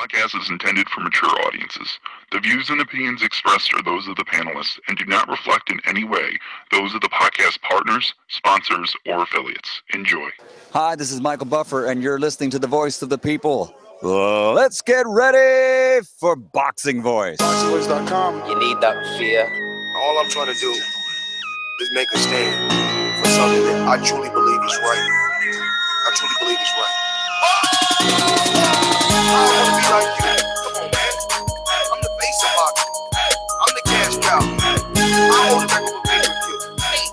podcast is intended for mature audiences. The views and opinions expressed are those of the panelists and do not reflect in any way those of the podcast partners, sponsors, or affiliates. Enjoy. Hi, this is Michael Buffer, and you're listening to the voice of the people. Let's get ready for Boxing Voice. Boxingvoice.com. You need that fear. All I'm trying to do is make a stand for something that I truly believe is right. I truly believe is right. I don't want to be like you. Come on, man. I'm the face of boxing. I'm the cash cow. I hold the record for pay-per-view. Hey.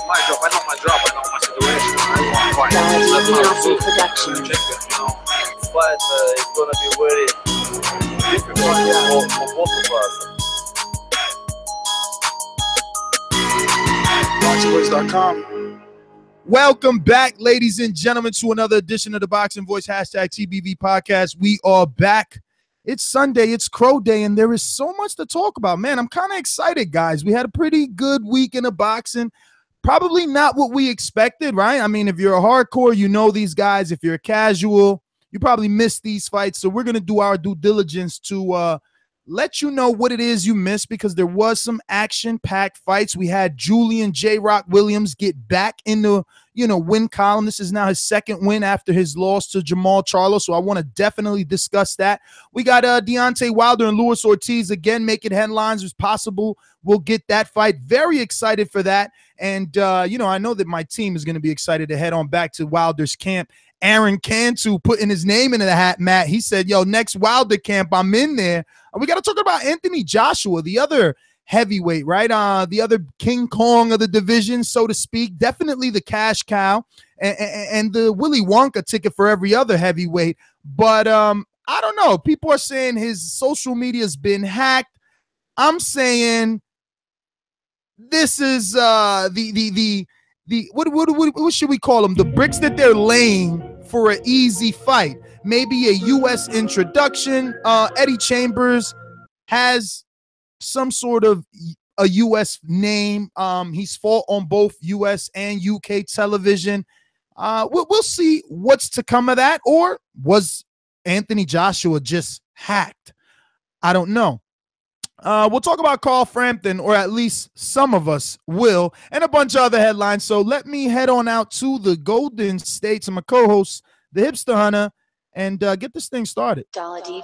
My job. I know my job. I know my situation. I want to fight. That's Nazi production. But it's going to be very difficult for both of us. Boxingvoice.com. Welcome back, ladies and gentlemen, to another edition of the Boxing Voice #TBV podcast. We are back. It's Sunday. It's Crow Day, and there is so much to talk about. Man, I'm kind of excited, guys. We had a pretty good weekend of boxing. Probably not what we expected, right? I mean, if you're a hardcore, you know these guys. If you're a casual, you probably missed these fights. So we're going to do our due diligence to let you know what it is you missed, because there was some action-packed fights. We had Julian J-Rock Williams get back in the, win column. This is now his second win after his loss to Jamal Charlo, so I want to definitely discuss that. We got Deontay Wilder and Luis Ortiz again making headlines. It's possible we'll get that fight. Very excited for that. And, I know that my team is going to be excited to head on back to Wilder's camp. Aaron Cantu putting his name into the hat, Matt. He said, next Wilder camp, I'm in there. We got to talk about Anthony Joshua, the other heavyweight, right? The other King Kong of the division, so to speak. Definitely the cash cow and the Willy Wonka ticket for every other heavyweight. But I don't know. People are saying his social media has been hacked. I'm saying this is what should we call them? The bricks that they're laying for an easy fight. Maybe a U.S. introduction. Eddie Chambers has some sort of a U.S. name. He's fought on both U.S. and U.K. television. We'll see what's to come of that. Or was Anthony Joshua just hacked? I don't know. We'll talk about Carl Frampton, or at least some of us will, and a bunch of other headlines. So let me head on out to the Golden State to my co-host, the Hipster Hunter, and get this thing started. Nazi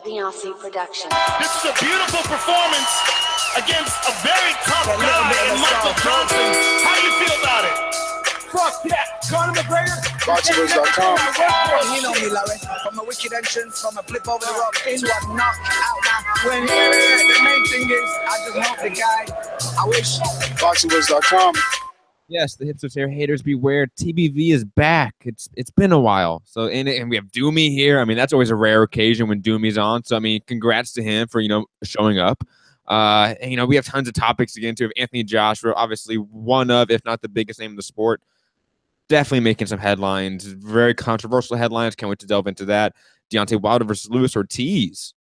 production. This is a beautiful performance against a very tough guy in Michael Johnson. How do you feel about it? Fuck that. Conor McGregor. Boxingvoice.com. You know me, Larry. From a wicked entrance, from a flip over the rope into a knockout. When the main thing is, I just hope the guy, I wish. Boxingvoice.com. Yes, the hipsters here, haters beware. TBV is back. It's been a while. So and we have Doomy here. I mean, that's always a rare occasion when Doomy's on. So I mean, congrats to him for showing up. And, we have tons of topics to get into. Anthony Joshua, obviously one of, if not the biggest name in the sport, definitely making some headlines. Very controversial headlines. Can't wait to delve into that. Deontay Wilder versus Luis Ortiz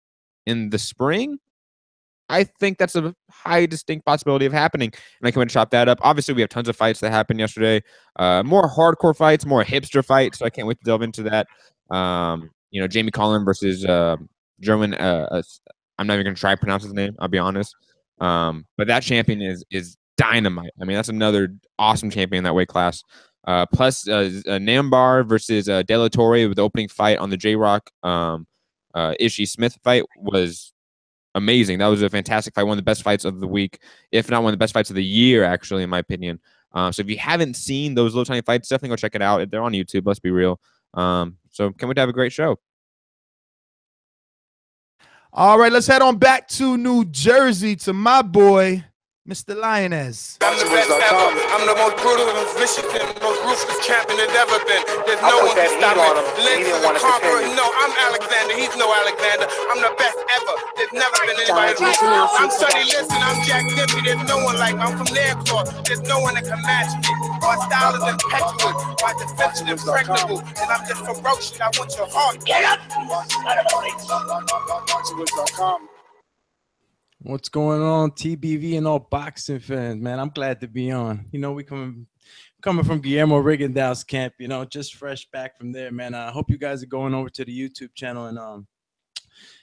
in the spring. I think that's a high distinct possibility of happening, and I can wait to chop that up. Obviously, we have tons of fights that happened yesterday. More hardcore fights, more hipster fights, so I can't wait to delve into that. Jamie Collin versus German. I'm not even going to try to pronounce his name, I'll be honest. But that champion is dynamite. I mean, that's another awesome champion in that weight class. Plus, Nambar versus De La Torre with the opening fight on the J-Rock Ishe Smith fight was amazing. That was a fantastic fight. One of the best fights of the week, if not one of the best fights of the year, actually, in my opinion. So if you haven't seen those little tiny fights, definitely go check it out. They're on YouTube, let's be real. So can't wait to have a great show. All right, let's head on back to New Jersey to my boy, Mr. Lainez. I'm the best ever. I'm the most brutal and vicious and most ruthless champion there's ever been. There's no one can stop me. Lynch is a conqueror. No, I'm Alexander. He's no Alexander. I'm the best ever. There's never been anybody like me. I'm Sonny Liston. I'm Jack Dippy. There's no one like me. I'm from Nairclaw. There's no one that can match me. My style is impetuous. My defense is impregnable. And I'm just ferocious. I want your heart. Get up! What's going on, TBV and all boxing fans, man? I'm glad to be on. We coming from Guillermo Rigondeaux's camp, just fresh back from there, man. I hope you guys are going over to the YouTube channel and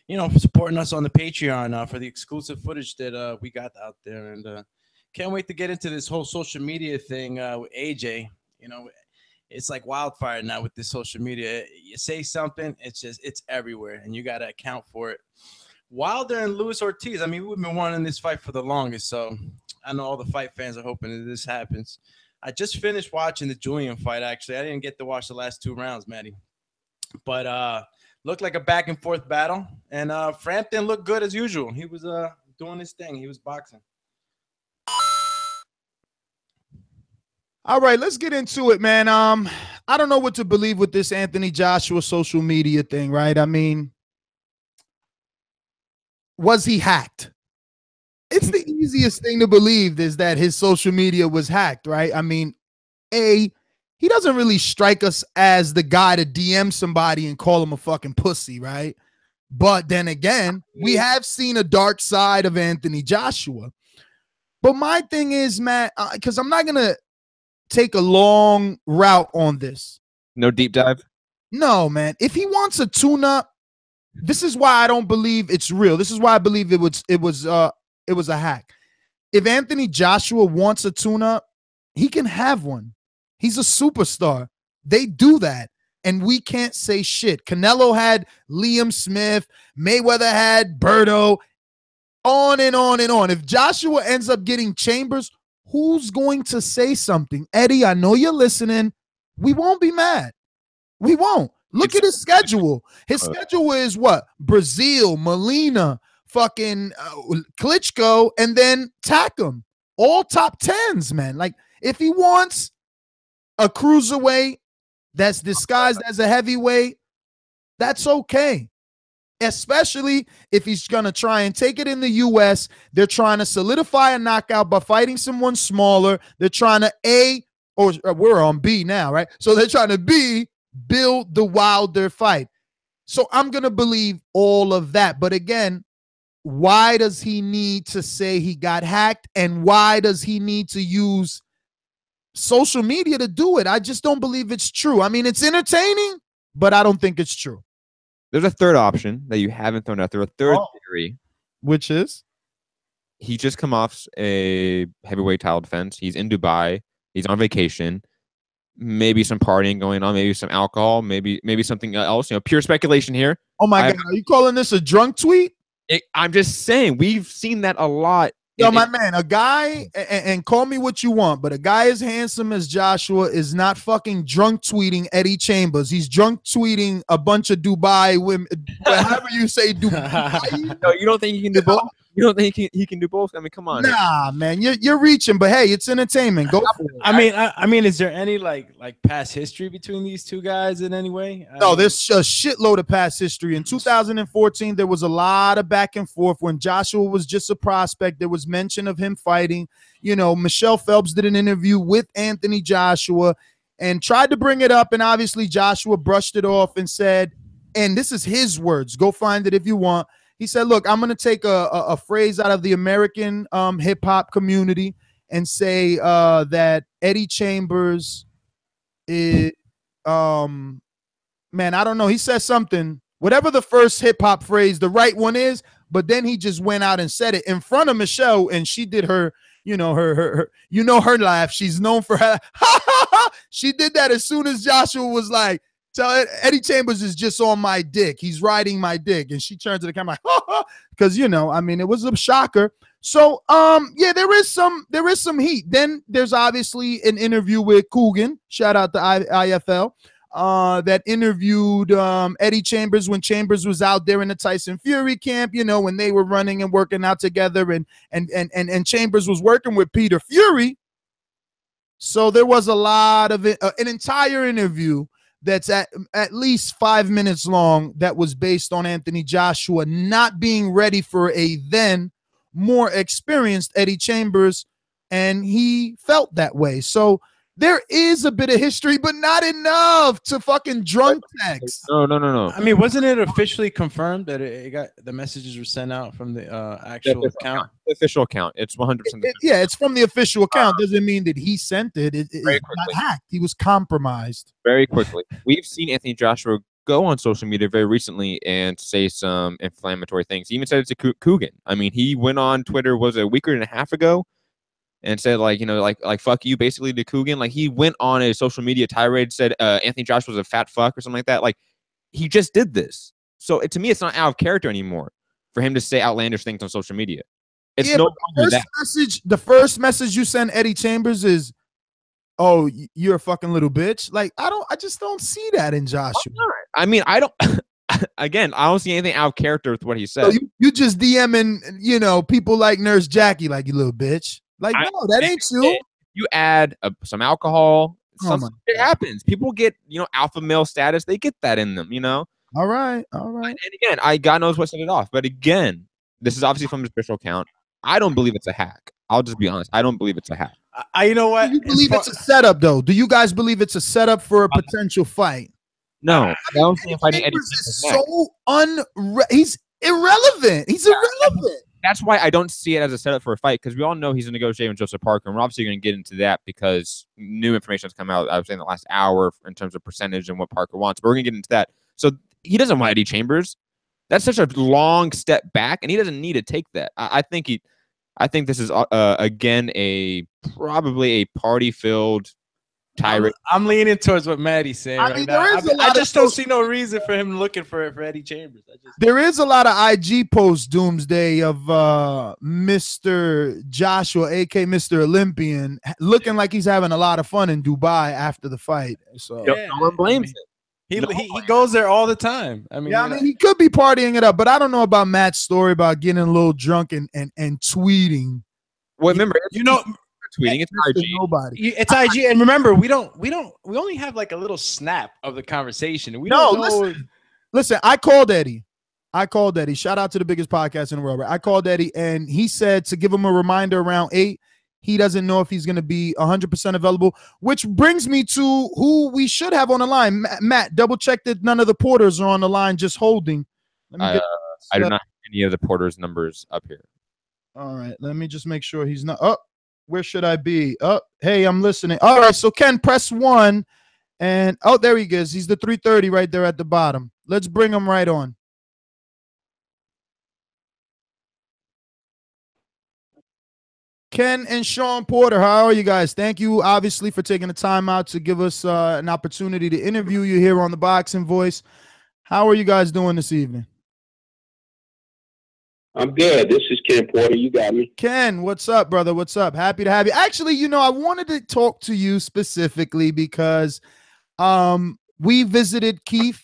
for supporting us on the Patreon for the exclusive footage that we got out there. And can't wait to get into this whole social media thing with AJ. It's like wildfire now with this social media. You say something, it's everywhere, and you got to account for it. Wilder and Luis Ortiz, I mean, we've been wanting this fight for the longest, so I know all the fight fans are hoping that this happens. I just finished watching the Julian fight, actually. I didn't get to watch the last 2 rounds, Maddie. But looked like a back-and-forth battle, and Frampton looked good as usual. He was doing his thing. He was boxing. All right, let's get into it, man. I don't know what to believe with this Anthony Joshua social media thing, right? I mean, was he hacked? It's the easiest thing to believe is that his social media was hacked, right? I mean, he doesn't really strike us as the guy to DM somebody and call him a fucking pussy, right? But then again, we have seen a dark side of Anthony Joshua. But my thing is, Matt, because I'm not going to take a long route on this. No deep dive? No, man. If he wants a tune-up, this is why I don't believe it's real. This is why I believe it was a hack. If Anthony Joshua wants a tune-up, he can have one. He's a superstar. They do that, and we can't say shit. Canelo had Liam Smith. Mayweather had Berto. On and on and on. If Joshua ends up getting Chambers, who's going to say something? Eddie, I know you're listening. We won't be mad. We won't. Look at his schedule. His schedule is what? Brazil, Molina, fucking Klitschko, and then Takam. All top 10s, man. Like, if he wants a cruiserweight that's disguised as a heavyweight, that's okay. Especially if he's going to try and take it in the U.S. They're trying to solidify a knockout by fighting someone smaller. They're trying to or we're on B now, right? So they're trying to build the Wilder fight. So I'm going to believe all of that. But again, why does he need to say he got hacked? And why does he need to use social media to do it? I just don't believe it's true. I mean, it's entertaining, but I don't think it's true. There's a third option that you haven't thrown out there. A third theory. Which is? He just come off a heavyweight title defense. He's in Dubai. He's on vacation. Maybe some partying going on. Maybe some alcohol. Maybe something else. Pure speculation here. Oh, my God. Are you calling this a drunk tweet? I'm just saying. We've seen that a lot. Yo, my man, a guy, and call me what you want, but a guy as handsome as Joshua is not fucking drunk tweeting Eddie Chambers. He's drunk tweeting a bunch of Dubai women, however you say Dubai. No, you don't think he can do both? You don't think he can do both? I mean, come on. Nah, man, you're reaching, but hey, it's entertainment. Go for it. I mean, is there any like past history between these two guys in any way? No, there's a shitload of past history. In 2014, there was a lot of back and forth when Joshua was just a prospect. There was mention of him fighting. Michelle Phelps did an interview with Anthony Joshua and tried to bring it up, and obviously Joshua brushed it off and said, and this is his words, go find it if you want. He said, look, I'm going to take a phrase out of the American hip-hop community and say that Eddie Chambers is, man, I don't know. He said something, whatever the first hip-hop phrase, the right one is, but then he just went out and said it in front of Michelle, and she did her, her laugh. She's known for her. She did that as soon as Joshua was like, tell Eddie Chambers is just on my dick. He's riding my dick. And she turned to the camera like, because, I mean, it was a shocker. So, yeah, there is some heat. Then there's obviously an interview with Coogan. Shout out to IFL. That interviewed Eddie Chambers when Chambers was out there in the Tyson Fury camp, when they were running and working out together, and Chambers was working with Peter Fury. So there was a lot of it, an entire interview that's at least 5 minutes long that was based on Anthony Joshua not being ready for a then more experienced Eddie Chambers, and he felt that way. So there is a bit of history, but not enough to fucking drunk text. No. I mean, wasn't it officially confirmed that it got the messages were sent out from the actual account? The official account. It's 100%. Yeah, it's from the official account. Doesn't mean that he sent it. It's not hacked. He was compromised. Very quickly. We've seen Anthony Joshua go on social media very recently and say some inflammatory things. He even said it to Coogan. I mean, he went on Twitter, was it a week and a half ago, and said, like, you know, like fuck you, basically, to Coogan. Like, he went on a social media tirade, said Anthony Joshua was a fat fuck or something like that. Like, he just did this. So to me, it's not out of character anymore for him to say outlandish things on social media. It's no longer that. The first message you send Eddie Chambers is, "Oh, you're a fucking little bitch." Like, I just don't see that in Joshua. I mean, I don't. Again, I don't see anything out of character with what he said. So you just DMing, you know, people like Nurse Jackie, like, you little bitch. Like, no, that ain't you. You add some alcohol, it happens. People get, you know, alpha male status. They get that in them, you know. All right. And again, God knows what set it off. But again, this is obviously from his official account. I don't believe it's a hack. I'll just be honest. I don't believe it's a hack. You know what? Do you believe it's a setup, though? Do you guys believe it's a setup for a potential fight? No, I don't see him fighting Eddie. He's irrelevant. He's irrelevant. That's why I don't see it as a setup for a fight, because we all know he's negotiating with Joseph Parker, and we're obviously going to get into that because new information has come out, I would say, in the last hour in terms of percentage and what Parker wants. But we're going to get into that. So he doesn't want Eddie Chambers. That's such a long step back, and he doesn't need to take that. I think this is again probably a party-filled tirade. I'm leaning towards what Maddie's saying right now. I just don't see no reason for him looking for Eddie Chambers. There is a lot of IG posts, Doomsday, of Mr. Joshua, aka Mr. Olympian, looking like he's having a lot of fun in Dubai after the fight. So no one blames him. He goes there all the time. I mean, he could be partying it up, but I don't know about Matt's story about getting a little drunk and tweeting. Well, remember, tweeting, it's IG. Nobody. It's IG, and remember, we only have like a little snap of the conversation. Listen, I called Eddie. Shout out to the biggest podcast in the world. I called Eddie, and he said to give him a reminder around 8. He doesn't know if he's going to be 100% available, which brings me to who we should have on the line. Matt, double check that none of the porters are on the line, just holding. I do not have any of the porters' numbers up here. All right, let me just make sure he's not. Oh, where should I be? Oh, hey, I'm listening. All right, so Ken, press 1. And, oh, there he is. He's the 330 right there at the bottom. Let's bring him right on. Ken and Sean Porter, how are you guys? Thank you, obviously, for taking the time out to give us an opportunity to interview you here on the Boxing Voice. How are you guys doing this evening? I'm good. This is Ken Porter. You got me. Ken, what's up, brother? What's up? Happy to have you. Actually, you know, I wanted to talk to you specifically because we visited Keith,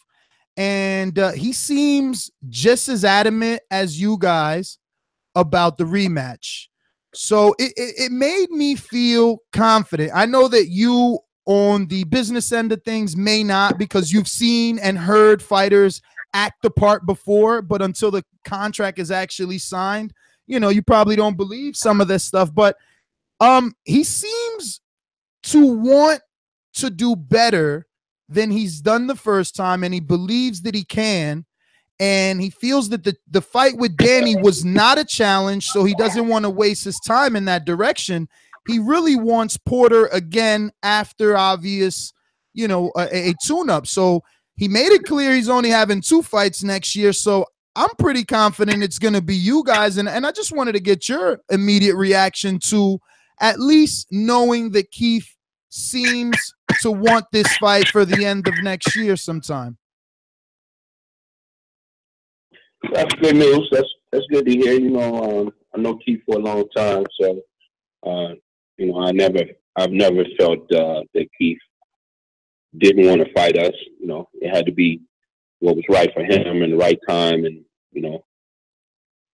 and he seems just as adamant as you guys about the rematch. So it made me feel confident. I know that you, on the business end of things, may not, because you've seen and heard fighters act the part before, but until the contract is actually signed, you know, you probably don't believe some of this stuff. But he seems to want to do better than he's done the first time, and he believes that he can. And he feels that the fight with Danny was not a challenge, so he doesn't want to waste his time in that direction. He really wants Porter again after obvious, you know, a tune-up. So he made it clear he's only having 2 fights next year. So I'm pretty confident it's going to be you guys. And I just wanted to get your immediate reaction to at least knowing that Keith seems to want this fight for the end of next year sometime. That's good news. That's good to hear. You know, I know Keith for a long time, so you know, I've never felt that Keith didn't want to fight us. You know, it had to be what was right for him and the right time. And you know,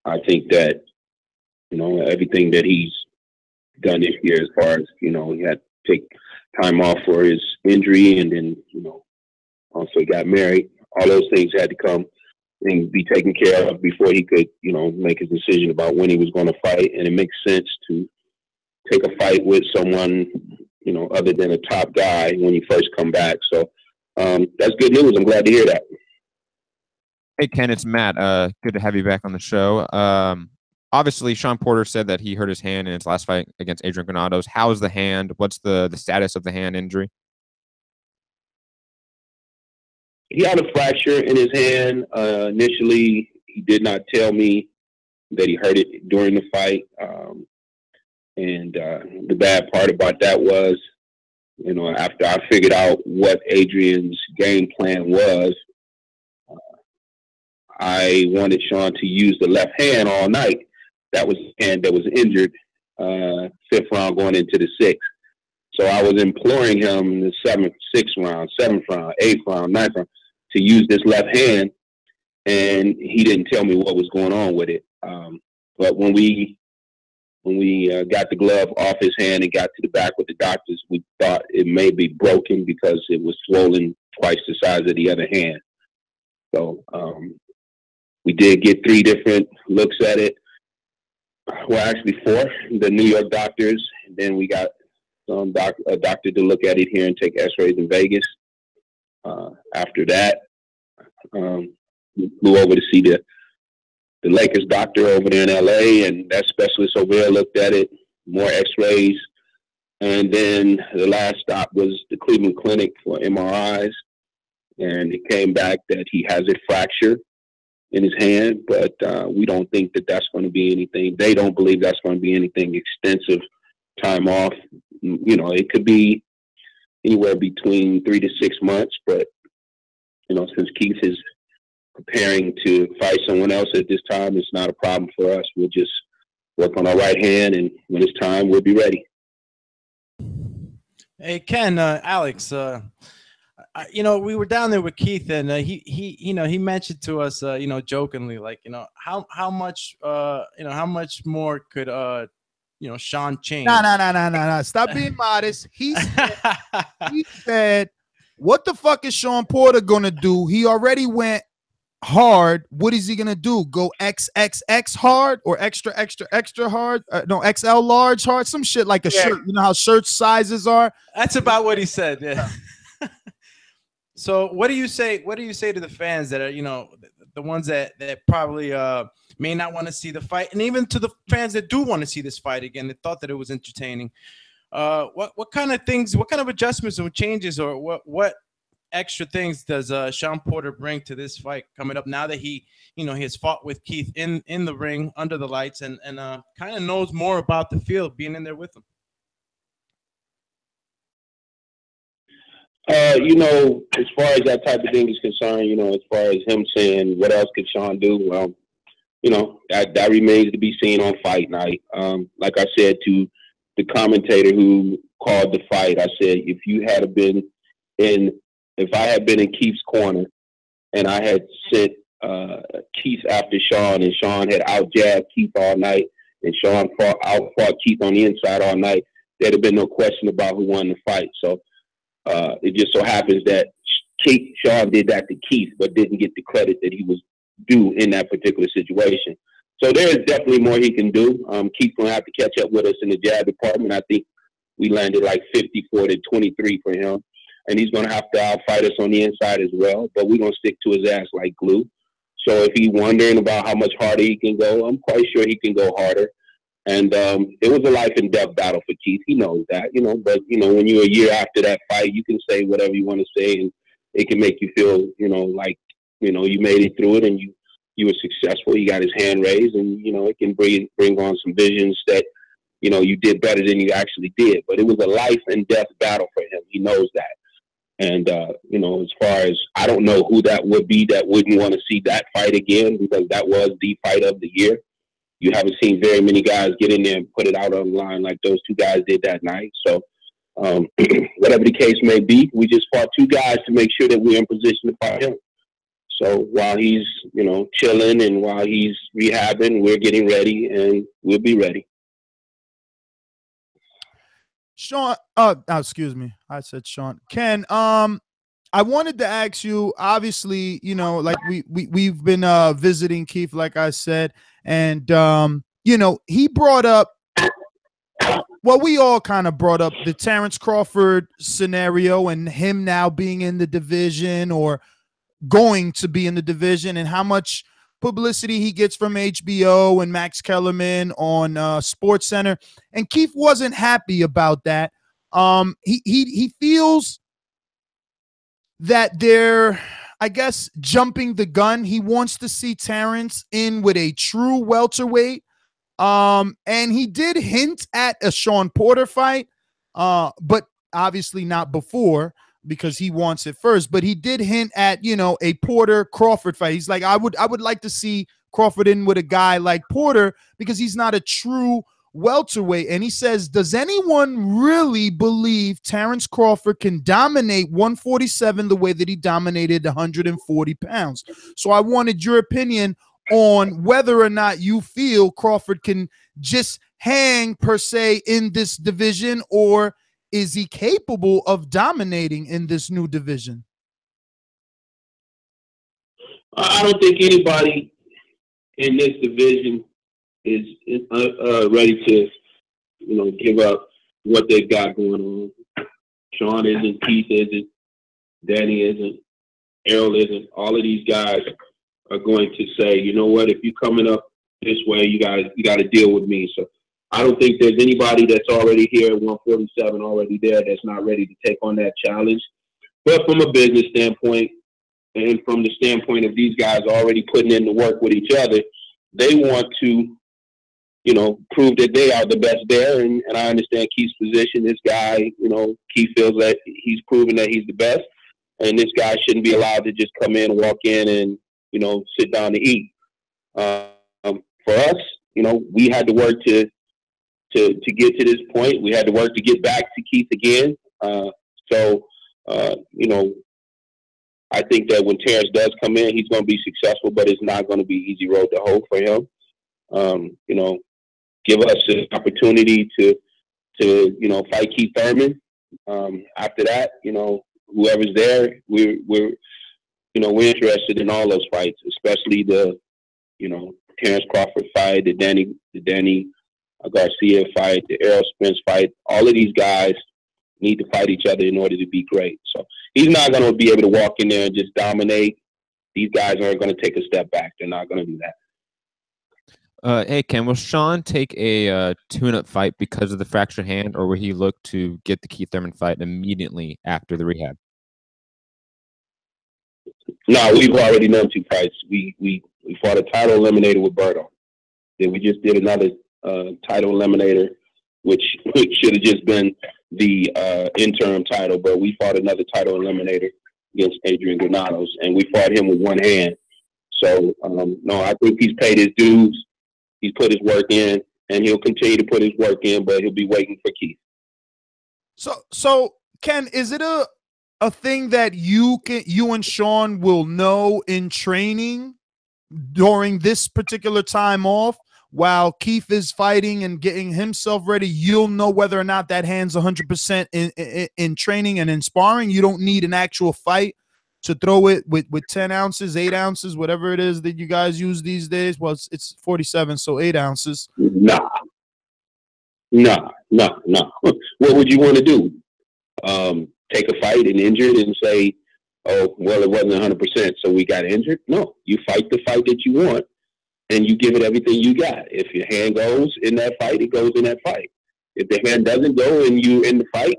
I think that, you know, everything that he's done this year, as far as, you know, he had to take time off for his injury, and then, you know, also got married. All those things had to come and be taken care of before he could, you know, make his decision about when he was going to fight. And it makes sense to take a fight with someone, you know, other than a top guy when you first come back. So that's good news. I'm glad to hear that. Hey, Ken, it's Matt. Good to have you back on the show. Obviously, Sean Porter said that he hurt his hand in his last fight against Adrian Granados. How's the hand? What's the status of the hand injury? He had a fracture in his hand. Initially, he did not tell me that he hurt it during the fight. And the bad part about that was, you know, after I figured out what Adrian's game plan was, I wanted Sean to use the left hand all night. That was the hand that was injured, 5th round going into the 6th. So I was imploring him in the 7th, 6th round, 7th round, 8th round, 9th round to use this left hand, and he didn't tell me what was going on with it. But when we got the glove off his hand and got to the back with the doctors, we thought it may be broken because it was swollen twice the size of the other hand. So we did get 3 different looks at it. Well, actually 4. The New York doctors, and then we got a doctor to look at it here and take x-rays in Vegas. After that, we flew over to see the Lakers doctor over there in LA, and that specialist over there looked at it, more x-rays. And then the last stop was the Cleveland Clinic for MRIs, and it came back that he has a fracture in his hand, but we don't think that that's going to be anything. They don't believe that's going to be anything extensive time off. You know, it could be anywhere between 3 to 6 months, but, you know, since Keith is preparing to fight someone else at this time, it's not a problem for us. We'll just work on our right hand, and when it's time, we'll be ready. Hey, Ken, Alex, you know, we were down there with Keith, and he mentioned to us, you know, jokingly, like, you know, how much more could you know, Sean change? No. Stop being modest. He said, what the fuck is Sean Porter gonna do? He already went hard. What is he gonna do? Go XXX hard or extra hard? No, XL large hard. Some shit like a shirt. You know how shirt sizes are? That's about what he said. Yeah. So what do you say? What do you say to the fans that are, you know, the ones that probably may not want to see the fight, and even to the fans that do want to see this fight again, that thought that it was entertaining? What kind of things, what kind of adjustments or changes, or what extra things does Sean Porter bring to this fight coming up now that he, you know, he has fought with Keith in the ring under the lights and kind of knows more about the field being in there with him? You know, as far as that type of thing is concerned, you know, as far as him saying what else could Sean do, well, you know, that remains to be seen on fight night. Like I said to the commentator who called the fight, I said, if I had been in Keith's corner and I had sent Keith after Sean, and Sean had out-jabbed Keith all night, and Sean out-fought Keith on the inside all night, there'd have been no question about who won the fight. So it just so happens that Sean did that to Keith, but didn't get the credit that he was due in that particular situation. So there is definitely more he can do. Keith's going to have to catch up with us in the jab department. I think we landed like 54-23 for him. And he's going to have to outfight us on the inside as well. But we're going to stick to his ass like glue. So if he's wondering about how much harder he can go, I'm quite sure he can go harder. And it was a life and death battle for Keith. He knows that, you know. But, you know, when you're a year after that fight, you can say whatever you want to say, and it can make you feel, you know, like, you know, you made it through it and you were successful. You got his hand raised, and, you know, it can bring on some visions that, you know, you did better than you actually did. But it was a life and death battle for him. He knows that. And, you know, as far as, I don't know who that would be that wouldn't want to see that fight again, because that was the fight of the year. You haven't seen very many guys get in there and put it out on the line like those two guys did that night. So whatever the case may be, we just fought two guys to make sure that we're in position to fight him. So while he's, you know, chilling and while he's rehabbing, we're getting ready, and we'll be ready. Sean, excuse me. I said Sean. Ken, I wanted to ask you, obviously, you know, like we've been visiting Keith, like I said, and you know, he brought up, well, we all kind of brought up the Terrence Crawford scenario and him now being in the division or going to be in the division, and how much publicity he gets from HBO and Max Kellerman on SportsCenter. And Keith wasn't happy about that. He feels that there I guess, jumping the gun. He wants to see Terrence in with a true welterweight. And he did hint at a Sean Porter fight, but obviously not before because he wants it first. But he did hint at, you know, a Porter Crawford fight. He's like, I would like to see Crawford in with a guy like Porter because he's not a true welterweight. And he says, does anyone really believe Terrence Crawford can dominate 147 the way that he dominated 140 pounds? So I wanted your opinion on whether or not you feel Crawford can just hang per se in this division, or is he capable of dominating in this new division? I don't think anybody in this division is ready to, you know, give up what they've got going on. Sean isn't, Keith isn't, Danny isn't, Errol isn't. All of these guys are going to say, you know what, if you're coming up this way, you got to deal with me. So I don't think there's anybody that's already here at 147 already there that's not ready to take on that challenge. But from a business standpoint, and from the standpoint of these guys already putting in the work with each other, they want to, you know, prove that they are the best there. And I understand Keith's position. This guy, you know, Keith feels that he's proven that he's the best. And this guy shouldn't be allowed to just come in, walk in, and, you know, sit down to eat. For us, you know, we had to work to get to this point. We had to work to get back to Keith again. You know, I think that when Terrence does come in, he's going to be successful, but it's not going to be easy road to hoe for him. You know, give us an opportunity to you know, fight Keith Thurman. After that, you know, whoever's there, we're interested in all those fights, especially the, you know, Terrence Crawford fight, the Danny Garcia fight, the Errol Spence fight. All of these guys need to fight each other in order to be great. So he's not going to be able to walk in there and just dominate. These guys are going to take a step back. They're not going to do that. Hey, Ken, will Sean take a tune-up fight because of the fractured hand, or will he look to get the Keith Thurman fight immediately after the rehab? No, we've already done 2 fights. We fought a title eliminator with Berto. Then we just did another title eliminator, which should have just been the interim title, but we fought another title eliminator against Adrian Granados, and we fought him with one hand. So, no, I think he's paid his dues. He's put his work in, and he'll continue to put his work in, but he'll be waiting for Keith. So Ken, is it a thing that you and Sean will know in training during this particular time off while Keith is fighting and getting himself ready? You'll know whether or not that hand's 100% in training and in sparring. You don't need an actual fight to throw it with 10 ounces, 8 ounces, whatever it is that you guys use these days. Well, it's 47, so 8 ounces. Nah. What would you want to do? Take a fight and injured and say, oh, well, it wasn't 100%, so we got injured? No, you fight the fight that you want, and you give it everything you got. If your hand goes in that fight, it goes in that fight. If the hand doesn't go and you in the fight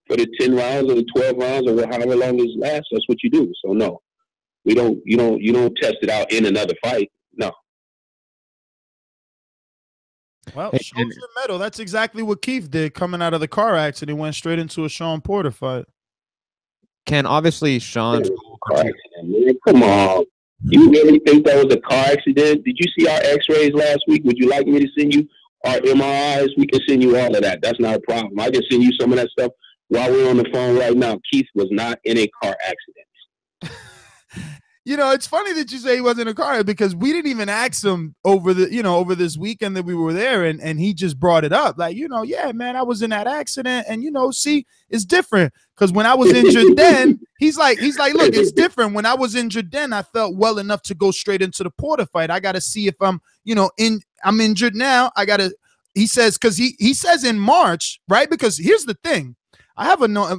for the 10 rounds or the 12 rounds or however long it lasts, that's what you do. So no, you don't test it out in another fight. No. Well, Sean's your medal. That's exactly what Keith did coming out of the car accident. He went straight into a Sean Porter fight. Ken, obviously, Sean's car accident, man. Come on. You really think that was a car accident? Did you see our x-rays last week? Would you like me to send you our MRIs? We can send you all of that. That's not a problem. I can send you some of that stuff while we're on the phone right now. Keith was not in a car accident. You know, it's funny that you say he wasn't in a car because we didn't even ask him over this weekend that we were there, and he just brought it up. Like, yeah, man, I was in that accident, and see, it's different because when I was injured then, he's like, look, it's different. When I was injured then, I felt well enough to go straight into the Porter fight. I got to see if I'm injured now. He says, because he says in March, right? Because here's the thing.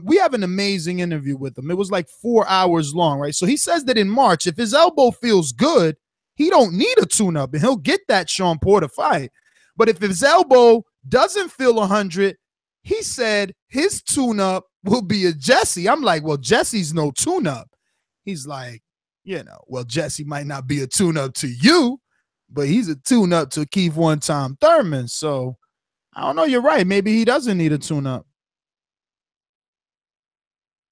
We have an amazing interview with him. It was like 4 hours long, right? So he says that in March, if his elbow feels good, he don't need a tune-up, and he'll get that Sean Porter fight. But if his elbow doesn't feel 100, he said his tune-up will be a Jesse. I'm like, well, Jesse's no tune-up. He's like, You know, well, Jesse might not be a tune-up to you, but he's a tune-up to Keith one-time Thurman. So I don't know. You're right. Maybe he doesn't need a tune-up.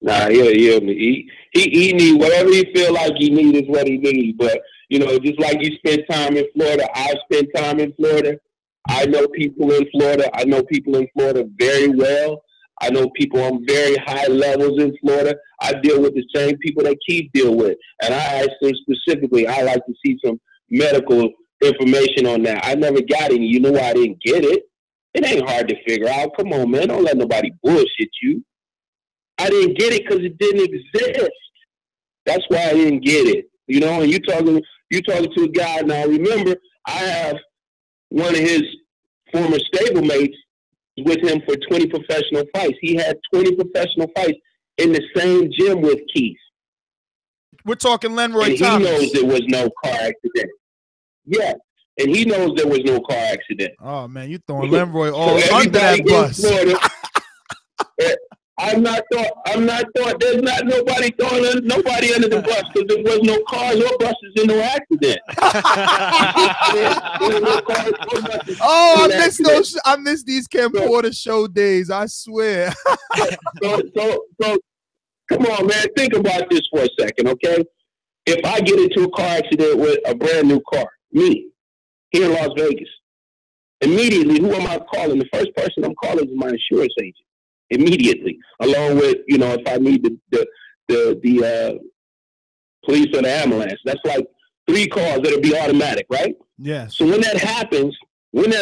Nah, he need whatever he feel like he need is what he need. But you know, just like you spend time in Florida, I spend time in Florida. I know people in Florida. I know people in Florida very well. I know people on very high levels in Florida. I deal with the same people that Keith deal with. And I asked him specifically, I like to see some medical information on that. I never got any. You know why I didn't get it? It ain't hard to figure out. Come on, man. Don't let nobody bullshit you. I didn't get it because it didn't exist. That's why I didn't get it. You know, and you talking to a guy. Now, remember, I have one of his former stablemates with him for 20 professional fights. He had 20 professional fights in the same gym with Keith. We're talking Lenroy and Thomas. He knows there was no car accident. Yeah, and he knows there was no car accident. Oh, man, you throwing Lenroy all under that bus. Florida, I'm not thought. There's not nobody throwing nobody under the bus because there was no cars or buses in no accident. I miss these Ken Porter show days. I swear. so come on, man. Think about this for a second, okay? If I get into a car accident with a brand new car, me here in Las Vegas, immediately, who am I calling? The first person I'm calling is my insurance agent. Immediately, along with, you know, if I need the police or the ambulance. That's like 3 calls that'll be automatic, right? Yes. So when that happens, my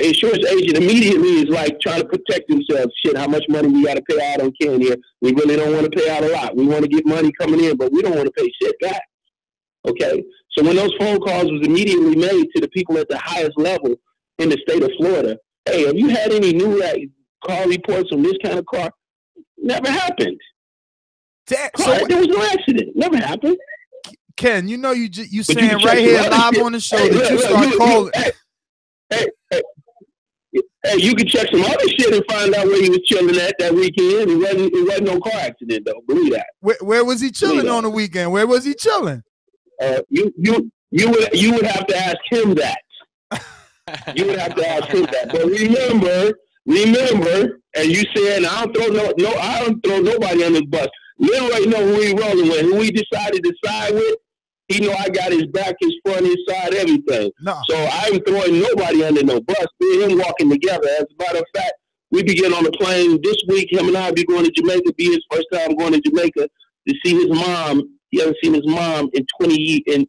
insurance agent immediately is like trying to protect themselves. Shit, how much money we got to pay out on Ken here? We really don't want to pay out a lot. We want to get money coming in, but we don't want to pay shit back. Okay? So when those phone calls was immediately made to the people at the highest level in the state of Florida, hey, have you had any new call reports on this kind of car? Never happened. There was no accident. Never happened. Ken, you know you saying right here live on the show that you start calling. Hey, you can check some other shit and find out where he was chilling at that weekend. It wasn't no car accident though. Believe that. Where was he chilling on the weekend? Where was he chilling? You would have to ask him that. You would have to ask him that. But remember, and you said, I don't throw nobody on the bus. Leroy know who he rolling with, who he decided to side with. He know I got his back, his front, his side, everything. No. So I ain't throwing nobody under no bus. Me and him walking together. As a matter of fact, we be getting on the plane this week. Him and I be going to Jamaica. Be his first time going to Jamaica to see his mom. He hasn't seen his mom in 20 years.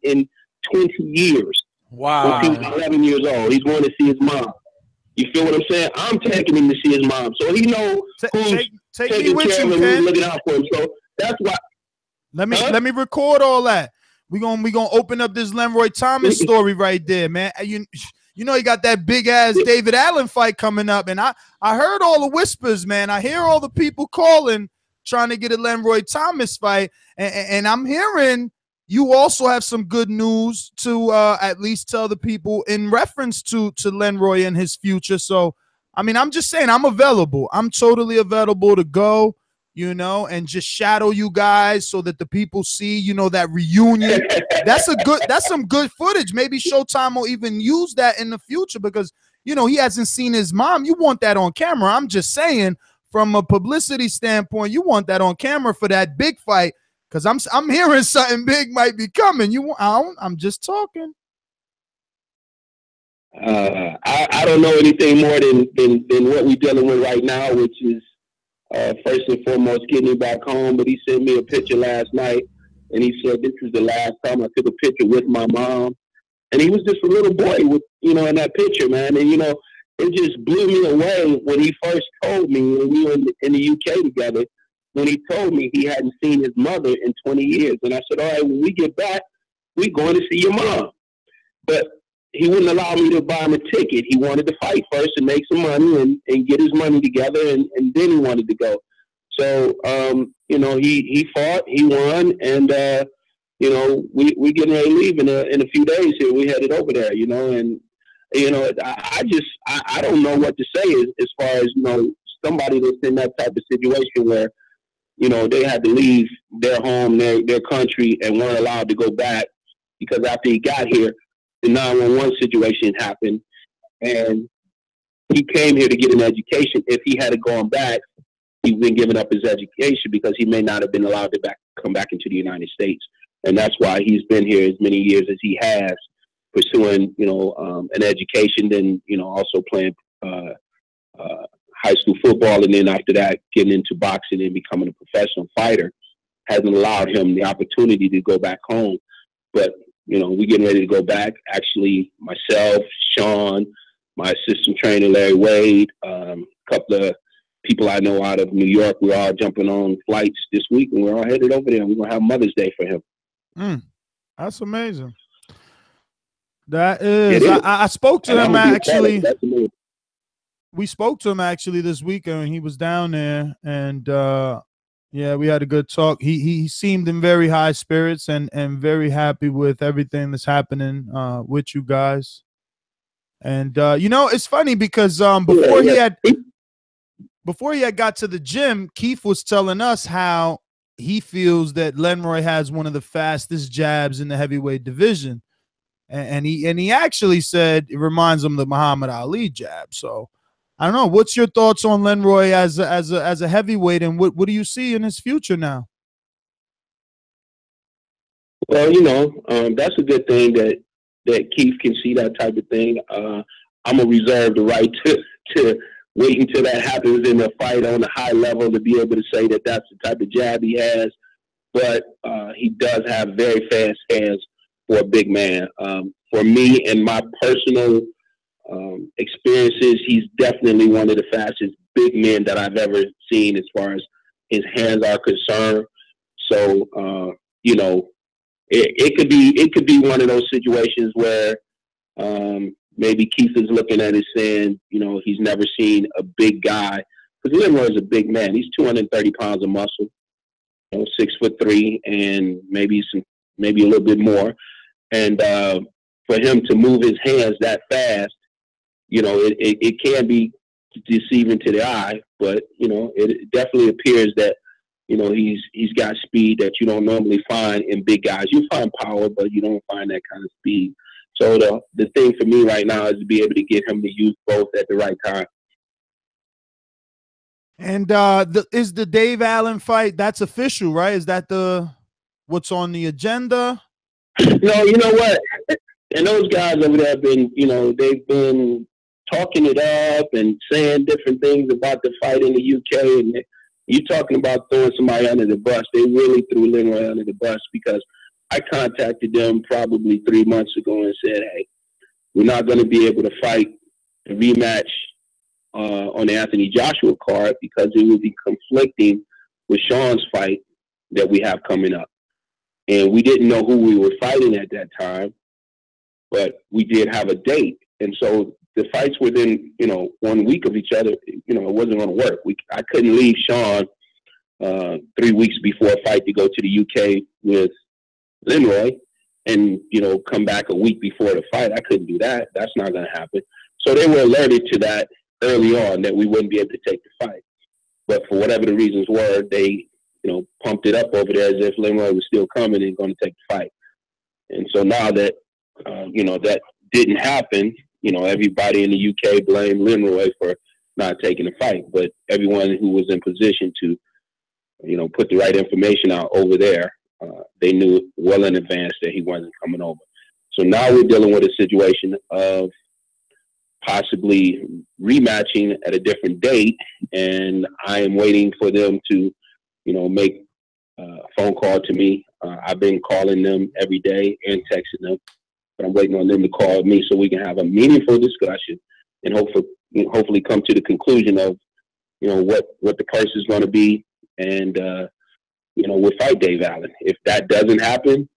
Wow. When he was 11 years old. He's going to see his mom. You feel what I'm saying? I'm taking him to see his mom. So he know who's taking care of him, who's looking out for him. So that's why. Let me record all that. We gonna open up this Lenroy Thomas story right there, man. You know he got that big ass David Allen fight coming up, and I heard all the whispers, man. I hear all the people calling, trying to get a Lenroy Thomas fight, and I'm hearing you also have some good news to at least tell the people in reference to Lenroy and his future. So, I mean, I'm just saying I'm available. I'm totally available to go, you know, and just shadow you guys so that the people see, you know, that reunion. That's some good footage. Maybe Showtime will even use that in the future because, you know, he hasn't seen his mom. You want that on camera. I'm just saying from a publicity standpoint, you want that on camera for that big fight. Because I'm hearing something big might be coming. I'm just talking. I don't know anything more than what we're dealing with right now, which is first and foremost getting him back home. But he sent me a picture last night, and he said this is the last time I took a picture with my mom. And he was just a little boy, with in that picture, man. And it just blew me away when he first told me when we were in the UK together. When he told me he hadn't seen his mother in 20 years. And I said, all right, when we get back, we're going to see your mom. But he wouldn't allow me to buy him a ticket. He wanted to fight first and make some money and get his money together, and then he wanted to go. So, he fought, he won, and, we're getting ready to leave in a few days here. We headed over there, and, I don't know what to say as far as, somebody that's in that type of situation where you know, they had to leave their home, their country, and weren't allowed to go back because after he got here, the 911 situation happened, and he came here to get an education. If he had gone back, he'd been giving up his education because he may not have been allowed to come back into the United States. And that's why he's been here as many years as he has, pursuing, you know, an education, then, you know, also playing high school football, and then after that, getting into boxing and becoming a professional fighter hasn't allowed him the opportunity to go back home. But, you know, we're getting ready to go back. Actually, myself, Sean, my assistant trainer, Larry Wade, a couple of people I know out of New York, we're all jumping on flights this week, and we're all headed over there. We're going to have Mother's Day for him. That's amazing. That is. I spoke to him actually. We spoke to him actually this weekend when he was down there, and yeah, we had a good talk. He seemed in very high spirits and very happy with everything that's happening with you guys. And you know, it's funny because before he had got to the gym, Keith was telling us how he feels that Lenroy has one of the fastest jabs in the heavyweight division, and he actually said it reminds him of the Muhammad Ali jab. So I don't know. What's your thoughts on Lenroy as a heavyweight, and what do you see in his future now? Well, you know, that's a good thing that Keith can see that type of thing. I'm gonna reserve the right to wait until that happens in a fight on a high level to be able to say that that's the type of jab he has. But he does have very fast hands for a big man. For me and my personal experiences, he's definitely one of the fastest big men that I've ever seen as far as his hands are concerned. So, you know, it could be one of those situations where maybe Keith is looking at it saying, you know, he's never seen a big guy, because Lenroy is a big man. He's 230 pounds of muscle, you know, 6'3", and maybe a little bit more. And for him to move his hands that fast, you know, it can be deceiving to the eye, but, you know, it definitely appears that, you know, he's got speed that you don't normally find in big guys. You find power, but you don't find that kind of speed. So the thing for me right now is to be able to get him to use both at the right time. And is the Dave Allen fight, that's official, right? Is that what's on the agenda? No, you know what? And those guys over there have been, you know, they've been talking it up and saying different things about the fight in the UK. And you're talking about throwing somebody under the bus. They really threw Lenroy under the bus, because I contacted them probably 3 months ago and said, hey, we're not going to be able to fight a rematch on the Anthony Joshua card because it would be conflicting with Sean's fight that we have coming up. And we didn't know who we were fighting at that time, but we did have a date. And so the fights within, you know, 1 week of each other, you know, it wasn't going to work. I couldn't leave Sean 3 weeks before a fight to go to the UK with Lenroy and, you know, come back a week before the fight. I couldn't do that. That's not going to happen. So they were alerted to that early on, that we wouldn't be able to take the fight. But for whatever the reasons were, they, you know, pumped it up over there as if Lenroy was still coming and going to take the fight. And so now that, you know, that didn't happen, you know, everybody in the UK blamed Lenroy for not taking the fight. But everyone who was in position to, you know, put the right information out over there, they knew well in advance that he wasn't coming over. So now we're dealing with a situation of possibly rematching at a different date, and I am waiting for them to, you know, make a phone call to me. I've been calling them every day and texting them, but I'm waiting on them to call me so we can have a meaningful discussion and hopefully come to the conclusion of, you know, what the price is going to be, and you know, we'll fight Dave Allen. If that doesn't happen,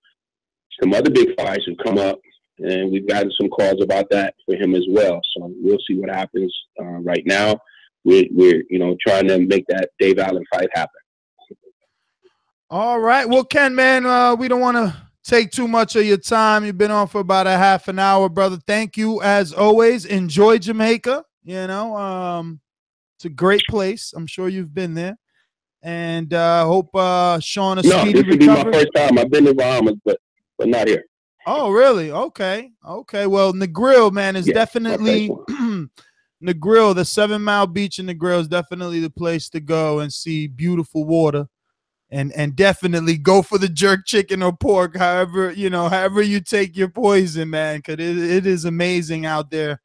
some other big fights have come up, and we've gotten some calls about that for him as well. So we'll see what happens. Right now, we're you know, trying to make that Dave Allen fight happen. All right. Well, Ken, man, we don't want to take too much of your time. You've been on for about a half an hour, brother. Thank you as always. Enjoy Jamaica. You know, it's a great place. I'm sure you've been there. And hope Sean a No, speedy this will be my recovery. first time. I've been to Bahamas, but not here. Oh, really? Okay. Well, Negril, man, is definitely Negril. The 7 Mile Beach in Negril is definitely the place to go and see beautiful water, and definitely go for the jerk chicken or pork, however you take your poison, man, because it is amazing out there,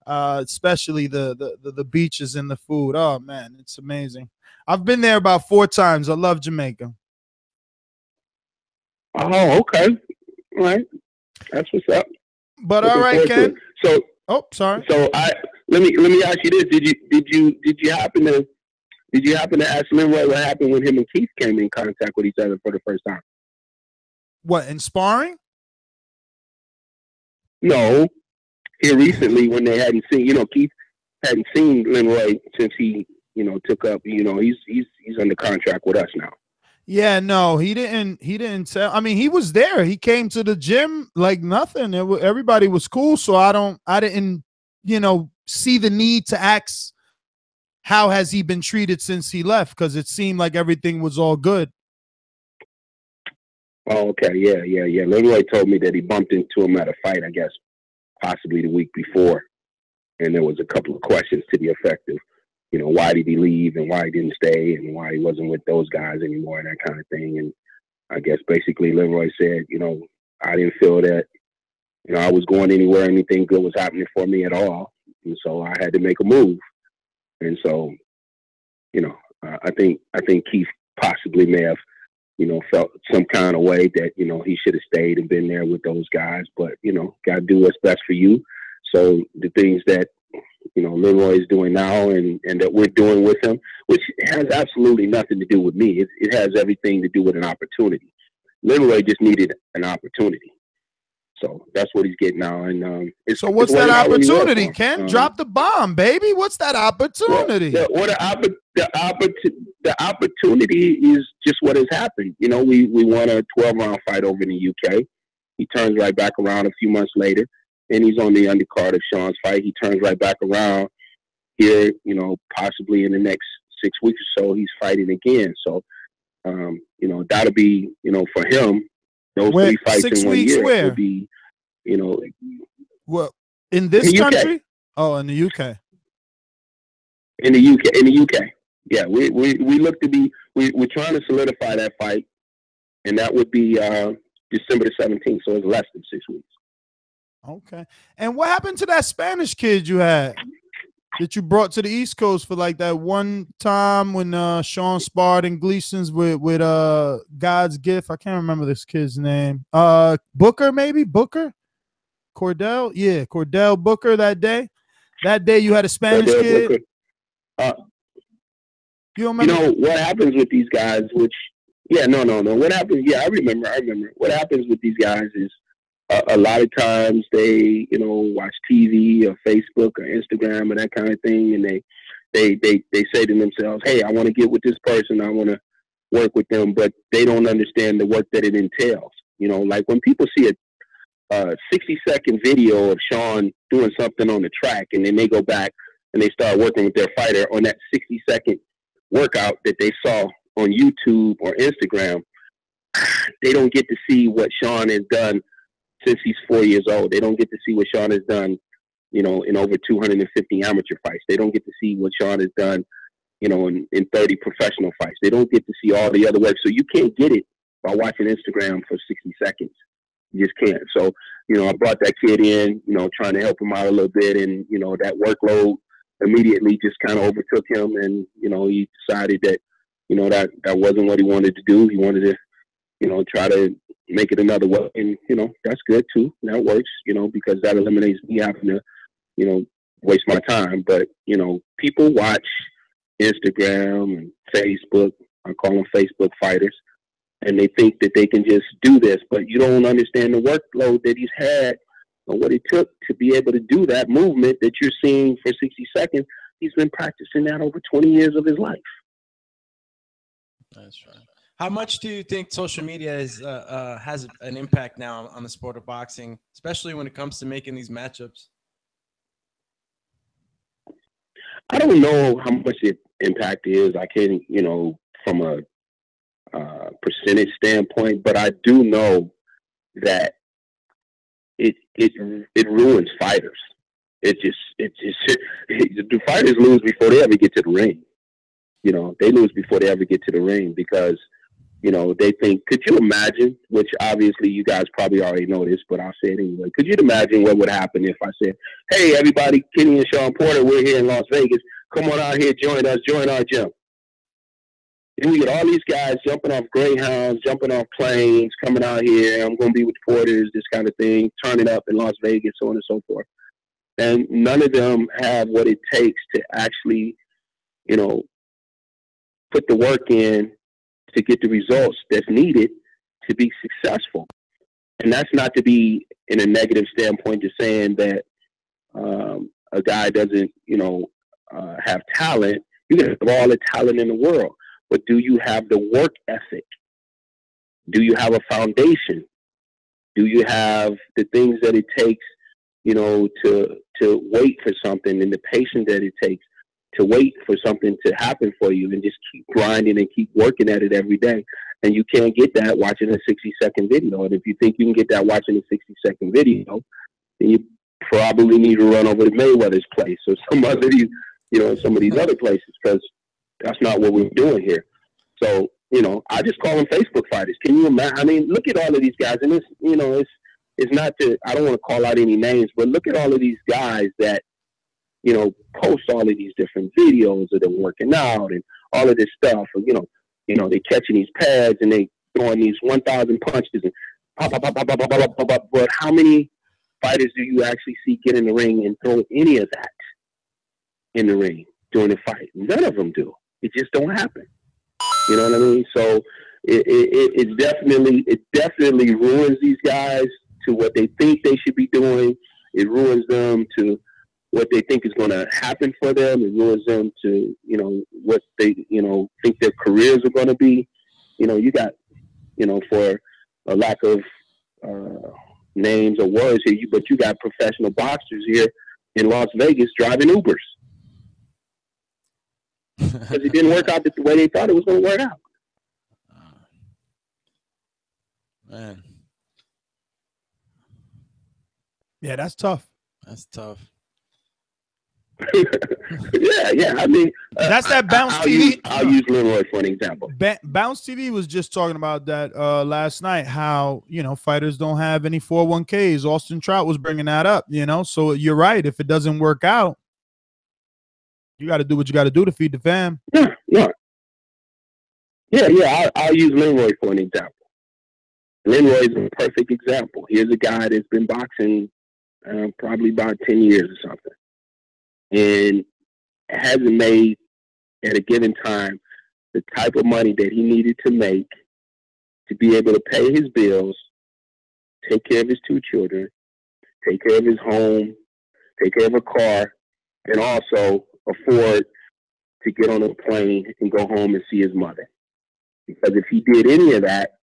especially the beaches and the food. Oh man, it's amazing. I've been there about 4 times. I love Jamaica. Oh, okay. All right. That's what's up. But all right, Ken. So, sorry. So let me ask you this: Did you happen to ask Leroy what happened when him and Keith came in contact with each other for the first time? What, in sparring? No, here recently when they hadn't seen, Keith hadn't seen Leroy since he, took up. He's under contract with us now. Yeah, no, he didn't tell. I mean, he was there. He came to the gym like nothing. Everybody was cool. So I didn't, see the need to ask how has he been treated since he left, because it seemed like everything was all good. Oh, okay. Yeah. Leroy told me that he bumped into him at a fight, I guess, possibly the week before. And there was a couple of questions to the effect of, why did he leave and why he didn't stay and why he wasn't with those guys anymore and that kind of thing. And I guess basically Leroy said, I didn't feel that, I was going anywhere, anything good was happening for me at all. And so I had to make a move. And so, I think Keith possibly may have, felt some kind of way that, he should have stayed and been there with those guys. But, got to do what's best for you. So the things that, Leroy is doing now and that we're doing with him, which has absolutely nothing to do with me. It has everything to do with an opportunity. Leroy just needed an opportunity. So that's what he's getting now. And so what's that opportunity, Ken? Drop the bomb, baby. What's that opportunity? The opportunity is just what has happened. We won a 12-round fight over in the UK. He turns right back around a few months later, and he's on the undercard of Sean's fight. He turns right back around here, possibly in the next 6 weeks or so, he's fighting again. So, that'll be, for him, those 3 fights in 1 year will be, Well, in this country? Oh, in the UK. In the UK. Yeah, we look to be, we're trying to solidify that fight, and that would be December the 17th, so it's less than 6 weeks. Okay. And what happened to that Spanish kid you had that you brought to the East Coast for like that one time when Sean sparred in Gleason's with God's Gift? I can't remember this kid's name. Booker, maybe? Booker? Cordell? Yeah, Cordell Booker that day. That day you had a Spanish kid. You remember? What happens with these guys, which, no. What happens, I remember. What happens with these guys is a lot of times they, watch TV or Facebook or Instagram and that kind of thing, and they say to themselves, hey, I want to get with this person, I want to work with them, but they don't understand the work that it entails. Like when people see a 60-second video of Sean doing something on the track, and then they go back and they start working with their fighter on that 60-second workout that they saw on YouTube or Instagram, they don't get to see what Sean has done since he's 4 years old. They don't get to see what Sean has done, in over 250 amateur fights. They don't get to see what Sean has done, in 30 professional fights. They don't get to see all the other work. So you can't get it by watching Instagram for 60 seconds. You just can't. So, I brought that kid in, trying to help him out a little bit. And, that workload immediately just kind of overtook him. And, he decided that, that wasn't what he wanted to do. He wanted to, try to make it another way. And, that's good too. That works, because that eliminates me having to, waste my time. But, people watch Instagram and Facebook. I call them Facebook fighters. And they think that they can just do this, but you don't understand the workload that he's had or what it took to be able to do that movement that you're seeing for 60 seconds. He's been practicing that over 20 years of his life. That's right. How much do you think social media has an impact now on the sport of boxing, especially when it comes to making these matchups? I don't know how much the impact is. I can, from a percentage standpoint, but I do know that it ruins fighters. The fighters lose before they ever get to the ring. They lose before they ever get to the ring because, they think, could you imagine, which obviously you guys probably already know this, but I'll say it anyway. Could you imagine what would happen if I said, hey, everybody, Kenny and Sean Porter, we're here in Las Vegas. Come on out here, join us, join our gym. And we get all these guys jumping off Greyhounds, jumping off planes, coming out here. I'm going to be with Porters, this kind of thing, turning up in Las Vegas, so on and so forth. And none of them have what it takes to actually, put the work in to get the results that's needed to be successful. And that's not to be in a negative standpoint, just saying that a guy doesn't, have talent. You can have all the talent in the world, but do you have the work ethic? Do you have a foundation? Do you have the things that it takes, to wait for something, and the patience that it takes to wait for something to happen for you, and just keep grinding and keep working at it every day? And you can't get that watching a 60-second video. And if you think you can get that watching a 60-second video, then you probably need to run over to Mayweather's place or some of these other places, because that's not what we're doing here. So, I just call them Facebook fighters. Can you imagine? I mean, look at all of these guys, and it's not to, I don't want to call out any names, but look at all of these guys that, post all of these different videos of them working out and all of this stuff. They catching these pads and they throwing these 1,000 punches and pop, pop, pop, pop, pop, pop, pop, pop. But how many fighters do you actually see get in the ring and throw any of that in the ring during the fight? None of them do. It just don't happen. You know what I mean? So it definitely ruins these guys to what they think they should be doing. It ruins them to what they think is going to happen for them. It ruins them to, what they, think their careers are going to be. You got, for a lack of names or words here, but you got professional boxers here in Las Vegas driving Ubers. Because it didn't work out the way they thought it was going to work out. Man. Yeah, that's tough. That's tough. Yeah. I mean, that's that Bounce I'll TV. I'll use Leroy for an example. Bounce TV was just talking about that last night. How fighters don't have any 401ks. Austin Trout was bringing that up. So you're right. If it doesn't work out, you got to do what you got to do to feed the fam. Yeah. I'll use Leroy for an example. Leroy is a perfect example. Here's a guy that's been boxing probably about 10 years or something, and hasn't made at a given time the type of money that he needed to make to be able to pay his bills, take care of his 2 children, take care of his home, take care of a car, and also afford to get on a plane and go home and see his mother. Because if he did any of that,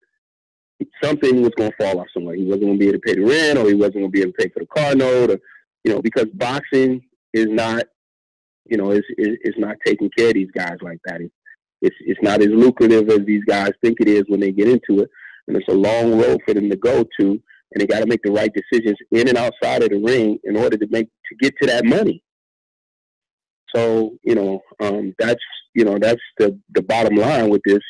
something was going to fall off somewhere. He wasn't going to be able to pay the rent, or he wasn't going to be able to pay for the car note, or, because boxing is not, it's not taking care of these guys like that. It's not as lucrative as these guys think it is when they get into it. And it's a long road for them to go to, and they got to make the right decisions in and outside of the ring in order to get to that money. So, that's the bottom line with this.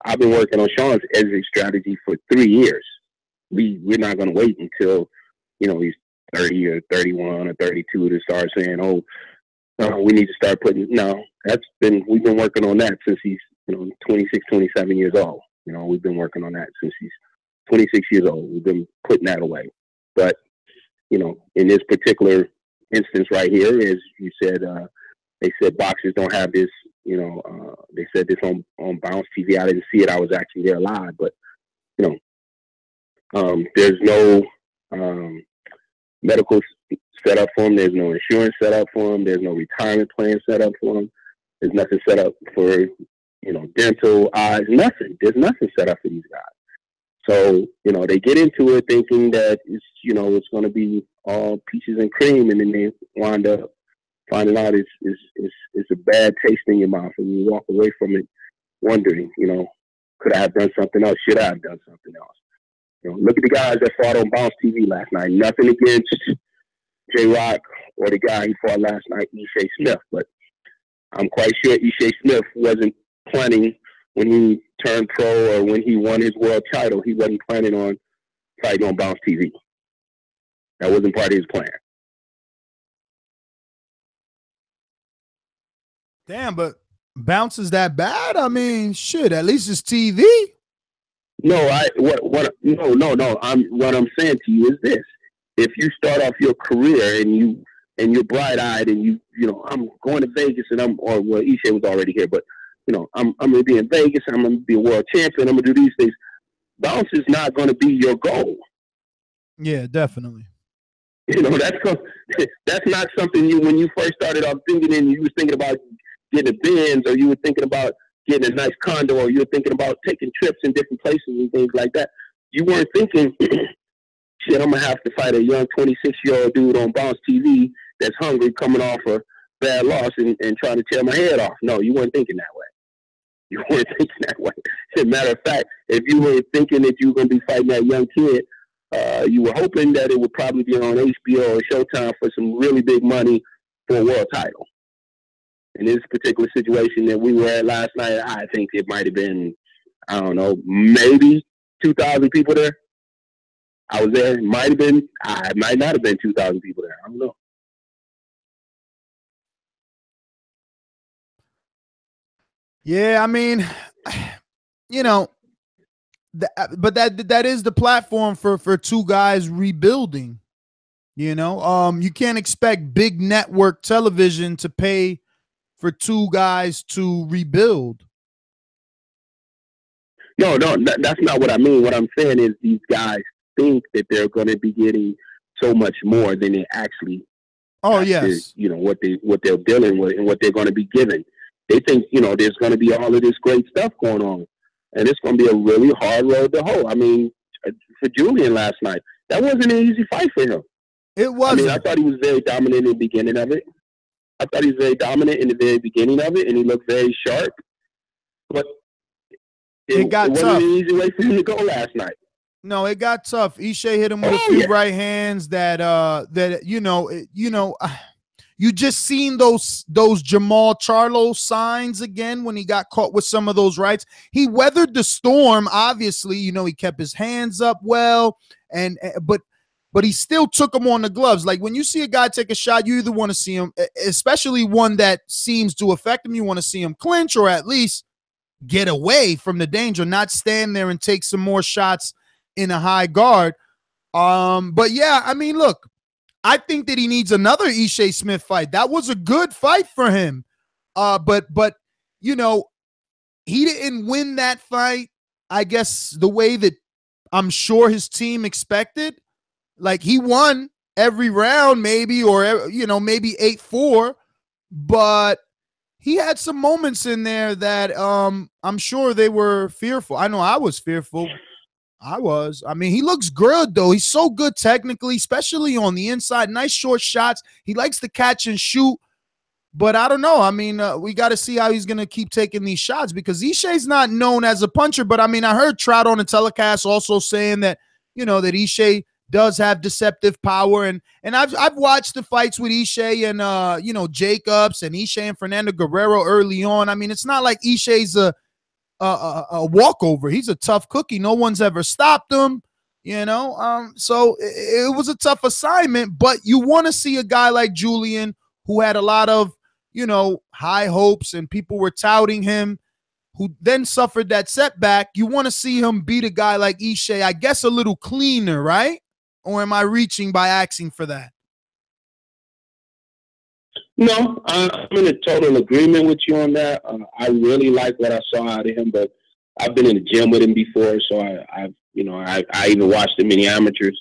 I've been working on Sean's exit strategy for 3 years. We're not going to wait until, he's 30 or 31 or 32 to start saying, we need to start putting, we've been working on that since he's, 26, 27 years old. We've been working on that since he's 26 years old. We've been putting that away. But, in this particular instance right here, as you said, they said boxers don't have this, they said this on Bounce TV. I didn't see it. I was actually there live, but, there's no medical set up for them. There's no insurance set up for them. There's no retirement plan set up for them. There's nothing set up for, dental, eyes, nothing. There's nothing set up for these guys. So, they get into it thinking that it's, it's going to be all peaches and cream, and then they wind up, finding out it's a bad taste in your mouth, and you walk away from it wondering, could I have done something else? Should I have done something else? Look at the guys that fought on Bounce TV last night. Nothing against J-Rock or the guy he fought last night, Ishe Smith, but I'm quite sure Ishe Smith wasn't planning when he turned pro or when he won his world title. He wasn't planning on fighting on Bounce TV. That wasn't part of his plan. Damn, but Bounce is that bad? I mean, shit, at least it's TV. No, no. What I'm saying to you is this: if you start off your career and you're bright-eyed and I'm going to Vegas and Ishe was already here, but I'm going to be in Vegas. I'm going to be a world champion. I'm going to do these things. Bounce is not going to be your goal. Yeah, definitely. That's not something when you first started off thinking, and you was thinking about getting a Benz, or you were thinking about getting a nice condo, or you were thinking about taking trips in different places and things like that. You weren't thinking, shit, I'm going to have to fight a young 26-year-old dude on Bounce TV that's hungry, coming off a bad loss and trying to tear my head off. No, you weren't thinking that way. You weren't thinking that way. As a matter of fact, if you were thinking that you were going to be fighting that young kid, you were hoping that it would probably be on HBO or Showtime for some really big money for a world title. In this particular situation that we were at last night, I think it might have been, I don't know, maybe 2,000 people there. I was there. It might not have been 2,000 people there. I don't know. Yeah, I mean, but that is the platform for two guys rebuilding. You can't expect big network television to pay for two guys to rebuild. No, that's not what I mean. What I'm saying is these guys think that they're going to be getting so much more than they actually. Oh yes. What they're dealing with and what they're going to be given. They think there's going to be all of this great stuff going on, and it's going to be a really hard road to hoe. I mean, for Julian last night, that wasn't an easy fight for him. It wasn't. I mean, I thought he was very dominant in the beginning of it. And he looked very sharp. But it wasn't tough. an easy way for him to go last night. No, it got tough. Ishe hit him with a few right hands you just seen those Jamal Charlo signs again when he got caught with some of those rights. He weathered the storm. Obviously, he kept his hands up well, but he still took him on the gloves. Like when you see a guy take a shot, you either want to see him, especially one that seems to affect him, you want to see him clinch or at least get away from the danger, not stand there and take some more shots in a high guard. But yeah, I mean, look, I think that he needs another Ishe Smith fight. That was a good fight for him. But he didn't win that fight, I guess, the way that I'm sure his team expected. Like he won every round, maybe, or maybe 8-4, but he had some moments in there that I'm sure they were fearful. I know I was fearful. I mean, he looks good, though. He's so good technically, especially on the inside. Nice short shots. He likes to catch and shoot. But I don't know. I mean, we got to see how he's going to keep taking these shots because Ishe's not known as a puncher. But, I mean, I heard Trout on the telecast also saying that, that Ishe does have deceptive power. And I've watched the fights with Ishe and, Jacobs and Ishe and Fernando Guerrero early on. I mean, it's not like Ishe's a walkover. He's a tough cookie. No one's ever stopped him, so it was a tough assignment, but you want to see a guy like Julian who had a lot of, high hopes and people were touting him, who then suffered that setback. You want to see him beat a guy like Ishe, I guess a little cleaner, right? Or am I reaching by asking for that? No, I'm in a total agreement with you on that. I really like what I saw out of him, but I've been in the gym with him before, so I even watched him in the amateurs.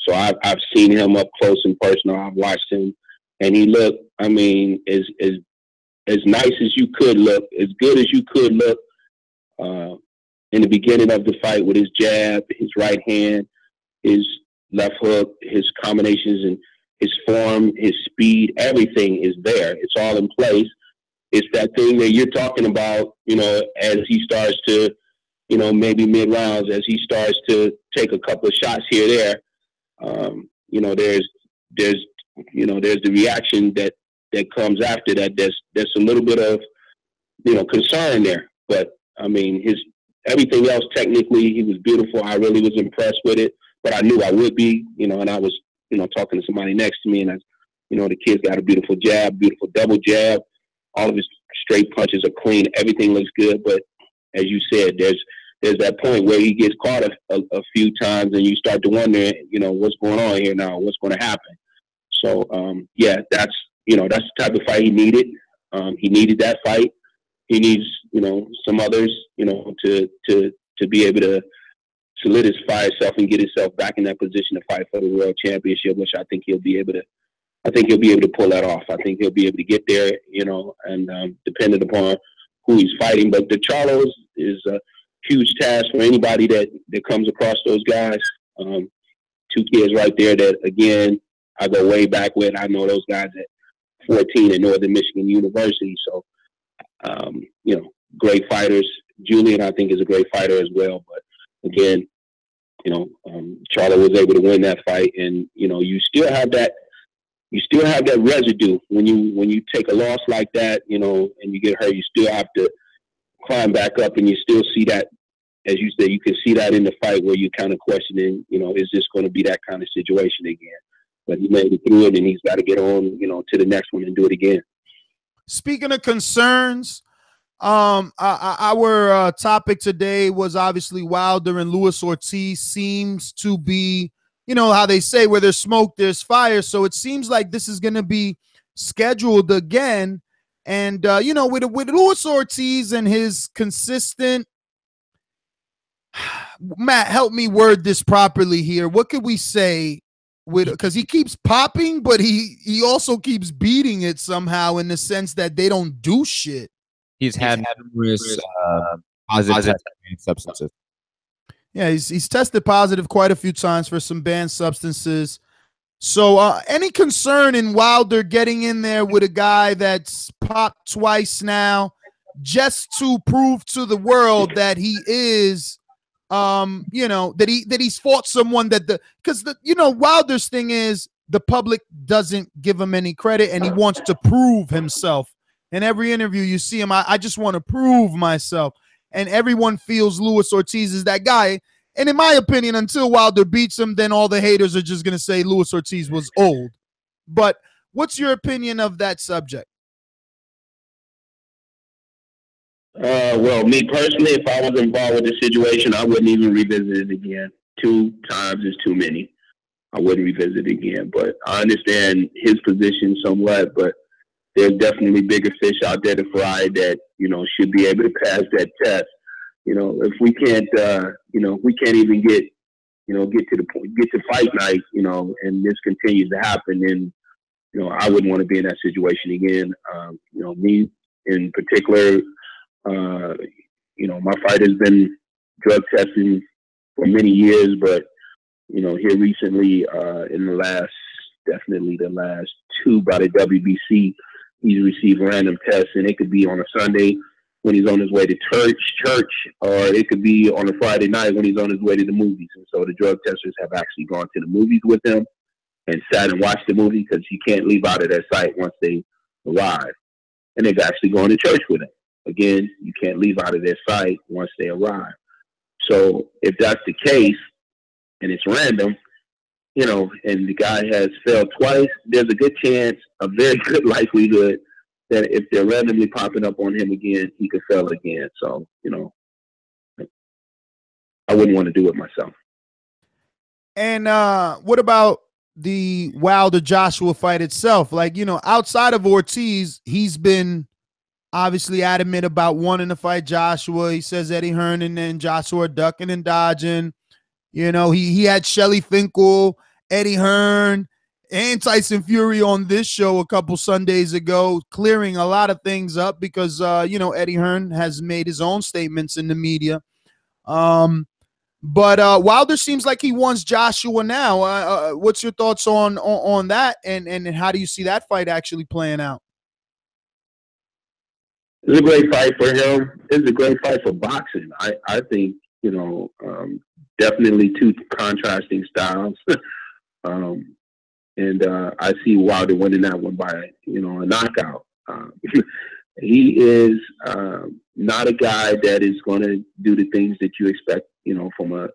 So I've seen him up close and personal. I've watched him, and he looked, I mean, as nice as you could look, as good as you could look in the beginning of the fight with his jab, his right hand, his left hook, his combinations, and his form, his speed, everything is there. It's all in place. It's that thing that you're talking about, as he starts to, maybe mid-rounds, as he starts to take a couple of shots here or there, there's the reaction that comes after that. There's a little bit of, concern there. But, I mean, everything else, technically, he was beautiful. I really was impressed with it. But I knew I would be, and I was, talking to somebody next to me, and the kid's got a beautiful jab, beautiful double jab. All of his straight punches are clean. Everything looks good. But as you said, there's that point where he gets caught a few times, and you start to wonder, what's going on here now? What's going to happen? So, that's the type of fight he needed. He needed that fight. He needs, some others, to be able to solidify himself and get himself back in that position to fight for the world championship, which I think he'll be able to pull that off. I think he'll be able to get there, and depending upon who he's fighting. But the Charlos is a huge task for anybody that comes across those guys. Two kids right there that, again, I go way back with. I know those guys at 14 at Northern Michigan University. So, great fighters. Julian, I think, is a great fighter as well. But again, Charlo was able to win that fight, and you still have that residue when you take a loss like that, and you get hurt. You still have to climb back up, and you still see that, as you said, you can see that in the fight where you're kind of questioning, is this going to be that kind of situation again? But he made it through it, and he's got to get on, to the next one and do it again. Speaking of concerns, our topic today was obviously Wilder and Luis Ortiz. Seems to be, how they say, where there's smoke, there's fire. So it seems like this is going to be scheduled again. And, with Luis Ortiz and his consistent, Matt, help me word this properly here. What could we say? Because he keeps popping, but he also keeps beating it somehow, in the sense that they don't do shit. He's had numerous positive substances. Yeah, he's tested positive quite a few times for some banned substances. So any concern in Wilder getting in there with a guy that's popped twice now, just to prove to the world that he is that he's fought someone because Wilder's thing is the public doesn't give him any credit, and he wants to prove himself. In every interview you see him, I just want to prove myself. And everyone feels Luis Ortiz is that guy. And in my opinion, until Wilder beats him, then all the haters are just going to say Luis Ortiz was old. But what's your opinion of that subject? Well, me personally, if I was involved with the situation, I wouldn't even revisit it again. 2 times is too many. I wouldn't revisit it again. But I understand his position somewhat, but there's definitely bigger fish out there to fry that, should be able to pass that test. If we can't, we can't even get to the point, get to fight night, and this continues to happen, then, I wouldn't want to be in that situation again. Me in particular, my fight has been drug testing for many years, but, here recently, in the last 2 by the WBC, he's received random tests, and it could be on a Sunday when he's on his way to church, or it could be on a Friday night when he's on his way to the movies. And so the drug testers have actually gone to the movies with him and sat and watched the movie, because you can't leave out of their sight once they arrive. And they've actually gone to church with him. Again, you can't leave out of their sight once they arrive. So if that's the case, and it's random, and the guy has failed twice, there's a good chance, a very good likelihood, that if they're randomly popping up on him again, he could fail again. So, I wouldn't want to do it myself. And what about the Wilder-Joshua fight itself? Like, outside of Ortiz, he's been obviously adamant about wanting to fight Joshua. He says Eddie Hearn and Joshua are ducking and dodging. He had Shelly Finkel, Eddie Hearn, and Tyson Fury on this show a couple Sundays ago, clearing a lot of things up because, Eddie Hearn has made his own statements in the media. But Wilder seems like he wants Joshua now. What's your thoughts on that, and how do you see that fight actually playing out? It's a great fight for him. It's a great fight for boxing. I think, definitely two contrasting styles. And I see Wilder winning that one by, a knockout. He is not a guy that is going to do the things that you expect, from a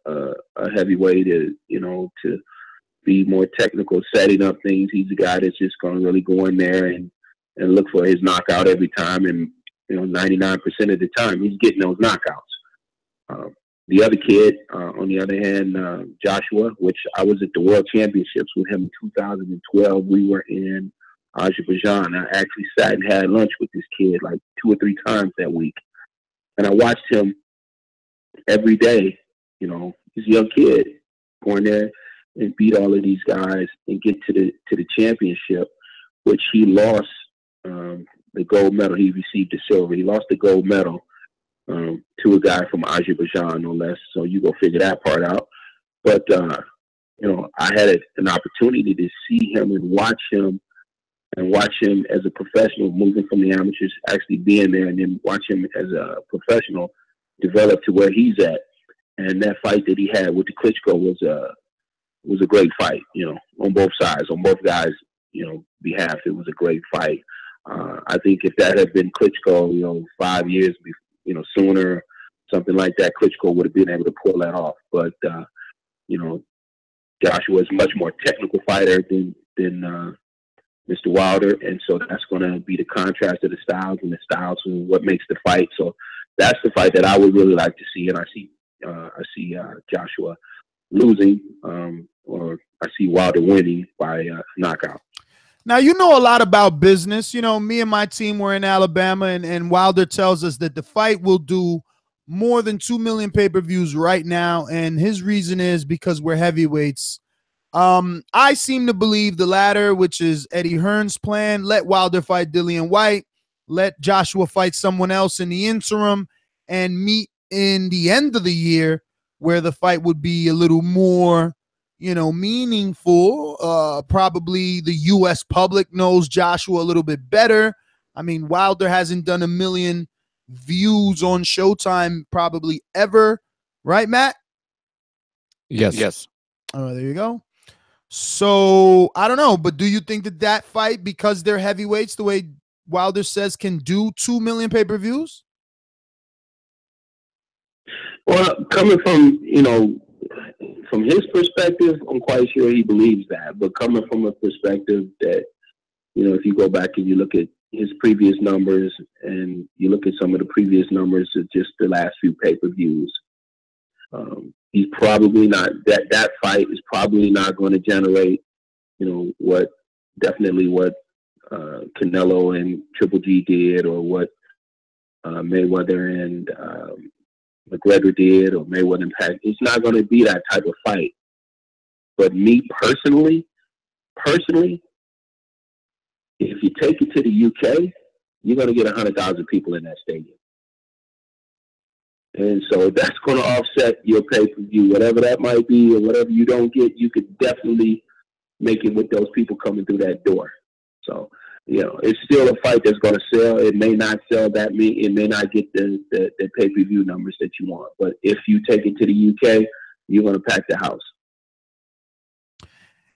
heavyweight, to be more technical, setting up things. He's a guy that's just going to really go in there and look for his knockout every time. And, 99% of the time, he's getting those knockouts. The other kid, on the other hand, Joshua, which I was at the World Championships with him in 2012. We were in Azerbaijan. I actually sat and had lunch with this kid like 2 or 3 times that week. And I watched him every day. He's a young kid going there and beat all of these guys and get to the championship, which he lost the gold medal. He received the silver. He lost the gold medal to a guy from Azerbaijan, no less. So you go figure that part out. But, I had an opportunity to see him and watch him as a professional, moving from the amateurs, actually being there, and then watch him as a professional develop to where he's at. And that fight that he had with the Klitschko was a great fight, on both sides, on both guys, behalf. It was a great fight. I think if that had been Klitschko, 5 years sooner, something like that, Klitschko would have been able to pull that off. But, Joshua is a much more technical fighter than Mr. Wilder, and so that's going to be the contrast of the styles, and the styles are what makes the fight. So that's the fight that I would really like to see, and I see Joshua losing, or I see Wilder winning by knockout. Now, you know a lot about business. Me and my team were in Alabama, and Wilder tells us that the fight will do more than 2 million pay-per-views right now, and his reason is because we're heavyweights. I seem to believe the latter, which is Eddie Hearn's plan. Let Wilder fight Dillian White, let Joshua fight someone else in the interim, and meet in the end of the year where the fight would be a little more meaningful. Probably the U.S. public knows Joshua a little bit better. I mean, Wilder hasn't done 1 million views on Showtime probably ever. Right, Matt? Yes. Oh, there you go. So, I don't know, but do you think that fight, because they're heavyweights, the way Wilder says, can do 2 million pay-per-views? Well, coming from his perspective, I'm quite sure he believes that. But coming from a perspective that, if you go back and you look at his previous numbers and you look at some of the previous numbers of just the last few pay-per-views, he's probably not, that fight is probably not going to generate, what Canelo and Triple G did, or what Mayweather and McGregor did, or Mayweather and Pat. It's not going to be that type of fight. But me personally, if you take it to the UK, you're going to get 100,000 people in that stadium. And so that's going to offset your pay-per-view, whatever that might be, or whatever you don't get, you could definitely make it with those people coming through that door. So, it's still a fight that's going to sell. It may not sell that many. It may not get the pay-per-view numbers that you want. But if you take it to the UK, you're going to pack the house.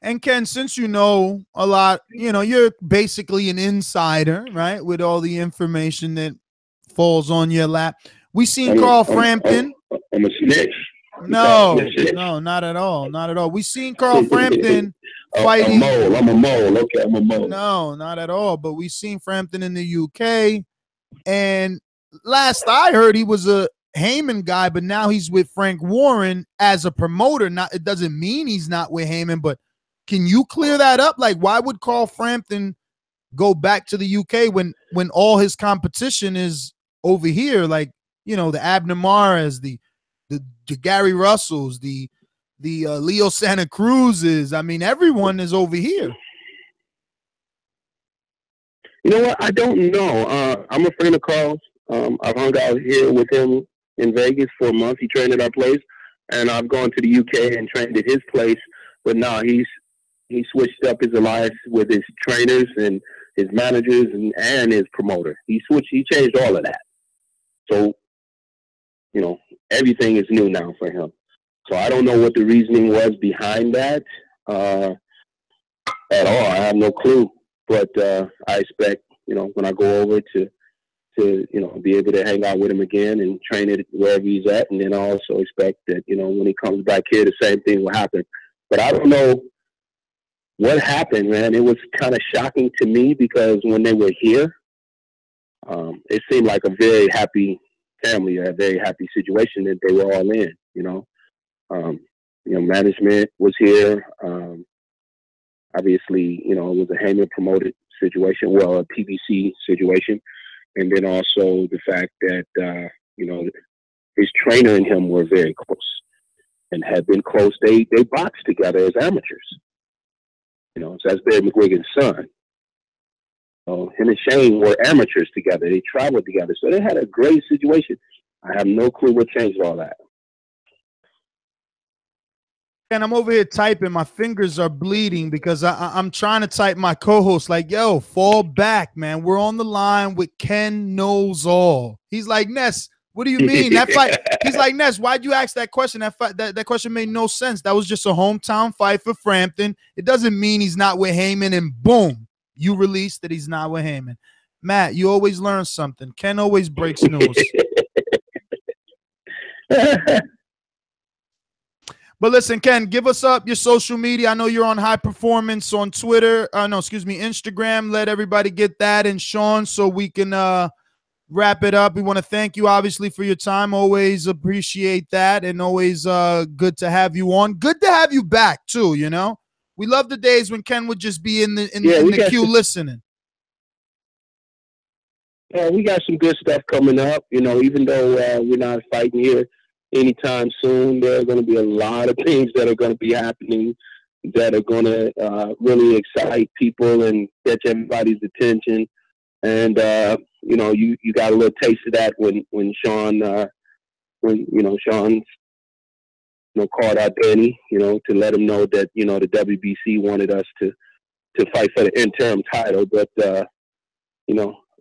And Ken, since you know a lot, you're basically an insider, right? With all the information that falls on your lap. We seen Carl Frampton. I'm a snitch. No, not at all. Not at all. We seen Carl Frampton fighting. I'm a mole. Okay, I'm a mole. No, not at all. But we seen Frampton in the UK. And last I heard, he was a Heyman guy, but now he's with Frank Warren as a promoter. It doesn't mean he's not with Heyman, but can you clear that up? Like, why would Carl Frampton go back to the UK when all his competition is over here? Like, the Abner Maras, the Gary Russells, the Leo Santa Cruzes. I mean, everyone is over here. You know what? I don't know. I'm a friend of Carl's. I've hung out here with him in Vegas for a month. He trained at our place. and I've gone to the UK and trained at his place. But no, he switched up his alliance with his trainers and his managers and his promoter. He changed all of that. So, you know, everything is new now for him. So I don't know what the reasoning was behind that at all. I have no clue. But I expect, you know, when I go over to you know, be able to hang out with him again and train it wherever he's at. And then I also expect that, you know, when he comes back here, the same thing will happen. But I don't know what happened, man. It was kind of shocking to me because when they were here, it seemed like a very happy family, a very happy situation that they were all in, you know. Management was here. Obviously, you know, it was a Heyman promoted situation, well, a PBC situation. And then also the fact that, you know, his trainer and him were very close and had been close. They boxed together as amateurs. You know, so that's Barry McGuigan's son. So him and Shane were amateurs together. They traveled together. So they had a great situation. I have no clue what changed all that. And I'm over here typing. My fingers are bleeding because I'm trying to type my co-host like, yo, fall back, man. We're on the line with Ken Knows All. He's like, Ness, what do you mean? That fight? He's like, Ness, why'd you ask that question? That question made no sense. That was just a hometown fight for Frampton. It doesn't mean he's not with Heyman, and boom, you release that he's not with Heyman. Matt, you always learn something. Ken always breaks news. But listen, Ken, give us up your social media. I know you're on High Performance on Twitter. Instagram. Let everybody get that. And Sean, so we can wrap it up. We want to thank you, obviously, for your time. Always appreciate that, and always good to have you on. Good to have you back, too, you know. We love the days when Ken would just be in the queue listening. Yeah, we got some good stuff coming up. You know, even though we're not fighting here anytime soon, there are going to be a lot of things that are going to be happening that are going to really excite people and catch everybody's attention. And you know, you got a little taste of that when Sean Sean called out Danny, you know, to let him know that, you know, the WBC wanted us to fight for the interim title. But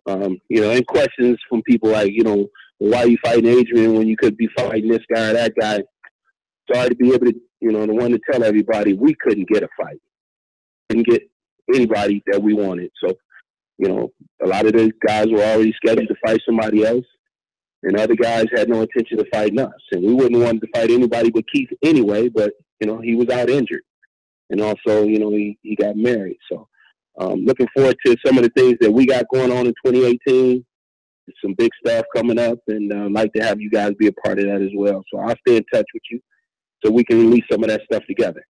and questions from people like, you know, why are you fighting Adrian when you could be fighting this guy or that guy? Sorry to be able to, you know, the one to tell everybody we couldn't get a fight. Couldn't get anybody that we wanted. So, you know, a lot of those guys were already scheduled to fight somebody else, and other guys had no intention of fighting us. And we wouldn't want to fight anybody but Keith anyway, but, you know, he was out injured. And also, you know, he got married. So looking forward to some of the things that we got going on in 2018. Some big stuff coming up, and I'd like to have you guys be a part of that as well. So I'll stay in touch with you so we can release some of that stuff together.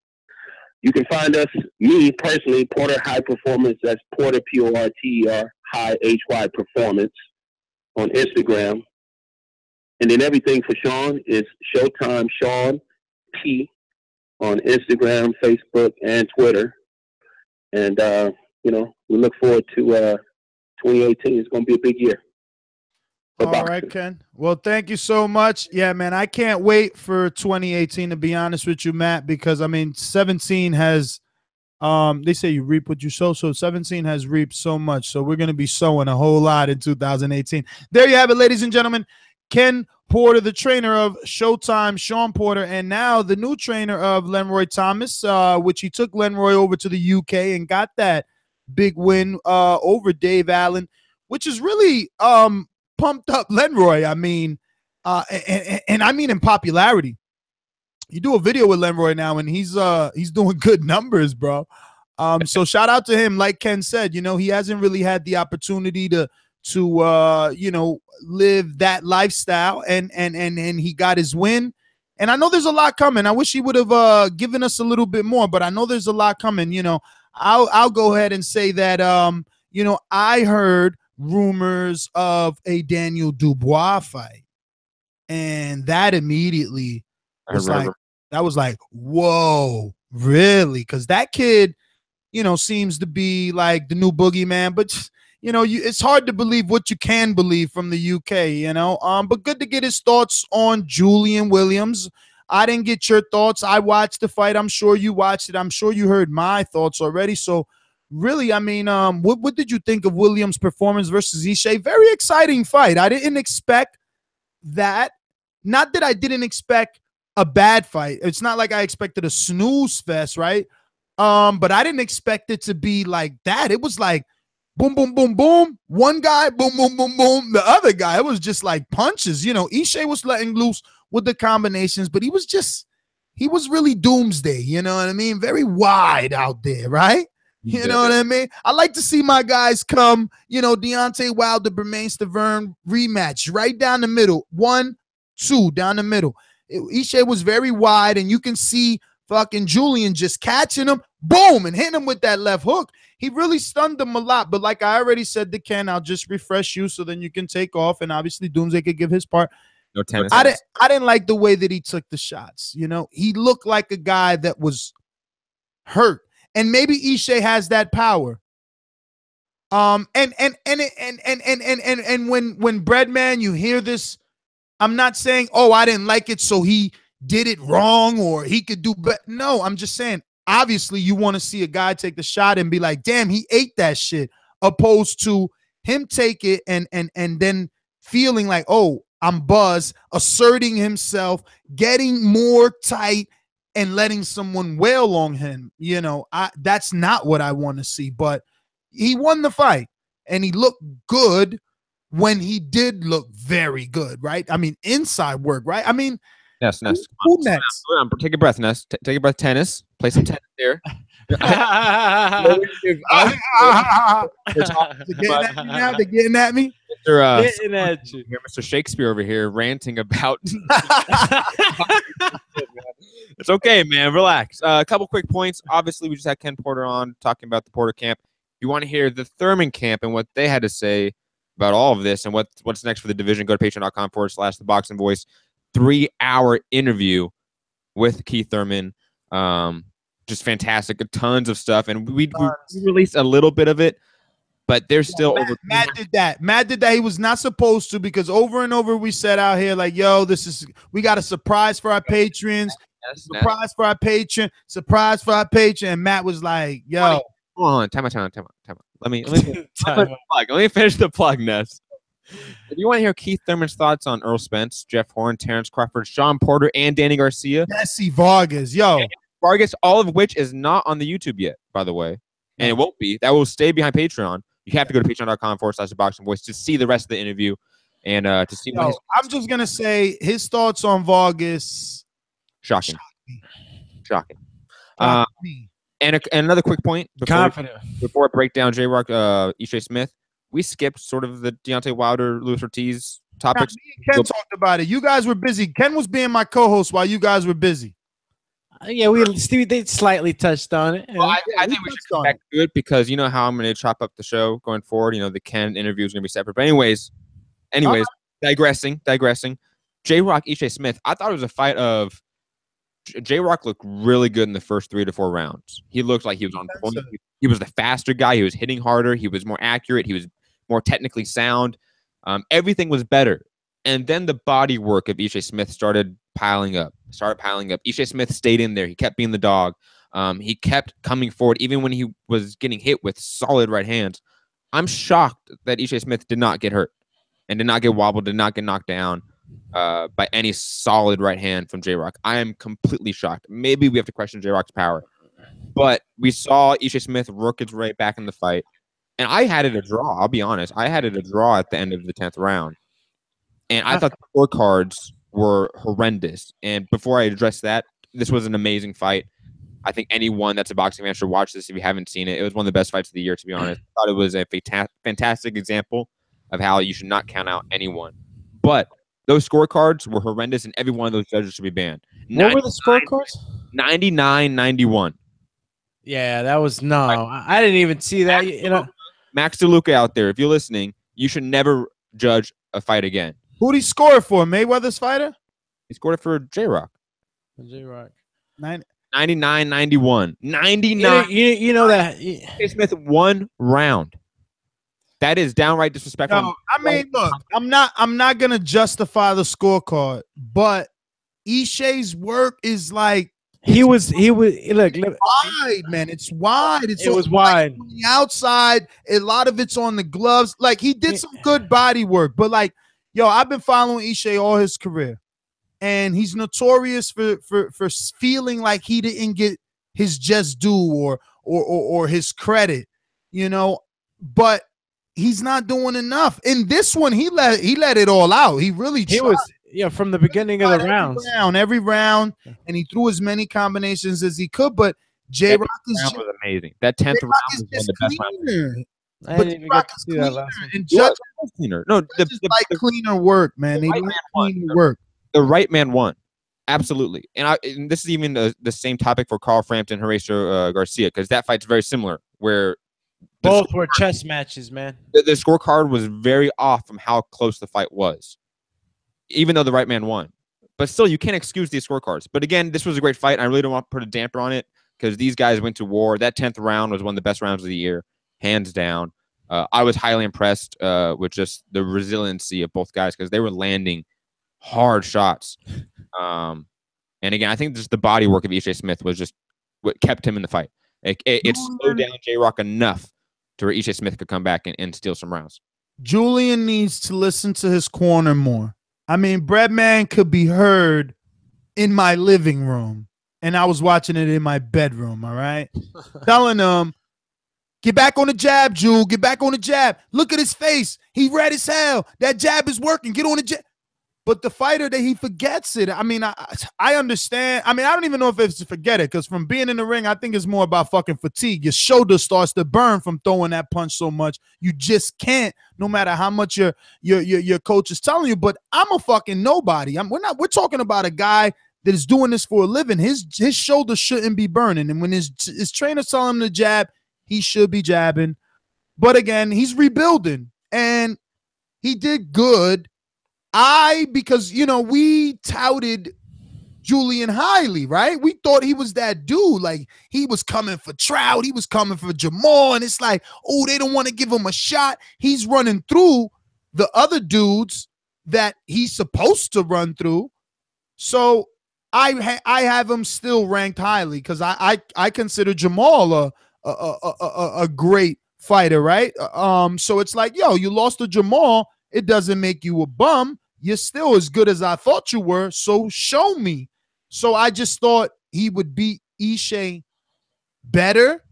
You can find us, me personally, Porter High Performance. That's Porter, Porter, High, HY Performance on Instagram. And then everything for Sean is Showtime Sean P on Instagram, Facebook, and Twitter. And, you know, we look forward to 2018. It's going to be a big year. All right, Ken. Well, thank you so much. Yeah, man, I can't wait for 2018, to be honest with you, Matt, because, I mean, 17 has they say you reap what you sow, so 17 has reaped so much. So we're going to be sowing a whole lot in 2018. There you have it, ladies and gentlemen. Ken Porter, the trainer of Showtime, Sean Porter, and now the new trainer of Lenroy Thomas, which he took Lenroy over to the UK and got that big win over Dave Allen, which is really pumped up Lenroy. I mean, and I mean in popularity. You do a video with Lenroy now, and he's doing good numbers, bro. So shout out to him. Like Ken said, you know, he hasn't really had the opportunity to you know, live that lifestyle, and he got his win. And I know there's a lot coming. I wish he would have given us a little bit more, but I know there's a lot coming. You know, I'll go ahead and say that you know, I heard rumors of a Daniel Dubois fight, and that immediately was like, whoa, really? Because that kid, you know, seems to be like the new boogeyman, but you know, it's hard to believe what you can believe from the UK, you know. But good to get his thoughts on Julian Williams. I didn't get your thoughts. I watched the fight. I'm sure you watched it. I'm sure you heard my thoughts already. So really, I mean, what did you think of Williams' performance versus Ishe? Very exciting fight. I didn't expect that. Not that I didn't expect a bad fight. It's not like I expected a snooze fest, right? But I didn't expect it to be like that. It was like boom, boom, boom, boom. One guy, boom, boom, boom, boom. The other guy, it was just like punches. You know, Ishe was letting loose with the combinations, but he was really Doomsday. You know what I mean? Very wide out there, right? You know what I mean? I like to see my guys come, you know, Deontay Wilder, Bermain Stavern rematch right down the middle. 1, 2 down the middle. Ishe was very wide, and you can see fucking Julian just catching him, boom, and hitting him with that left hook. He really stunned him a lot. But like I already said to Ken, I'll just refresh you so then you can take off, and obviously Doomsday could give his part. No tennis. I didn't like the way that he took the shots. You know, he looked like a guy that was hurt. And maybe Ishe has that power. And when Breadman, you hear this, I'm not saying, oh, I didn't like it, so he did it wrong or he could do better. No, I'm just saying, obviously, you want to see a guy take the shot and be like, damn, he ate that shit, opposed to him take it and then feeling like, oh, I'm buzzed, asserting himself, getting more tight, and letting someone wail on him. You know, that's not what I want to see. But he won the fight, and he looked good when he did look very good, right? I mean, inside work, right? I mean, Ness. Who next? Take a breath, Ness. Take a breath. Tennis. Play some tennis here. They're getting at me. Mr. Shakespeare over here ranting about. It's okay, man. Relax. A couple quick points. Obviously, we just had Ken Porter on talking about the Porter camp. You want to hear the Thurman camp and what they had to say about all of this and what's next for the division? Go to patreon.com/Thaboxingvoice. 3-hour interview with Keith Thurman. Just fantastic. Tons of stuff. And we released a little bit of it, but there's still Matt did that. Matt did that. He was not supposed to, because over and over we said out here like, yo, we got a surprise for our patrons. Surprise for our patron. Surprise for our patron. And Matt was like, yo. Hold on. Time out. Let me finish the plug, Ness. If you want to hear Keith Thurman's thoughts on Earl Spence, Jeff Horn, Terrence Crawford, Sean Porter, and Danny Garcia. Jesse Vargas, Vargas, all of which is not on the YouTube yet, by the way. And it won't be. That will stay behind Patreon. You have to go to patreon.com/Thaboxingvoice to see the rest of the interview and to see. I'm just going to say his thoughts on Vargas. Shocking. And another quick point before I break down J-Rock, Ishe Smith. We skipped sort of the Deontay Wilder, Luis Ortiz topics. Me and Ken talked about it. You guys were busy. Ken was being my co-host while you guys were busy. Yeah, they slightly touched on it. Well, I think we should come back to it because you know how I'm going to chop up the show going forward. You know, the Ken interview is going to be separate. But anyways, digressing. J-Rock, Ishe Smith. I thought it was a fight of J-Rock looked really good in the first 3 to 4 rounds. He looked like he was on point. He was the faster guy. He was hitting harder. He was more accurate. He was more technically sound. Everything was better. And then the body work of Ishe Smith started piling up. Ishe Smith stayed in there. He kept being the dog. He kept coming forward even when he was getting hit with solid right hands. I'm shocked that Ishe Smith did not get hurt and did not get wobbled, did not get knocked down by any solid right hand from J-Rock. I am completely shocked. Maybe we have to question J-Rock's power. But we saw Ishe Smith work his way back in the fight. And I had it a draw. I'll be honest. I had it a draw at the end of the 10th round. And I thought the scorecards were horrendous. And before I address that, this was an amazing fight. I think anyone that's a boxing fan should watch this if you haven't seen it. It was one of the best fights of the year, to be honest. I thought it was a fantastic example of how you should not count out anyone. But those scorecards were horrendous, and every one of those judges should be banned. What were the scorecards? 99-91. Yeah, that was I didn't even see that. You know, Max DeLuca out there, if you're listening, you should never judge a fight again. Who'd he score it for? Mayweather's fighter? He scored it for J-Rock. 99-91. 99. You know that. Ishe Smith 1 round. That is downright disrespectful. No, I mean, look, I'm not gonna justify the scorecard, but Ishe's work is like he was look wide, man. It's wide. It was wide on the outside. A lot of it's on the gloves. Like he did some good body work, but like, yo, I've been following Ishe all his career, and he's notorious for feeling like he didn't get his just due or his credit, you know. But he's not doing enough. In this one, he let it all out. He really tried. From the beginning of the rounds. Every round, and he threw as many combinations as he could. But J-Rock was amazing. That 10th round was one of the best rounds. I didn't even get to see that last one. And Judge cleaner. No, the cleaner work, man. They like cleaner work. The right man won. Absolutely. And this is even the same topic for Carl Frampton, Horacio Garcia, because that fight's very similar, where both were chess matches, man. The scorecard was very off from how close the fight was, even though the right man won. But still, you can't excuse these scorecards. But again, this was a great fight. I really don't want to put a damper on it because these guys went to war. That 10th round was one of the best rounds of the year, hands down. I was highly impressed with just the resiliency of both guys because they were landing hard shots. And again, I think just the body work of Ishe Smith was just what kept him in the fight. It slowed down J-Rock enough to where Ishe Smith could come back and steal some rounds. Julian needs to listen to his corner more. I mean, Breadman could be heard in my living room, and I was watching it in my bedroom, all right? Telling him, get back on the jab, Jewel. Get back on the jab. Look at his face. He red as hell. That jab is working. Get on the jab. But the fighter that he forgets it. I mean, I understand. I mean, I don't even know if it's to forget it because from being in the ring, I think it's more about fucking fatigue. Your shoulder starts to burn from throwing that punch so much. You just can't, no matter how much your coach is telling you. But I'm a fucking nobody. We're talking about a guy that is doing this for a living. His shoulder shouldn't be burning. And when his trainers tell him to jab, he should be jabbing. But again, he's rebuilding. And he did good. Because, you know, we touted Julian highly, right? We thought he was that dude. Like, he was coming for Trout. He was coming for Jamal. And it's like, oh, they don't want to give him a shot. He's running through the other dudes that he's supposed to run through. So I have him still ranked highly because I consider Jamal a great fighter, right? So it's like, yo, you lost to Jamal. It doesn't make you a bum. You're still as good as I thought you were, so show me. So I just thought he would beat Ishe better,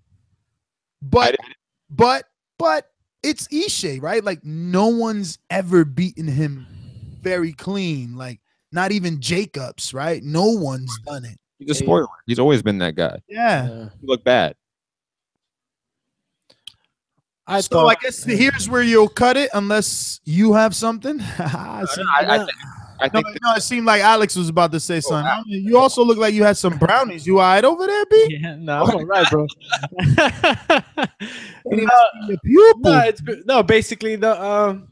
but it's Ishe, right? Like no one's ever beaten him very clean, like not even Jacobs, right? No one's done it. He's a spoiler. He's always been that guy. Yeah. He looked bad. I guess here's where you'll cut it unless you have something. No, it seemed like Alex was about to say something. I mean, you also look like you had some brownies. You all right over there, B? Yeah, no, I'm all right, bro. Basically the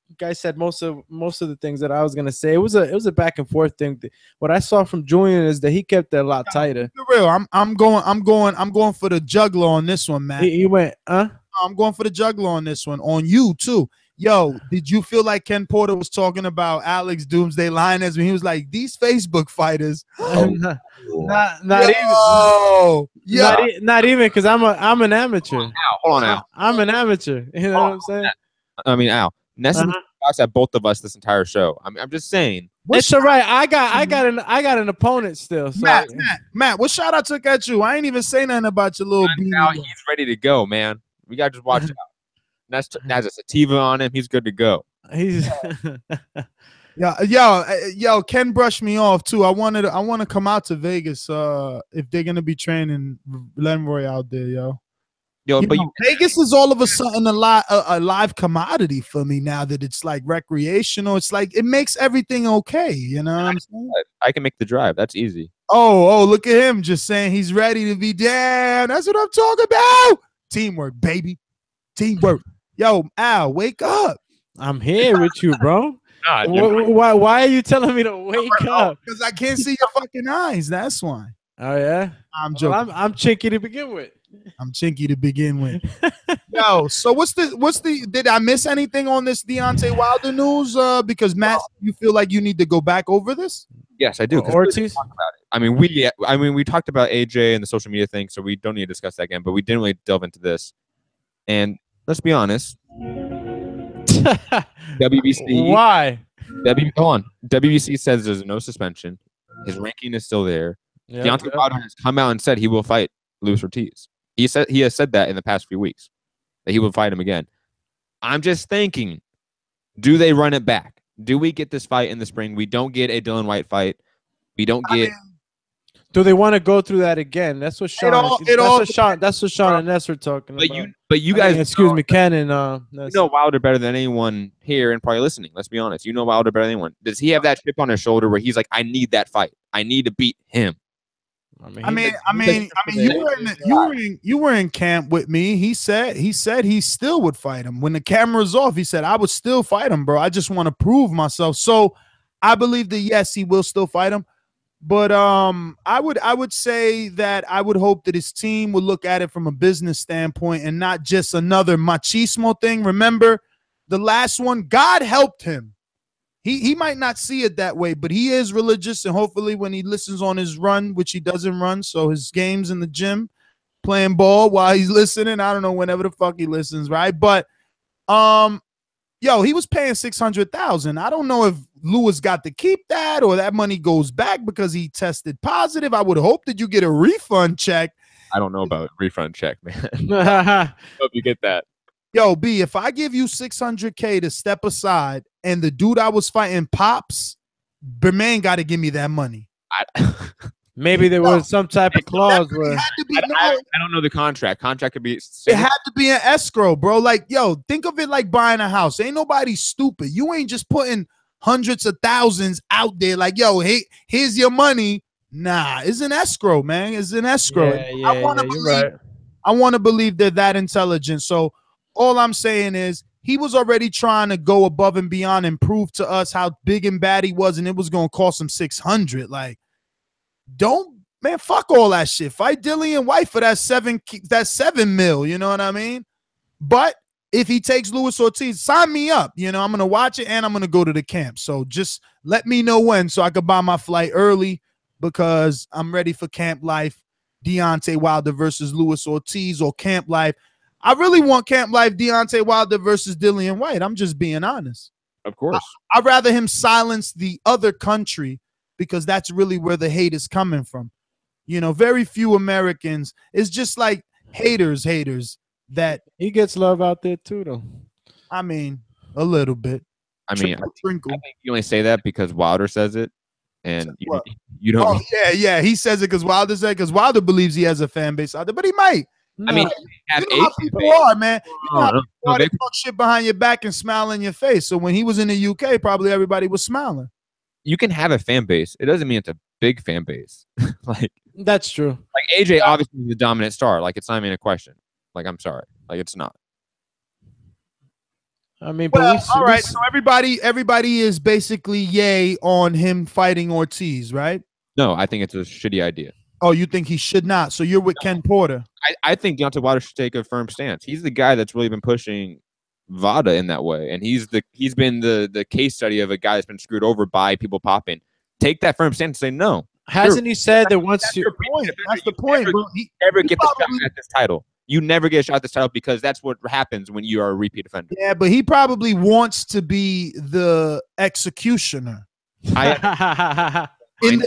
you guys said most of the things that I was gonna say. It was a back and forth thing. What I saw from Julian is that he kept it a lot tighter. For real, I'm going for the juggler on this one, man. He went, I'm going for the juggler on this one. On you too. Yo, did you feel like Ken Porter was talking about Alex Doomsday Lainez when he was like, these Facebook fighters? Not even because I'm an amateur. Hold on, Al. I'm an amateur. You know what I'm saying? I mean, Al. Nestor talks at both of us this entire show. I mean, I'm just saying. It's all right. I got an opponent still. So. Matt, what shot I took at you? I ain't even say nothing about your little beanie. Now he's ready to go, man. We gotta just watch it out. Nestor has a sativa on him. He's good to go. He's yo, Ken brushed me off too. I want to come out to Vegas if they're gonna be training Lenroy out there, yo. Vegas is all of a sudden a live commodity for me now that it's like recreational. It's like it makes everything okay, you know what I'm saying? I can make the drive. That's easy. Oh, look at him just saying he's ready to be down. That's what I'm talking about. Teamwork, baby. Teamwork. Yo, Al, wake up. I'm here with you, bro. Why are you telling me to wake up? Because I can't see your fucking eyes. That's why. Oh, yeah? I'm joking. I'm chinky to begin with. I'm chinky to begin with. Yo, so what's the did I miss anything on this Deontay Wilder news? Because Matt, you feel like you need to go back over this? Yes, I do. 'Cause Ortiz? talk about it. I mean, we talked about AJ and the social media thing, so we don't need to discuss that again. But we didn't really delve into this. And let's be honest, WBC. Why? Hold on. WBC says there's no suspension. His ranking is still there. Deontay Wilder has come out and said he will fight Luis Ortiz. He has said that in the past few weeks that he will fight him again. I'm just thinking, do they run it back? Do we get this fight in the spring? We don't get a Dillian White fight. We don't get. Do they want to go through that again? That's what Sean. That's what Sean and Nestor talking about. But you guys, excuse me, Ken and you know Wilder better than anyone here and probably listening. Let's be honest. You know Wilder better than anyone. Does he have that chip on his shoulder where he's like, I need that fight. I need to beat him. You were in camp with me. He said he still would fight him. When the camera's off, he said, I would still fight him, bro. I just want to prove myself. So I believe that yes, he will still fight him. But I would say that I would hope that his team would look at it from a business standpoint and not just another machismo thing. Remember, the last one, God helped him. He might not see it that way, but he is religious, and hopefully when he listens on his run, which he doesn't run, so his game's in the gym, playing ball while he's listening. I don't know, whenever the fuck he listens, right? But yo, he was paying $600,000. I don't know if Lewis got to keep that or that money goes back because he tested positive. I would hope that you get a refund check. I don't know about refund check, man. Hope you get that. Yo, B, if I give you $600K to step aside and the dude I was fighting pops, the man got to give me that money. Maybe there was some type of clause where I don't know the contract. Contract could be. It had to be an escrow, bro. Like, yo, think of it like buying a house. Ain't nobody stupid. You ain't just putting hundreds of thousands out there. Like, yo, hey, here's your money. Nah, it's an escrow, man. It's an escrow. I want to believe they're that intelligent. So all I'm saying is he was already trying to go above and beyond and prove to us how big and bad he was, and it was going to cost him $600. Like, man, fuck all that shit. Fight Dillian White for that $7 million, you know what I mean? But if he takes Luis Ortiz, sign me up. You know, I'm going to watch it and I'm going to go to the camp. So just let me know when so I can buy my flight early because I'm ready for camp life. Deontay Wilder versus Luis Ortiz or camp life. I really want camp life Deontay Wilder versus Dillian White. I'm just being honest. Of course. I'd rather him silence the other country because that's really where the hate is coming from. You know, very few Americans. It's just like haters that he gets love out there too, though. I mean, a little bit. I mean, I think you only say that because Wilder says it, and you don't. Oh yeah, he says it because Wilder said because Wilder believes he has a fan base out there, but he might. I mean, you know how people are, man. You know how people are, they talk shit behind your back and smile in your face. So when he was in the UK, probably everybody was smiling. You can have a fan base. It doesn't mean it's a big fan base. Like that's true. Like AJ obviously is the dominant star. Like it's not even a question. Like I'm sorry. Like it's not. I mean, but all right. So everybody is basically yay on him fighting Ortiz, right? No, I think it's a shitty idea. Oh, you think he should not? So you're with Ken Porter. I think Deontay Wilder should take a firm stance. He's the guy that's really been pushing VADA in that way, and he's been the case study of a guy that's been screwed over by people popping. Take that firm stance and say no. Hasn't he said that once you? That's the point, bro. You never get the shot at this title. You never get a shot at this title because that's what happens when you are a repeat offender. Yeah, but he probably wants to be the executioner. In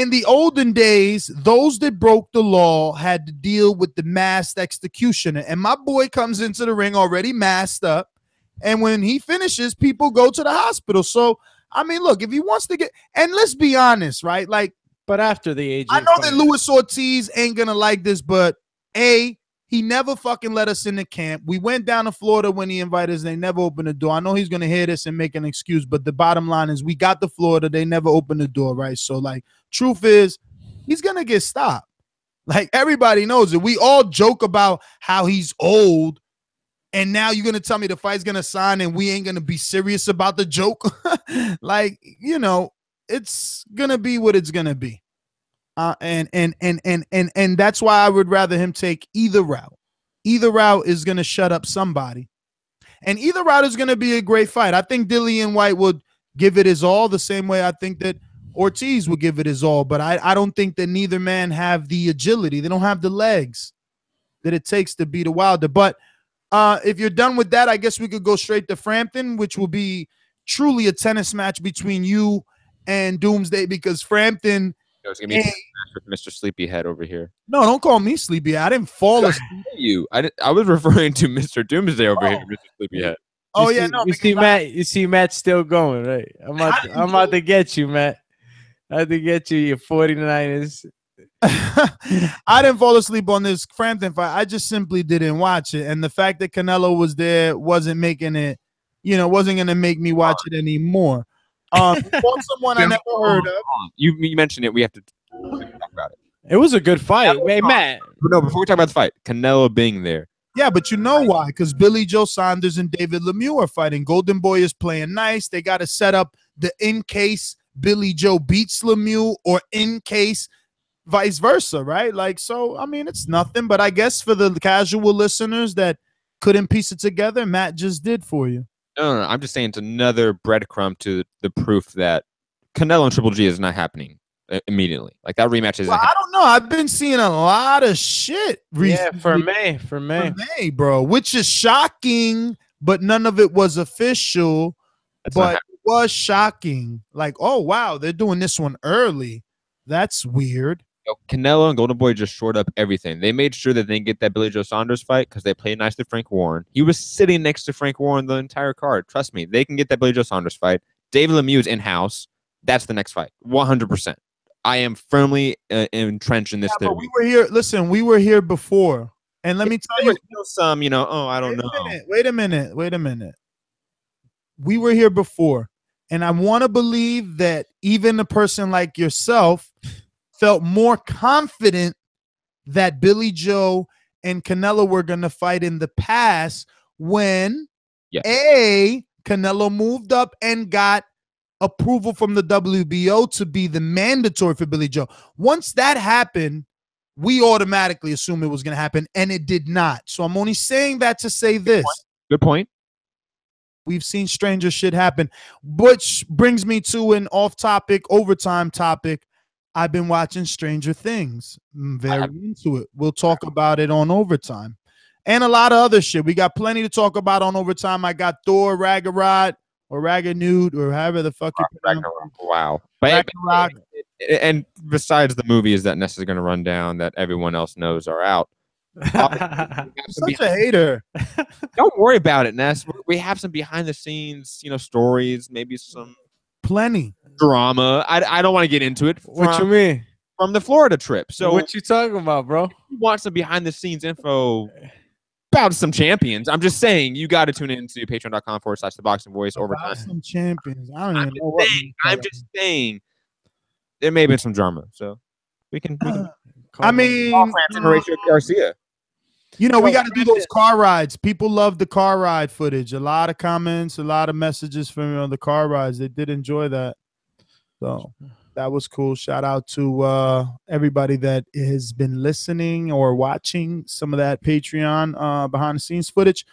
the olden days, those that broke the law had to deal with the masked executioner. And my boy comes into the ring already masked up. And when he finishes, people go to the hospital. So, I mean, look, if he wants to get, and let's be honest, right? Like, but after the age, I know that Luis Ortiz ain't going to like this, but he never fucking let us in the camp. We went down to Florida when he invited us. They never opened the door. I know he's going to hear this and make an excuse, but the bottom line is we got to Florida. They never opened the door, right? So, like, truth is, he's going to get stopped. Like, everybody knows it. We all joke about how he's old, and now you're going to tell me the fight's going to sign and we ain't going to be serious about the joke? Like, you know, it's going to be what it's going to be. And that's why I would rather him take either route. Either route is going to shut up somebody. And either route is going to be a great fight. I think Dillian White would give it his all the same way I think that Ortiz would give it his all. But I don't think that neither man have the agility. They don't have the legs that it takes to beat a Wilder. But if you're done with that, I guess we could go straight to Frampton, which will be truly a tennis match between you and Doomsday, because Frampton. It's gonna be a match with Mr. Sleepyhead over here. No, don't call me sleepy. I didn't fall asleep. I was referring to Mr. Doomsday over here, Mr. Sleepyhead. Oh, You see Matt still going, right? I'm about to get you, Matt. I have to get you your 49ers. I didn't fall asleep on this Frampton fight. I just simply didn't watch it. And the fact that Canelo was there wasn't making it, wasn't going to make me watch it anymore. Someone I never heard of. You mentioned it. We have to talk about it. It was a good fight. Hey, Matt. No, before we talk about the fight, Canelo being there. Yeah, but you know why? Because Billy Joe Saunders and David Lemieux are fighting. Golden Boy is playing nice. They got to set up the in case Billy Joe beats Lemieux or in case vice versa, right? Like, so, I mean, it's nothing. But I guess for the casual listeners that couldn't piece it together, Matt just did for you. No. I'm just saying it's another breadcrumb to the proof that Canelo and Triple G is not happening immediately. Like, that rematch isn't I don't know. I've been seeing a lot of shit recently. Yeah, for May, bro, which is shocking, but none of it was official. But it was shocking. Like, oh, wow, they're doing this one early. That's weird. Canelo and Golden Boy just shored up everything. They made sure that they didn't get that Billy Joe Saunders fight because they played nice to Frank Warren. He was sitting next to Frank Warren the entire card. Trust me, they can get that Billy Joe Saunders fight. David Lemieux is in-house. That's the next fight, 100%. I am firmly entrenched in this theory. We were here. Listen, we were here before. And let me tell you some, I don't know. Wait a minute. We were here before. And I want to believe that even a person like yourself felt more confident that Billy Joe and Canelo were going to fight in the past when Canelo moved up and got approval from the WBO to be the mandatory for Billy Joe. Once that happened, we automatically assumed it was going to happen, and it did not. So I'm only saying that to say this. Good point. We've seen stranger shit happen, which brings me to an off-topic, overtime topic. I've been watching Stranger Things. I'm very into it. We'll talk about it on overtime. And a lot of other shit. We got plenty to talk about on overtime. I got Thor, Ragnarok, or Raganude, or however the fuck you pronounce it. Wow. And besides the movies that Ness is going to run down that everyone else knows are out. Such a hater. Don't worry about it, Ness. We have some behind the scenes, stories, maybe some plenty drama. I don't want to get into it. What you mean? From the Florida trip. So what you talking about, bro? You want some behind the scenes info about some champions. I'm just saying you got to tune into patreon.com/Thaboxingvoice overtime. Some champions. I don't even know what. I'm just saying there may have been some drama. So we can I mean, Frampton, Horacio Garcia. We got to do those car rides. People love the car ride footage. A lot of comments, a lot of messages from the car rides. They did enjoy that. So that was cool. Shout out to everybody that has been listening or watching some of that Patreon behind the scenes footage.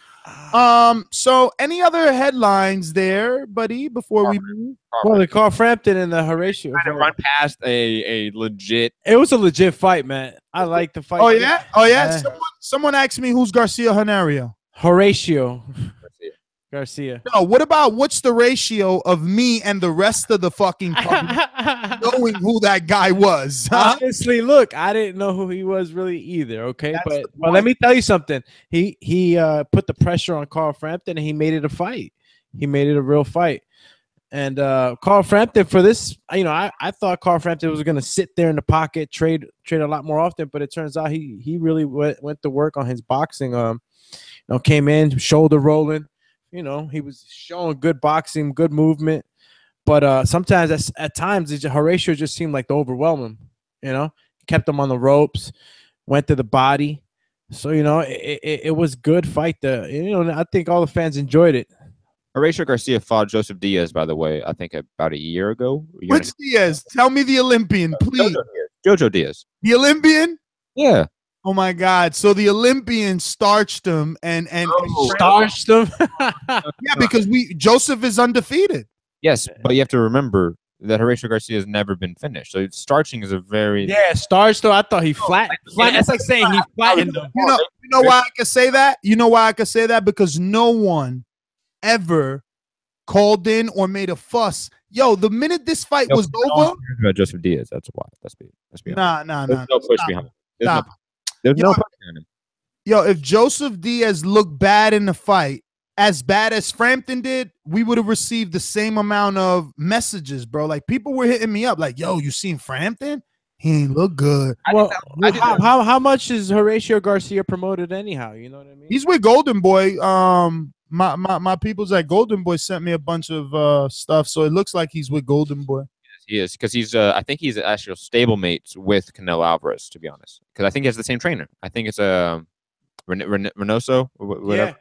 So any other headlines there, buddy, before we move? Well, they called Frampton and the Horatio. Trying to run past a legit. It was a legit fight, man. I like the fight. Oh yeah. Someone asked me who's Garcia Honario. Horacio Garcia. No, what's the ratio of me and the rest of the fucking public knowing who that guy was? Huh? Honestly, look, I didn't know who he was really either. Okay, but let me tell you something. He put the pressure on Carl Frampton and he made it a fight. He made it a real fight. And Carl Frampton for this, I thought Carl Frampton was going to sit there in the pocket, trade a lot more often, but it turns out he really went to work on his boxing. Came in, shoulder rolling. He was showing good boxing, good movement, but sometimes at times Horatio just seemed like to overwhelm him. Kept him on the ropes, went to the body. So it was good fight. I think all the fans enjoyed it. Horacio Garcia fought Joseph Diaz, by the way, I think about a year ago. Which Diaz? Tell me the Olympian, please. Jojo Diaz. The Olympian? Yeah. Oh my God! So the Olympian starched him and starched him. Yeah, because Joseph is undefeated. Yes, but you have to remember that Horacio Garcia has never been finished. So starching is a very starch though. I thought he flat. That's like saying he flattened him. You know why I can say that? You know why I can say that? Because no one ever called in or made a fuss. Yo, the minute this fight was over, about Joseph Diaz. That's why. Let's be honest. Nah. There's no push behind him. There's no push behind him. Yo, if Joseph Diaz looked bad in the fight, as bad as Frampton did, we would have received the same amount of messages, bro. Like people were hitting me up, like, "Yo, you seen Frampton? He ain't look good." Well, how much is Horacio Garcia promoted anyhow? You know what I mean? He's with Golden Boy. My people's at Golden Boy sent me a bunch of stuff, so it looks like he's with Golden Boy. He is, because he's I think he's actually stablemates with Canelo Alvarez, to be honest, because I think he has the same trainer. I think it's Reynoso or whatever.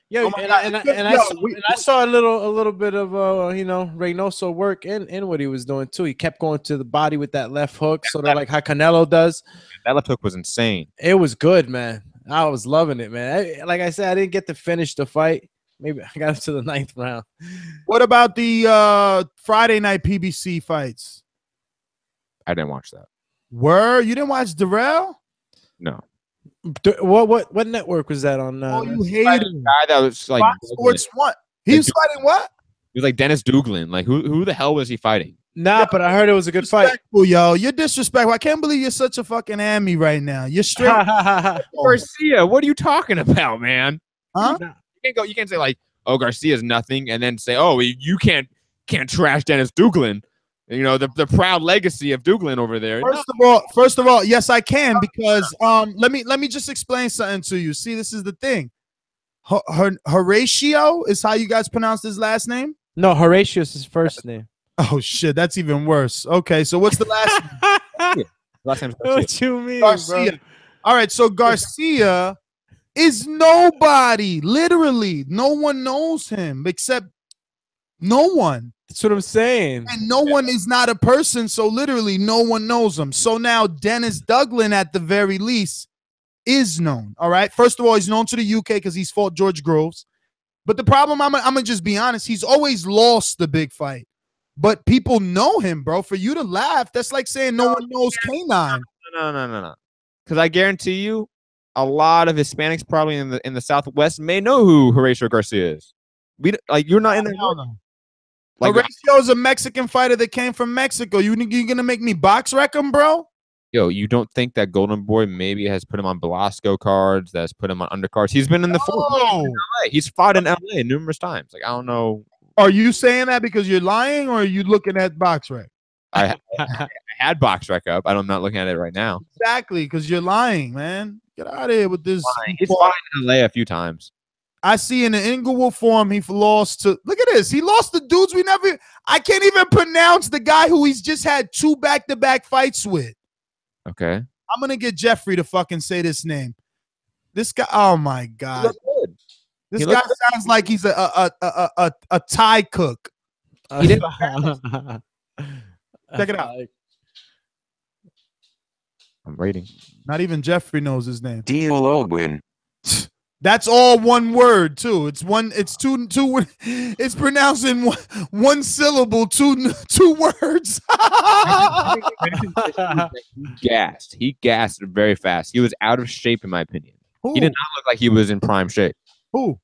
Yeah, I saw a little bit of Reynoso work in what he was doing too. He kept going to the body with that left hook, sort of like how Canelo does. That left hook was insane. It was good, man. I was loving it, man. Like I said, I didn't get to finish the fight. Maybe I got up to the 9th round. What about the Friday night PBC fights? I didn't watch that. You didn't watch Darrell? No. What network was that on? You hated him. Guy that was like Fox Sports. What? He was fighting what? He was like Dennis Duglin. Like who the hell was he fighting? Nah, but I heard it was a good fight. Yo, you're disrespectful. I can't believe you're such a fucking Ammy right now. You're straight. Garcia, what are you talking about, man? Huh? You can't say like, oh, Garcia's nothing, and then say, oh, you can't trash Dennis Duglin. You know, the proud legacy of Duglin over there. First of all, yes, I can, because let me just explain something to you. See, this is the thing. Horacio is how you guys pronounce his last name? No, Horacio is his first name. Oh shit, that's even worse. Okay, so what's the last name? Last name's Garcia. What you mean, Garcia. bro? All right, so Garcia is nobody. Literally, no one knows him except no one. That's what I'm saying. And no one is not a person, so literally no one knows him. So now Dennis Duglin, at the very least, is known. All right. First of all, he's known to the UK because he's fought George Groves. But the problem, I'm gonna just be honest, he's always lost the big fight. But people know him, bro. For you to laugh, that's like saying no one knows K9. No. Because I guarantee you, a lot of Hispanics probably in the Southwest may know who Horacio Garcia is. You're not in the Like, Horacio is a Mexican fighter that came from Mexico. You gonna make me box wreck him, bro? Yo, you don't think that Golden Boy maybe has put him on Belasco cards, that's put him on undercards? He's been in the He's fought in LA numerous times. Like, I don't know. Are you saying that because you're lying, or are you looking at box wreck? I had box wreck up. I'm not looking at it right now. Exactly, because you're lying, man. Get out of here with this. He's fought in LA a few times. I see in the Inglewood Forum he lost to. Look at this. He lost to dudes we never. I can't even pronounce the guy who he's just had 2 back-to-back fights with. Okay. I'm gonna get Jeffrey to fucking say this name. This guy. Oh my god. This guy sounds like he's a Thai cook. He didn't. Check it out. I'm waiting. Not even Jeffrey knows his name. Diologwin. That's all one word too. It's one. It's two. It's pronounced in one syllable. Two words. He gassed very fast. He was out of shape, in my opinion. Who? He did not look like he was in prime shape. Who?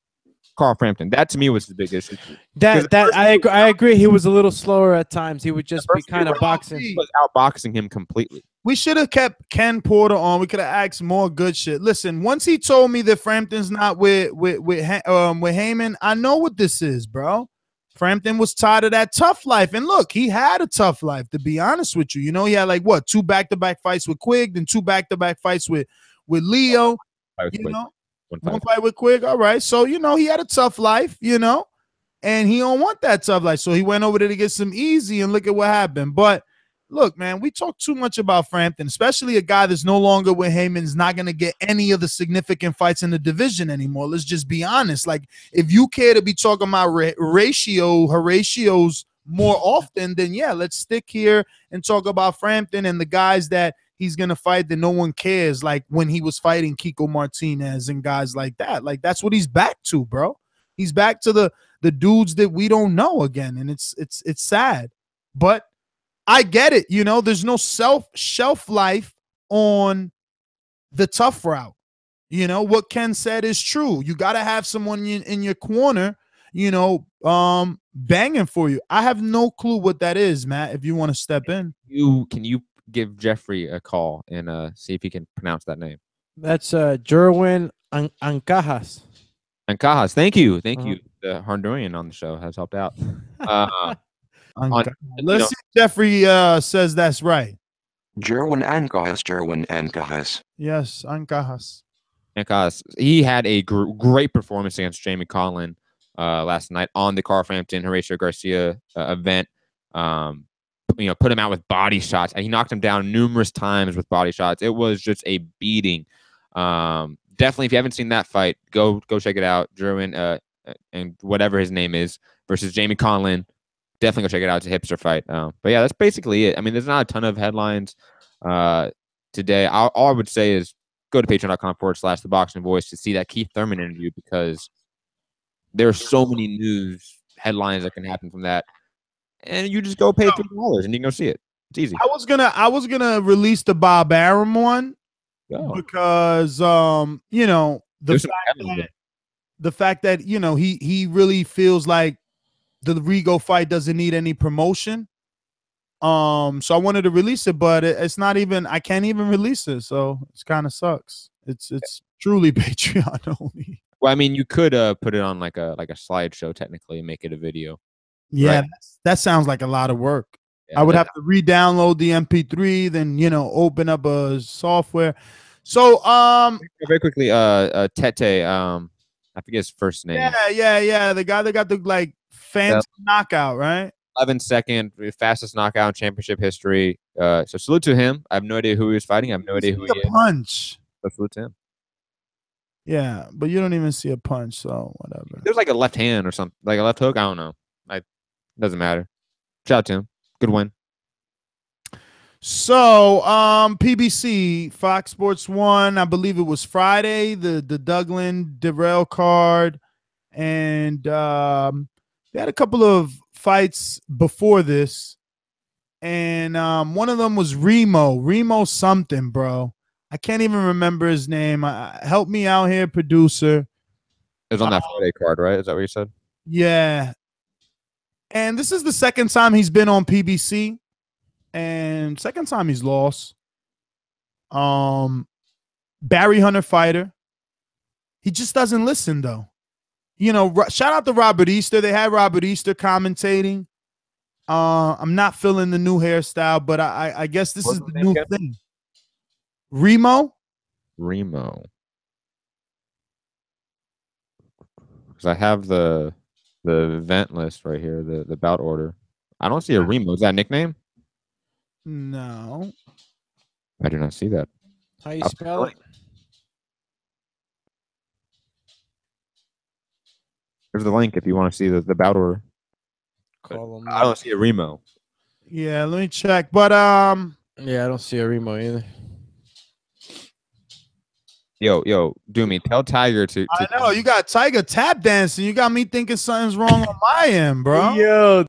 Carl Frampton. That to me was the big issue. I agree. He was a little slower at times. He would just be kind of boxing. He was outboxing him completely. We should have kept Ken Porter on. We could have asked more good shit. Listen, once he told me that Frampton's not with Heyman, I know what this is, bro. Frampton was tired of that tough life, and look, he had a tough life. To be honest with you, you know, he had like what 2 back-to-back fights with Quigg, then 2 back-to-back fights with Leo. You know, one fight with Quigg. All right, so you know he had a tough life, you know, and he don't want that tough life, so he went over there to get some easy, and look at what happened. But look, man, we talk too much about Frampton, especially a guy that's no longer with Heyman's not going to get any of the significant fights in the division anymore. Let's just be honest. Like, if you care to be talking about Horacio's more often, then yeah, let's stick here and talk about Frampton and the guys that he's going to fight that no one cares, like when he was fighting Kiko Martinez and guys like that. Like, that's what he's back to, bro. He's back to the the dudes that we don't know again, and it's sad. But I get it. You know, there's no shelf life on the tough route. You know, what Ken said is true. You got to have someone in your corner, you know, banging for you. I have no clue what that is, Matt, if you want to step in. Can you give Jeffrey a call and see if he can pronounce that name? That's Jerwin Ancajas. Ancajas. Thank you. The Honduran on the show has helped out. Let's see if Jeffrey says that's right. Jerwin Ancajas. Yes, Ancajas. Because he had a great performance against Jamie Conlan last night on the Carl Frampton Horacio Garcia event. You know, put him out with body shots. He knocked him down numerous times with body shots. It was just a beating. Definitely, if you haven't seen that fight, go check it out. Jerwin and whatever his name is versus Jamie Conlan. Definitely go check it out. It's a hipster fight. But yeah, that's basically it. I mean, there's not a ton of headlines today. All I would say is go to patreon.com/theboxingvoice to see that Keith Thurman interview, because there are so many news headlines that can happen from that. And you just go pay $3 and you can go see it. It's easy. I was gonna release the Bob Arum one because you know, the fact that you know he really feels like the Rigo fight doesn't need any promotion. So I wanted to release it, but it's not even. I can't even release it, so it's kind of sucks. It's truly Patreon only. Well, I mean, you could put it on like a slideshow technically and make it a video. Yeah, right? that sounds like a lot of work. Yeah, I would have to re-download the MP3, then you know, open up a software. So very quickly, Tete, I forget his first name. Yeah. The guy that got the like fancy knockout, right? 11-second fastest knockout in championship history. So salute to him. I have no idea who he was fighting. I have no idea who he is. Punch. So salute to him. Yeah, but you don't even see a punch, so whatever. There's like a left hand or something, like a left hook. I don't know. Doesn't matter. Shout out to him. Good win. So, PBC, Fox Sports 1, I believe it was Friday, the Douglas Darrell card, and they had a couple of fights before this, and one of them was Remo something, bro. I can't even remember his name. Help me out here, producer. It was on that Friday card, right? Is that what you said? Yeah. And this is the second time he's been on PBC, and second time he's lost. Barry Hunter fighter. He just doesn't listen, though. You know, shout out to Robert Easter. They had Robert Easter commentating. I'm not feeling the new hairstyle, but I guess this is the new thing. Remo. Because I have the event list right here, the bout order. I don't see a Remo. Is that a nickname? No. I do not see that. How you spell it? There's the link if you want to see the bout order. I don't see a Remo. Yeah, let me check. But yeah, I don't see a Remo either. Yo, Doomy, tell Tiger to I know you got Tiger tap dancing. You got me thinking something's wrong on my end, bro. Yo,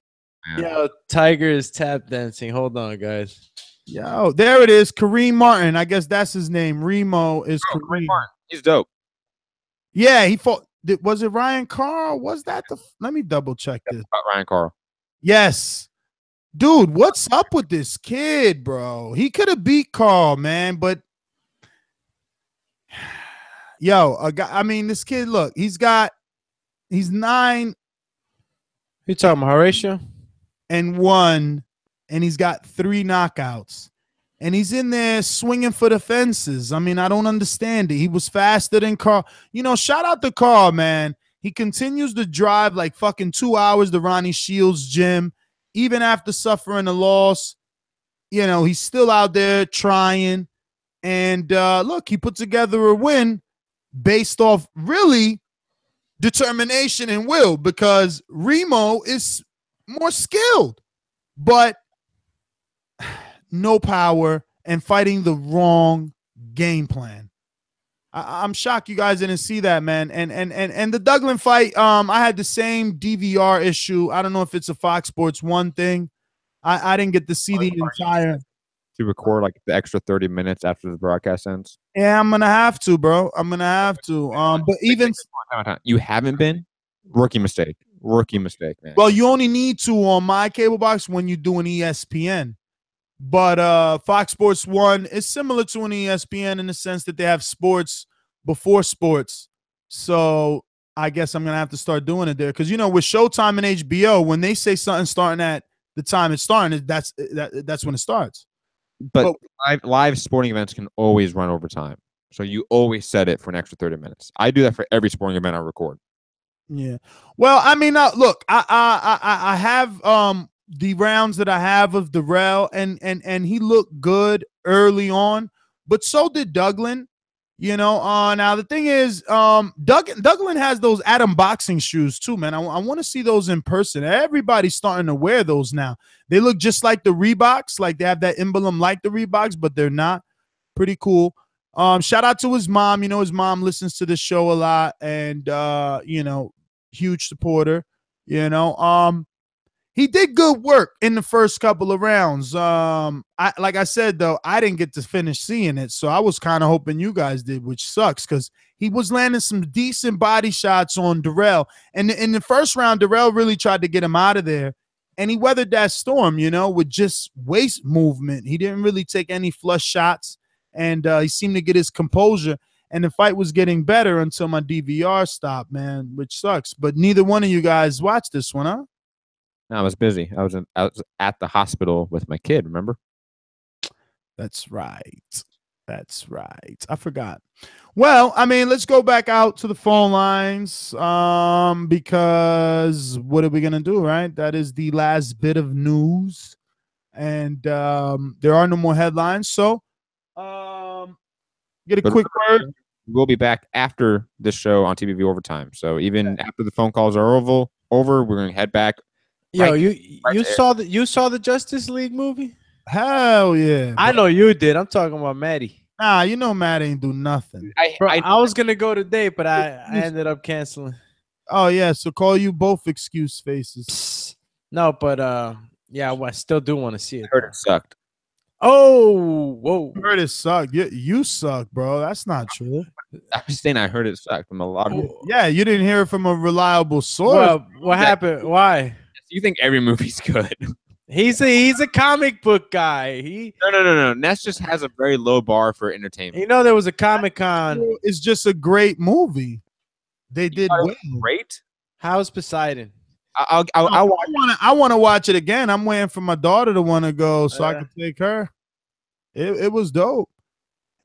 Tiger is tap dancing. Hold on, guys. Yo, there it is. Kareem Martin. I guess that's his name. Remo is Kareem Martin. He's dope. Yeah, he fought. Was it Ryan Carl? Was that the? Let me double check this. Ryan Carl. Yes. Dude, what's up with this kid, bro? He could have beat Carl, man, but yo, a guy, I mean, this kid, look, he's 9. You talking about Horatio? And 1, and he's got 3 knockouts. And he's in there swinging for the fences. I mean, I don't understand it. He was faster than Carl. You know, shout out to Carl, man. He continues to drive like fucking 2 hours to Ronnie Shields' gym. Even after suffering a loss, you know, he's still out there trying. And look, he put together a win based off really determination and will, because Remo is more skilled, but no power and fighting the wrong game plan. I'm shocked you guys didn't see that, man. And the Douglas fight, I had the same DVR issue. I don't know if it's a Fox Sports 1 thing. I didn't get to see the entire. To record like the extra 30 minutes after the broadcast ends. Yeah, I'm gonna have to, bro. I'm gonna have to. But even you haven't been rookie mistake, man. Well, you only need to on my cable box when you do an ESPN. But Fox Sports 1 is similar to an ESPN in the sense that they have sports before sports. So I guess I'm gonna have to start doing it there because with Showtime and HBO, when they say something starting at the time it's starting, that's when it starts. But live sporting events can always run over time. So you always set it for an extra 30 minutes. I do that for every sporting event I record. Yeah. Well, I mean, look, I have the rounds that I have of Darrell, and he looked good early on, but so did Douglas. Now the thing is, Douglas has those Atom boxing shoes too, man. I want to see those in person. Everybody's starting to wear those now. They look just like the Reeboks, like they have that emblem like the Reeboks, but they're not. Pretty cool. Shout out to his mom. His mom listens to the show a lot, and huge supporter. He did good work in the first couple of rounds. Like I said, though, I didn't get to finish seeing it, so I was kind of hoping you guys did, which sucks because he was landing some decent body shots on Darrell. And in the first round, Darrell really tried to get him out of there, and he weathered that storm, with just waist movement. He didn't really take any flush shots, and he seemed to get his composure. And the fight was getting better until my DVR stopped, man, which sucks. But neither one of you guys watched this one, huh? No, I was busy. I was at the hospital with my kid, remember? That's right. I forgot. Well, I mean, let's go back out to the phone lines because what are we going to do, right? That is the last bit of news. And there are no more headlines. So get a quick word. We'll be back after this show on TBV Overtime. So even after the phone calls are over, we're going to head back. Yo, you saw the Justice League movie? Hell yeah! Bro. I know you did. I'm talking about Maddie. Nah, Matt ain't do nothing. I was gonna go today, but I ended up canceling. Oh yeah, so call you both excuse faces. No, but yeah, I still do want to see it. I heard it sucked. Oh, whoa! I heard it sucked. You suck, bro. That's not true. I'm just saying I heard it sucked from a lot of people. Yeah, you didn't hear it from a reliable source. Well, what happened? Why? You think every movie's good? He's a comic book guy. No. Ness just has a very low bar for entertainment. There was a Comic-Con. It's just a great movie. They did well. Great. How's Poseidon? I want to watch it again. I'm waiting for my daughter to want to go so I can take her. It was dope.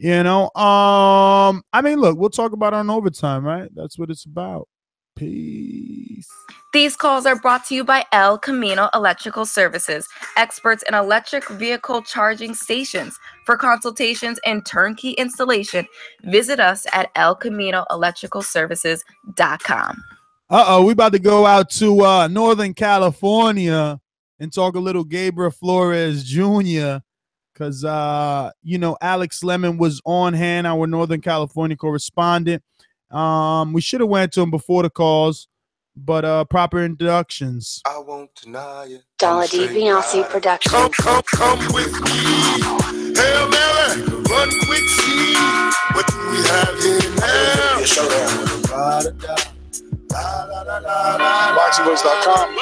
I mean, look, we'll talk about it on Overtime, right? That's what it's about. Peace. These calls are brought to you by El Camino Electrical Services, experts in electric vehicle charging stations. For consultations and turnkey installation, visit us at elcaminoelectralservices.com. We about to go out to Northern California and talk a little Gabriel Flores Jr. because, Alex Lemon was on hand, our Northern California correspondent. We should have went to him before the calls, but proper introductions. I won't deny it. Dollar D Beyonce production. Come with me. Hail Mary, run quick, see what we have here now. Boxingvoice.com.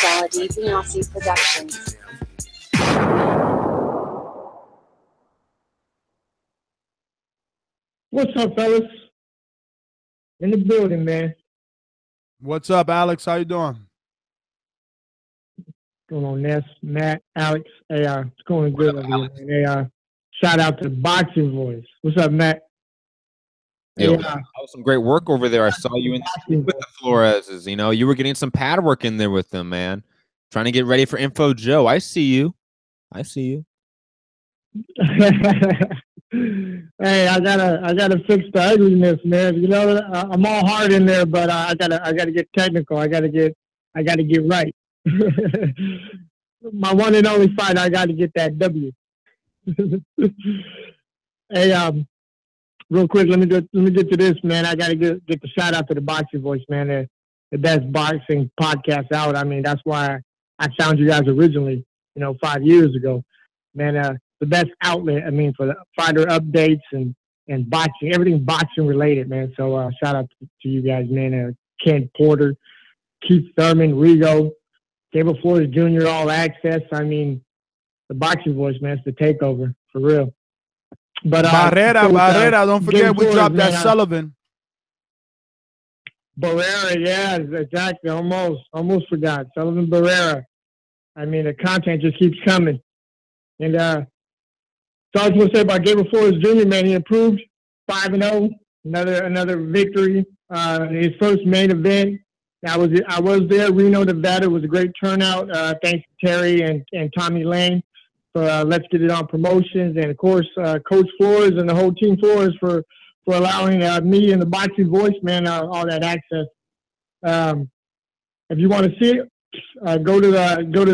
Dollar D Beyonce Productions. What's up, fellas? In the building, man. What's up, Alex? How you doing? What's going on, Ness, Matt, Alex, AR? It's going good over here, man. AR. Shout out to Boxing Voice. What's up, Matt? Yo, that was some great work over there. I saw you in with the Floreses. You were getting some pad work in there with them, man. Trying to get ready for Info Joe. I see you. Hey, I gotta fix the ugliness, man. I'm all hard in there, but I gotta get technical. I gotta get right. my one and only fight. I got to get that W. Hey, real quick, let me get to this, man. I got to get the shout out to the Boxing Voice, man. The best boxing podcast out. I mean, that's why I found you guys originally, 5 years ago, man. The best outlet. I mean, for the fighter updates and boxing, everything boxing related, man. So shout out to you guys, man. Ken Porter, Keith Thurman, Rigo, Gabriel Flores Jr., All Access. I mean, the Boxing Voice, man. It's the takeover for real. But Barrera, don't forget we dropped that Sullivan. Barrera, yeah, exactly. Almost forgot. Sullivan Barrera. I mean, the content just keeps coming. And so I was going to say about Gabriel Flores Jr., man, he improved 5-0. Another victory. His first main event. I was there. Reno, Nevada. It was a great turnout. Thanks to Terry and Tommy Lane for Let's Get It On Promotions. And, of course, Coach Flores and the whole team Flores for allowing me and the Boxing Voice, man, all that access. If you want to see it, go to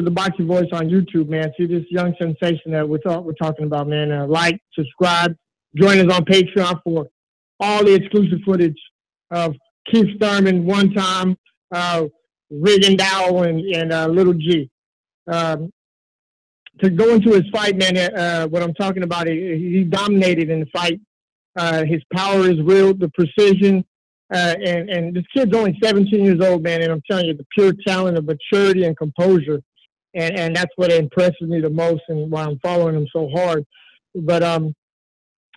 the Boxing Voice on YouTube, man. See this young sensation that we're talking about, man. Like, subscribe, join us on Patreon for all the exclusive footage of Keith Thurman, One Time, Rigondeaux, and Little G. To go into his fight, man, what I'm talking about, he dominated in the fight. His power is real, the precision. And this kid's only 17 years old, man, and I'm telling you, the pure talent of maturity and composure. And that's what impresses me the most and why I'm following him so hard. But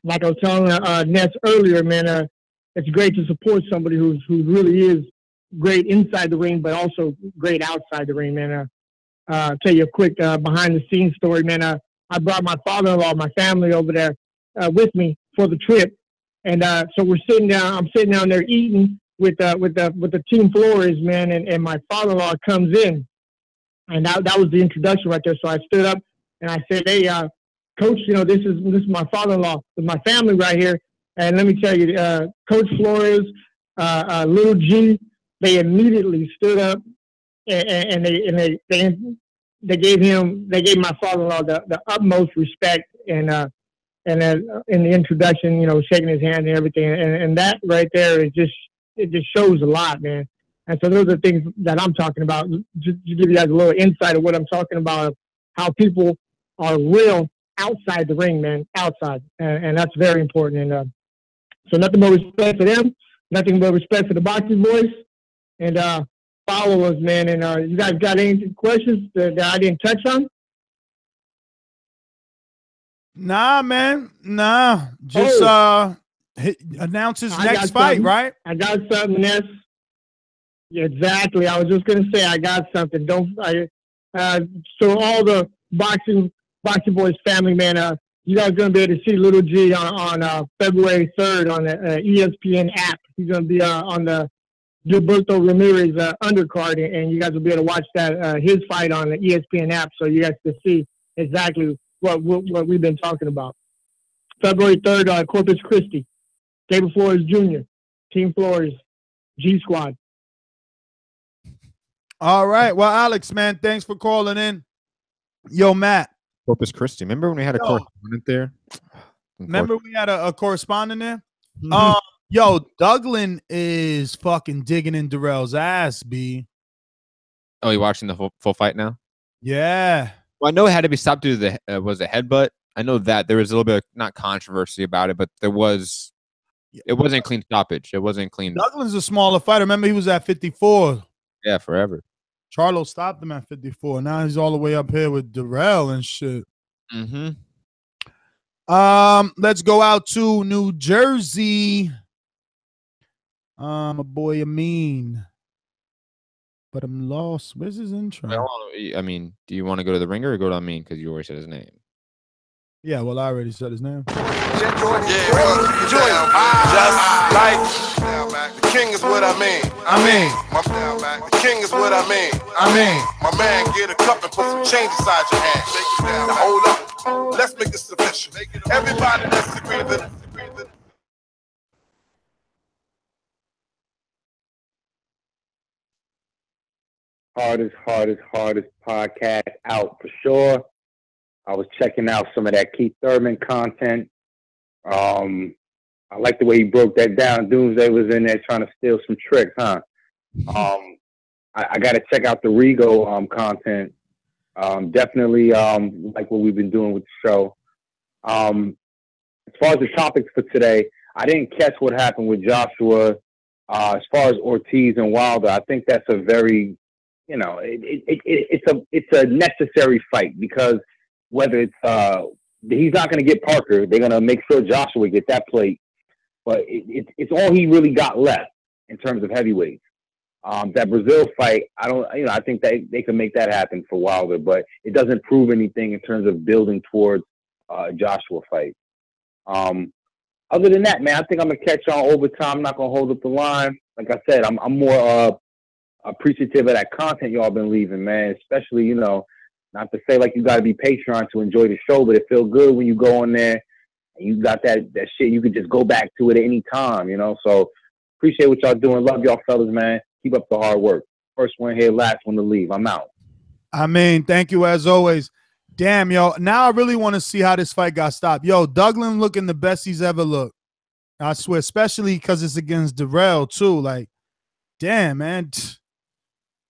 like I was telling Ness earlier, man, it's great to support somebody who really is great inside the ring, but also great outside the ring, man. I'll tell you a quick behind-the-scenes story, man. I brought my father-in-law, my family over there with me for the trip. And so we're sitting down. I'm sitting down there eating with the team Flores, man. And my father-in-law comes in, and that was the introduction right there. So I stood up and I said, "Hey, Coach, this is my father-in-law with my family right here." And let me tell you, Coach Flores, Little G, they immediately stood up and they gave my father-in-law the utmost respect and in the introduction, shaking his hand and everything. And that right there it just shows a lot, man. And so those are things that I'm talking about. Just to give you guys a little insight of what I'm talking about, how people are real outside the ring, man, outside. And that's very important. And so nothing but respect for them, nothing but respect for the Boxing Voice. And follow us, man. And you guys got any questions that I didn't touch on? Nah, man. Nah. Just announce his next fight, right? I got something, Ness. Yeah, exactly. I was just gonna say I got something. So all the Boxing Boys family, man, you guys are gonna be able to see Little G on February 3rd on the ESPN app. He's gonna be on the Gilberto Ramirez undercard, and you guys will be able to watch that his fight on the ESPN app, so you guys can see exactly what we've been talking about. February 3rd, Corpus Christi. Gabriel Flores Jr., Team Flores, G Squad. All right. Well, Alex, man, thanks for calling in. Yo, Matt. Corpus Christi. Remember when we had a correspondent there? Remember we had a correspondent there? Yo, Douglin is fucking digging in Darrell's ass, B. Oh, you watching the full fight now? Yeah. Well, I know it had to be stopped due to the was a headbutt. I know that there was a little bit of, not controversy about it, but it wasn't a clean stoppage. It wasn't clean. Douglin's a smaller fighter. Remember, he was at 54. Yeah, forever. Charlo stopped him at 54. Now he's all the way up here with Darrell and shit. Mm-hmm. Let's go out to New Jersey. My boy Amin. But I'm lost. Where's his intro? I mean, do you want to go to the ringer or go to Amin because you already said his name? Yeah, well, I already said his name. Just like the king is what I mean. The king is what I mean. My man, get a cup and put some change inside your hand. Now hold up. Let's make this official. Everybody that's agreed with it. hardest podcast out for sure. I was checking out some of that Keith Thurman content. I like the way he broke that down. Doomsday was in there trying to steal some tricks, huh? I got to check out the Rigo content. Definitely like what we've been doing with the show. As far as the topics for today, I didn't catch what happened with Joshua. As far as Ortiz and Wilder, I think that's a very, it's a necessary fight, because whether it's he's not going to get Parker, they're going to make sure Joshua get that plate. But it's all he really got left in terms of heavyweights. That Brazil fight, I think they can make that happen for Wilder, but it doesn't prove anything in terms of building towards a Joshua fight. Other than that, man, I think I'm gonna catch y'all overtime. I'm not gonna hold up the line. Like I said, I'm more appreciative of that content y'all been leaving, man. Especially, not to say like you got to be Patreon to enjoy the show, but it feels good when you go on there and you got that shit. You can just go back to it at any time, So appreciate what y'all doing. Love y'all fellas, man. Keep up the hard work. First one here, last one to leave. I'm out. I mean, thank you as always. Damn, yo. Now I really want to see how this fight got stopped. Yo, Douglas looking the best he's ever looked. I swear, especially because it's against Darrell, too. Like, damn, man.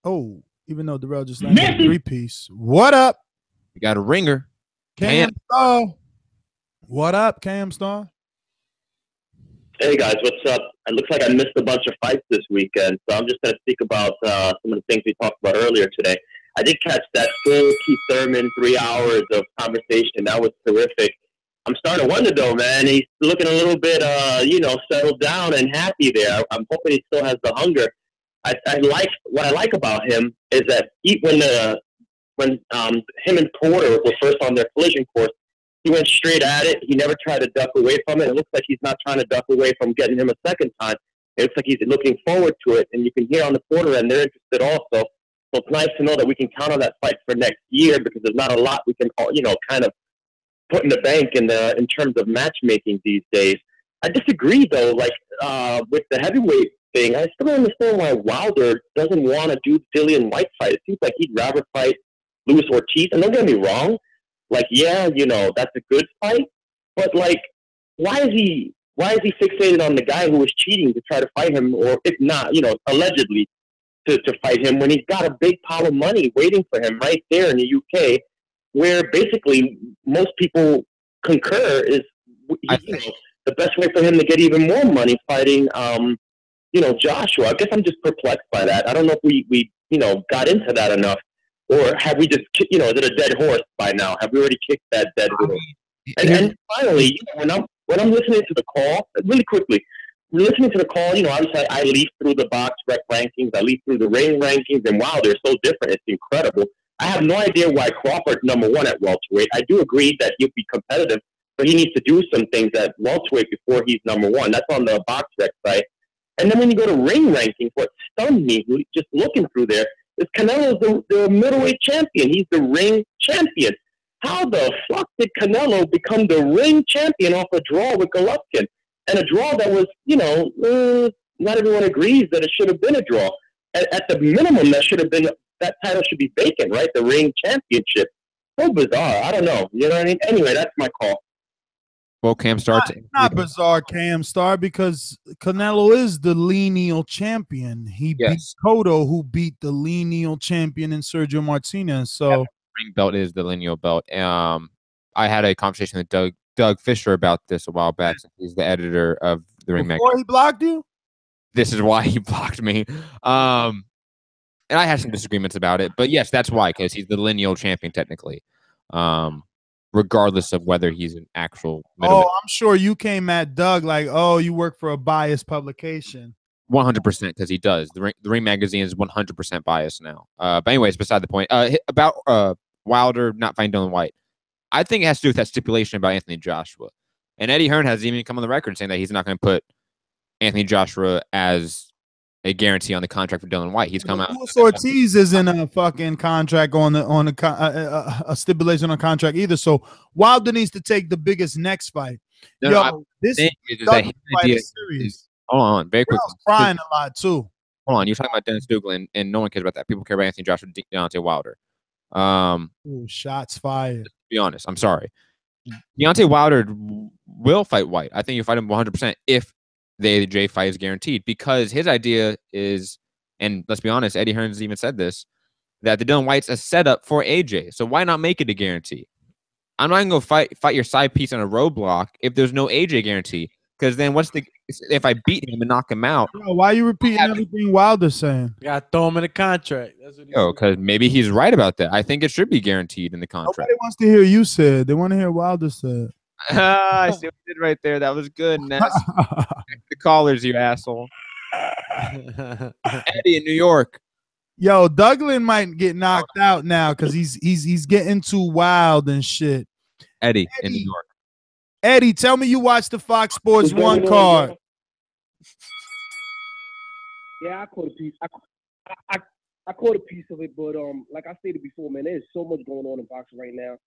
Oh, even though Darrell just landed a three-piece. What up? You got a ringer. Cam Star. What up, Cam Star? Hey, guys. What's up? It looks like I missed a bunch of fights this weekend, so I'm just going to speak about some of the things we talked about earlier today. I did catch that full Keith Thurman 3 hours of conversation. That was terrific. I'm starting to wonder, though, man. He's looking a little bit, settled down and happy there. I'm hoping he still has the hunger. What I like about him is that when him and Porter were first on their collision course, he went straight at it. He never tried to duck away from it. It looks like he's not trying to duck away from getting him a second time. It looks like he's looking forward to it, and you can hear on the Porter end they're interested also. So it's nice to know that we can count on that fight for next year, because there's not a lot we can, kind of put in the bank in terms of matchmaking these days. I disagree, though. With the heavyweight thing, I still don't understand why Wilder doesn't want to do the Dillian White fight. It seems like he'd rather fight Luis Ortiz. And don't get me wrong, that's a good fight. But why is he fixated on the guy who was cheating to try to fight him, or if not, allegedly to fight him, when he's got a big pile of money waiting for him right there in the UK, where basically most people concur is the best way for him to get even more money fighting Joshua. I guess I'm just perplexed by that. I don't know if we got into that enough, or have we just is it a dead horse by now? Have we already kicked that dead horse? And finally, when I'm listening to the call, really quickly, listening to the call, obviously I leaf through the box rec rankings, I leaf through the ring rankings, and wow, they're so different. It's incredible. I have no idea why Crawford's #1 at welterweight. I do agree that he'll be competitive, but he needs to do some things at welterweight before he's #1. That's on the box rec site. And then when you go to ring rankings, what stunned me, just looking through there, is Canelo's the middleweight champion. He's the ring champion. How the fuck did Canelo become the ring champion off a draw with Golovkin? And a draw that was, not everyone agrees that it should have been a draw. At the minimum, that title should be vacant, right? The ring championship. So bizarre. I don't know. You know what I mean? Anyway, that's my call. Well, Cam Star. Not bizarre, Cam Star, because Canelo is the lineal champion. He beat Cotto, who beat the lineal champion in Sergio Martinez. So ring belt is the lineal belt. I had a conversation with Doug Fisher about this a while back. Since he's the editor of the Ring Magazine. Before he blocked you? This is why he blocked me. And I had some disagreements about it, but yes, that's why, because he's the lineal champion technically, regardless of whether he's an actual. Oh, I'm sure you came at Doug like, oh, you work for a biased publication. 100%, because he does. The Ring Magazine is 100% biased now. But anyways, beside the point. About Wilder not fighting Dillian White, I think it has to do with that stipulation about Anthony Joshua. And Eddie Hearn has even come on the record saying that he's not going to put Anthony Joshua as a guarantee on the contract for Dillian White. He's come out. Luis Ortiz isn't a fucking contract a stipulation on contract either. So Wilder needs to take the biggest next fight. This fight is serious. Hold on, very quickly. I was crying a lot too. hold on. You're talking about Dennis Dugan, and no one cares about that. People care about Anthony Joshua, Deontay Wilder. Ooh, shots fired. To be honest, I'm sorry. Deontay Wilder will fight White. I think you fight him 100% if the AJ fight is guaranteed, because his idea is, and let's be honest, Eddie Hearns even said this, that the Dylan White's a setup for AJ. So why not make it a guarantee? I'm not going to fight your side piece on a roadblock if there's no AJ guarantee. Because then if I beat him and knock him out? Yo, why are you repeating everything Wilder's saying? You got to throw him in a contract. That's what Because maybe he's right about that. I think it should be guarantee in the contract. Nobody wants to hear you say it. They want to hear Wilder said. I see what you did right there. That was good, Ness. The callers, you asshole. Eddie in New York. Yo, Douglin might get knocked out now because he's getting too wild and shit. Eddie in New York. Eddie, tell me you watched the Fox Sports 1 card. Yeah, I caught a piece. I caught a piece of it, but like I stated before, man, there's so much going on in boxing right now.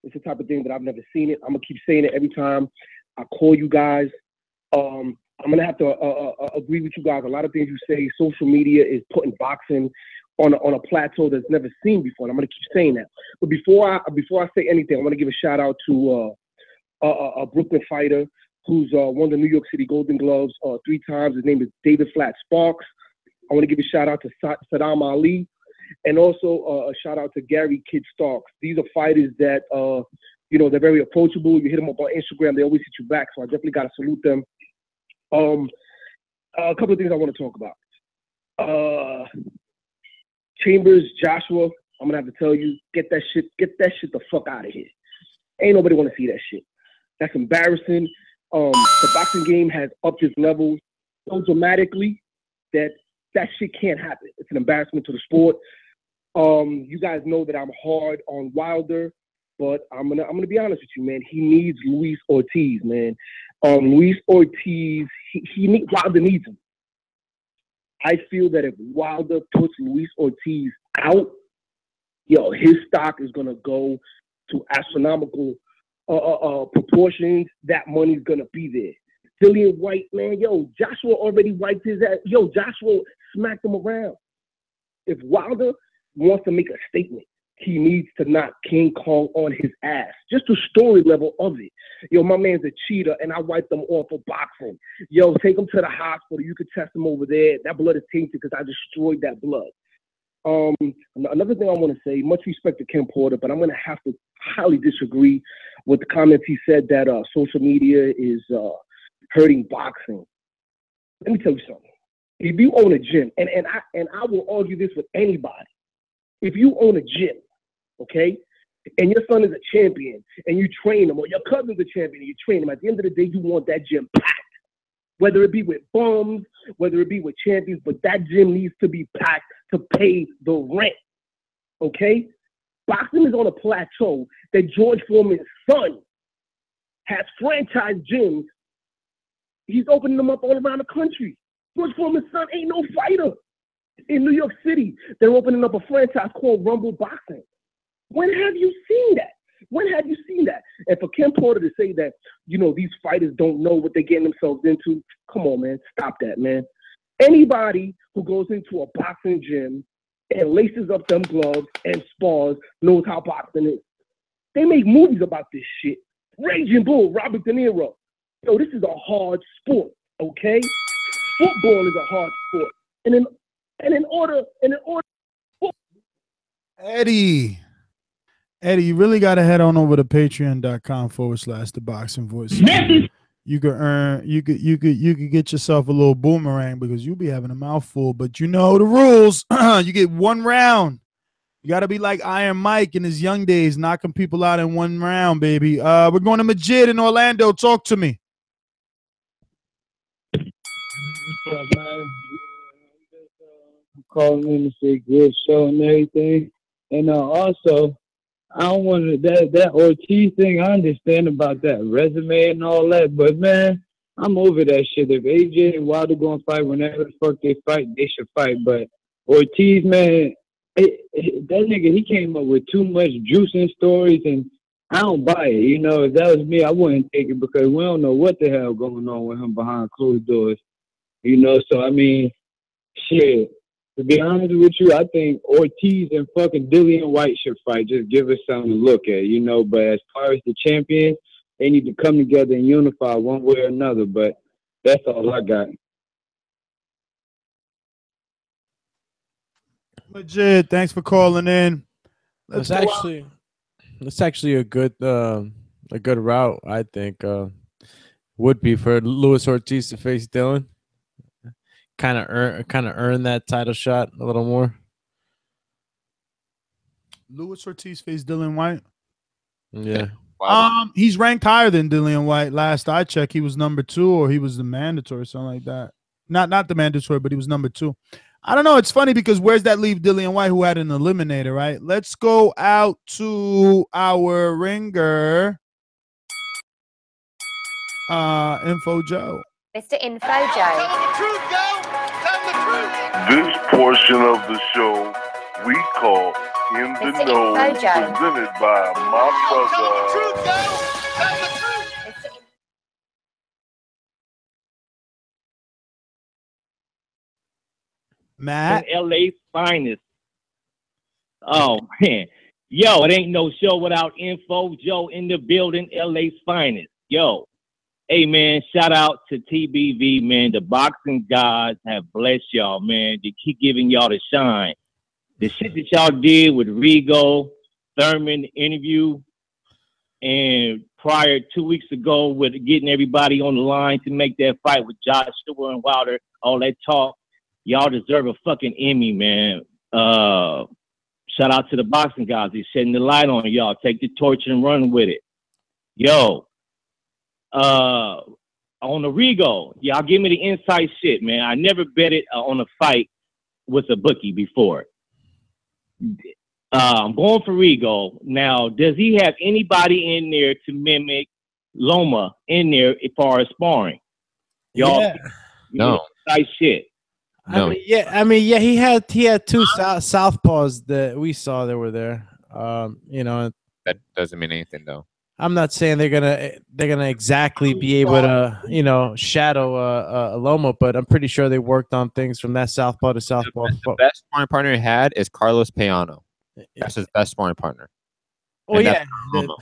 It's the type of thing that I've never seen it. I'm gonna keep saying it every time I call you guys. I'm gonna have to agree with you guys. A lot of things you say, social media is putting boxing on a plateau that's never seen before. And I'm gonna keep saying that. But before I say anything, I want to give a shout out to a Brooklyn fighter who's won the New York City Golden Gloves 3 times. His name is David Flat Sparks. I want to give a shout out to Saddam Ali, and also a shout out to Gary Kid Starks. These are fighters that they're very approachable. You hit them up on Instagram, they always hit you back. So I definitely got to salute them. A couple of things I want to talk about. Chambers, Joshua, I'm gonna have to tell you, get that shit the fuck out of here. Ain't nobody want to see that shit. That's embarrassing. The boxing game has upped its level so dramatically that shit can't happen. It's an embarrassment to the sport. You guys know that I'm hard on Wilder, but I'm gonna be honest with you, man. He needs Luis Ortiz, man. Luis Ortiz, Wilder needs him. I feel that if Wilder puts Luis Ortiz out, his stock is gonna go to astronomical proportions. That money's gonna be there. Dillian White, man, Joshua already wiped his ass. Joshua smacked him around. If Wilder wants to make a statement, he needs to knock King Kong on his ass. Just the story level of it. My man's a cheater, and I wiped him off for boxing. Take him to the hospital. You could test him over there. That blood is tainted because I destroyed that blood. Another thing I want to say, much respect to Ken Porter, but I'm going to have to highly disagree with the comments he said that social media is hurting boxing. Let me tell you something. If you own a gym, and I will argue this with anybody, if you own a gym, okay, and your son is a champion, and you train him, or your cousin's a champion, and you train him, at the end of the day, you want that gym packed. Whether it be with bums, whether it be with champions, but that gym needs to be packed to pay the rent, okay? Boxing is on a plateau that George Foreman's son has franchise gyms. He's opening them up all around the country. George Foreman's son ain't no fighter. In New York City, they're opening up a franchise called Rumble Boxing. When have you seen that? When have you seen that? And for Ken Porter to say that, these fighters don't know what they're getting themselves into, come on, man. Stop that, man. Anybody who goes into a boxing gym and laces up them gloves and spars knows how boxing is. They make movies about this shit. Raging Bull, Robert De Niro. This is a hard sport, okay? Football is a hard sport. And in order, Eddie, you really got to head on over to patreon.com/theboxingvoice. You could get yourself a little boomerang because you'll be having a mouthful, but you know the rules. You get 1 round. You got to be like Iron Mike in his young days, knocking people out in 1 round, baby. We're going to Majid in Orlando. Talk to me. What's up, man? I'm calling in to say good show and everything. And also, I don't want to, that Ortiz thing, I understand about that resume and all that, but man, I'm over that shit. If AJ and Wilder going to fight whenever the fuck they fight, they should fight. But Ortiz, man, that nigga, he came up with too much juicing stories, and I don't buy it. If that was me, I wouldn't take it because we don't know what the hell going on with him behind closed doors. So, I mean, Shit. To be honest with you, I think Ortiz and fucking Dillian White should fight. Just give us something to look at, you know. But as far as the champions, they need to come together and unify one way or another. But that's all I got. Legit. Thanks for calling in. It's actually a good route, I think. Would be for Luis Ortiz to face Dylan. Kind of earn that title shot a little more. Luis Ortiz faced Dillian White. Yeah. He's ranked higher than Dillian White. Last I checked, he was number 2, or he was the mandatory, something like that. Not the mandatory, but he was number 2. I don't know. It's funny because where's that leave Dillian White, who had an eliminator, right? Let's go out to our ringer, Info Joe. Mr. Info Joe. This portion of the show we call In the Mr. Know, Info Joe. presented by my brother. Matt. LA's finest. Oh man. Yo, it ain't no show without Info Joe in the building, LA's finest. Yo. Hey man, shout out to TBV, man. The boxing gods have blessed y'all, man. They keep giving y'all the shine. The shit that y'all did with Rigo, Thurman interview, and prior 2 weeks ago with getting everybody on the line to make that fight with Joshua and Wilder, all that talk, y'all deserve a fucking Emmy, man. Shout out to the boxing guys. They're shedding the light on y'all. Take the torch and run with it. Yo. On the Rigo, y'all give me the inside shit, man. I never betted on a fight with a bookie before. I'm going for Rigo. Now, does he have anybody in there to mimic Loma in there as far as sparring? Y'all, Yeah. No. Inside shit. No. I mean, he had 2 southpaws that we saw that were there. You know, That doesn't mean anything though. I'm not saying they're gonna exactly be able to, you know, shadow Loma, but I'm pretty sure they worked on things from that southpaw to southpaw. The best sparring partner he had is Carlos Payano. That's his best sparring partner. Oh And yeah. that's Loma.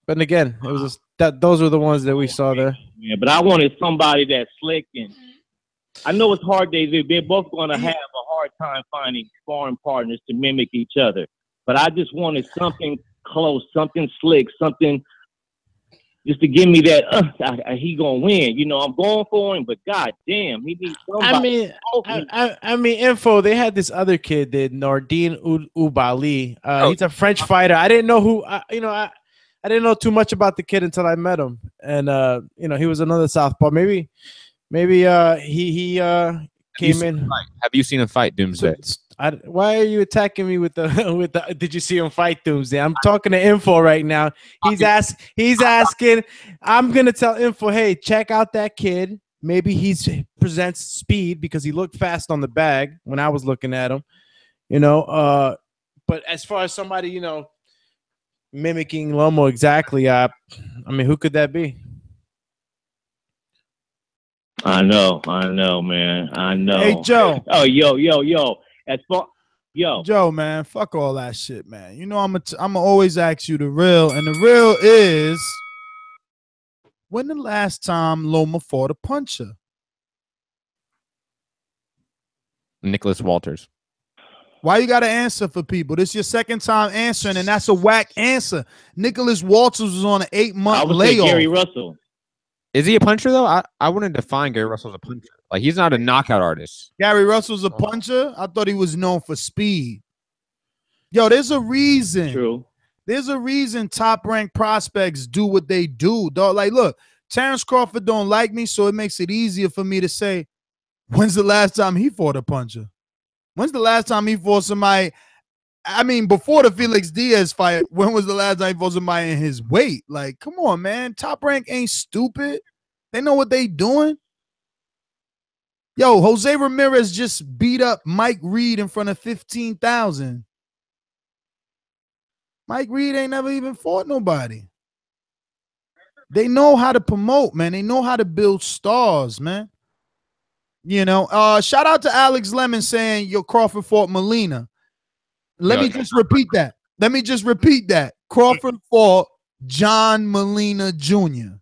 But again, it was those were the ones that we saw there. Yeah, but I wanted somebody that's slick, and I know it's hard. They're both going to have a hard time finding sparring partners to mimic each other. But I just wanted something close, something slick, something just to give me that, he gonna win. You know, I'm going for him, but god damn, he needs somebody. I mean, Info, they had this other kid, Nordine Ubali. He's a French fighter. I didn't know who, I didn't know too much about the kid until I met him. And, you know, he was another southpaw. Maybe he came in. Have you seen him fight Doomsday? Why are you attacking me with the did you see him fight Doomsday? I'm talking to Info right now. He's asking. I'm gonna tell Info, hey, check out that kid. Maybe he presents speed because he looked fast on the bag when I was looking at him. You know, but as far as somebody, you know, mimicking Lomo exactly, I mean, who could that be? I know, man. I know. Hey, Joe. Oh, yo. As far, Joe, man, fuck all that shit, man. You know I'm always ask you the real, and the real is, when the last time Loma fought a puncher? Nicholas Walters. Why you got to answer for people? This is your second time answering, and that's a whack answer. Nicholas Walters was on an 8-month layoff. Gary Russell. Is he a puncher though? I wouldn't define Gary Russell as a puncher. Like, he's not a knockout artist. Gary Russell's a puncher? I thought he was known for speed. Yo, there's a reason. True. There's a reason top-ranked prospects do what they do, dog. Like, look, Terrence Crawford don't like me, so it makes it easier for me to say, when's the last time he fought a puncher? When's the last time he fought somebody? I mean, before the Felix Diaz fight, when was the last time he fought somebody in his weight? Like, come on, man. Top Rank ain't stupid. They know what they doing. Yo, Jose Ramirez just beat up Mike Reed in front of 15,000. Mike Reed ain't never even fought nobody. They know how to promote, man. They know how to build stars, man. You know, shout out to Alex Lemon saying your Crawford fought Molina. Let me just repeat that. Crawford fought John Molina Jr.,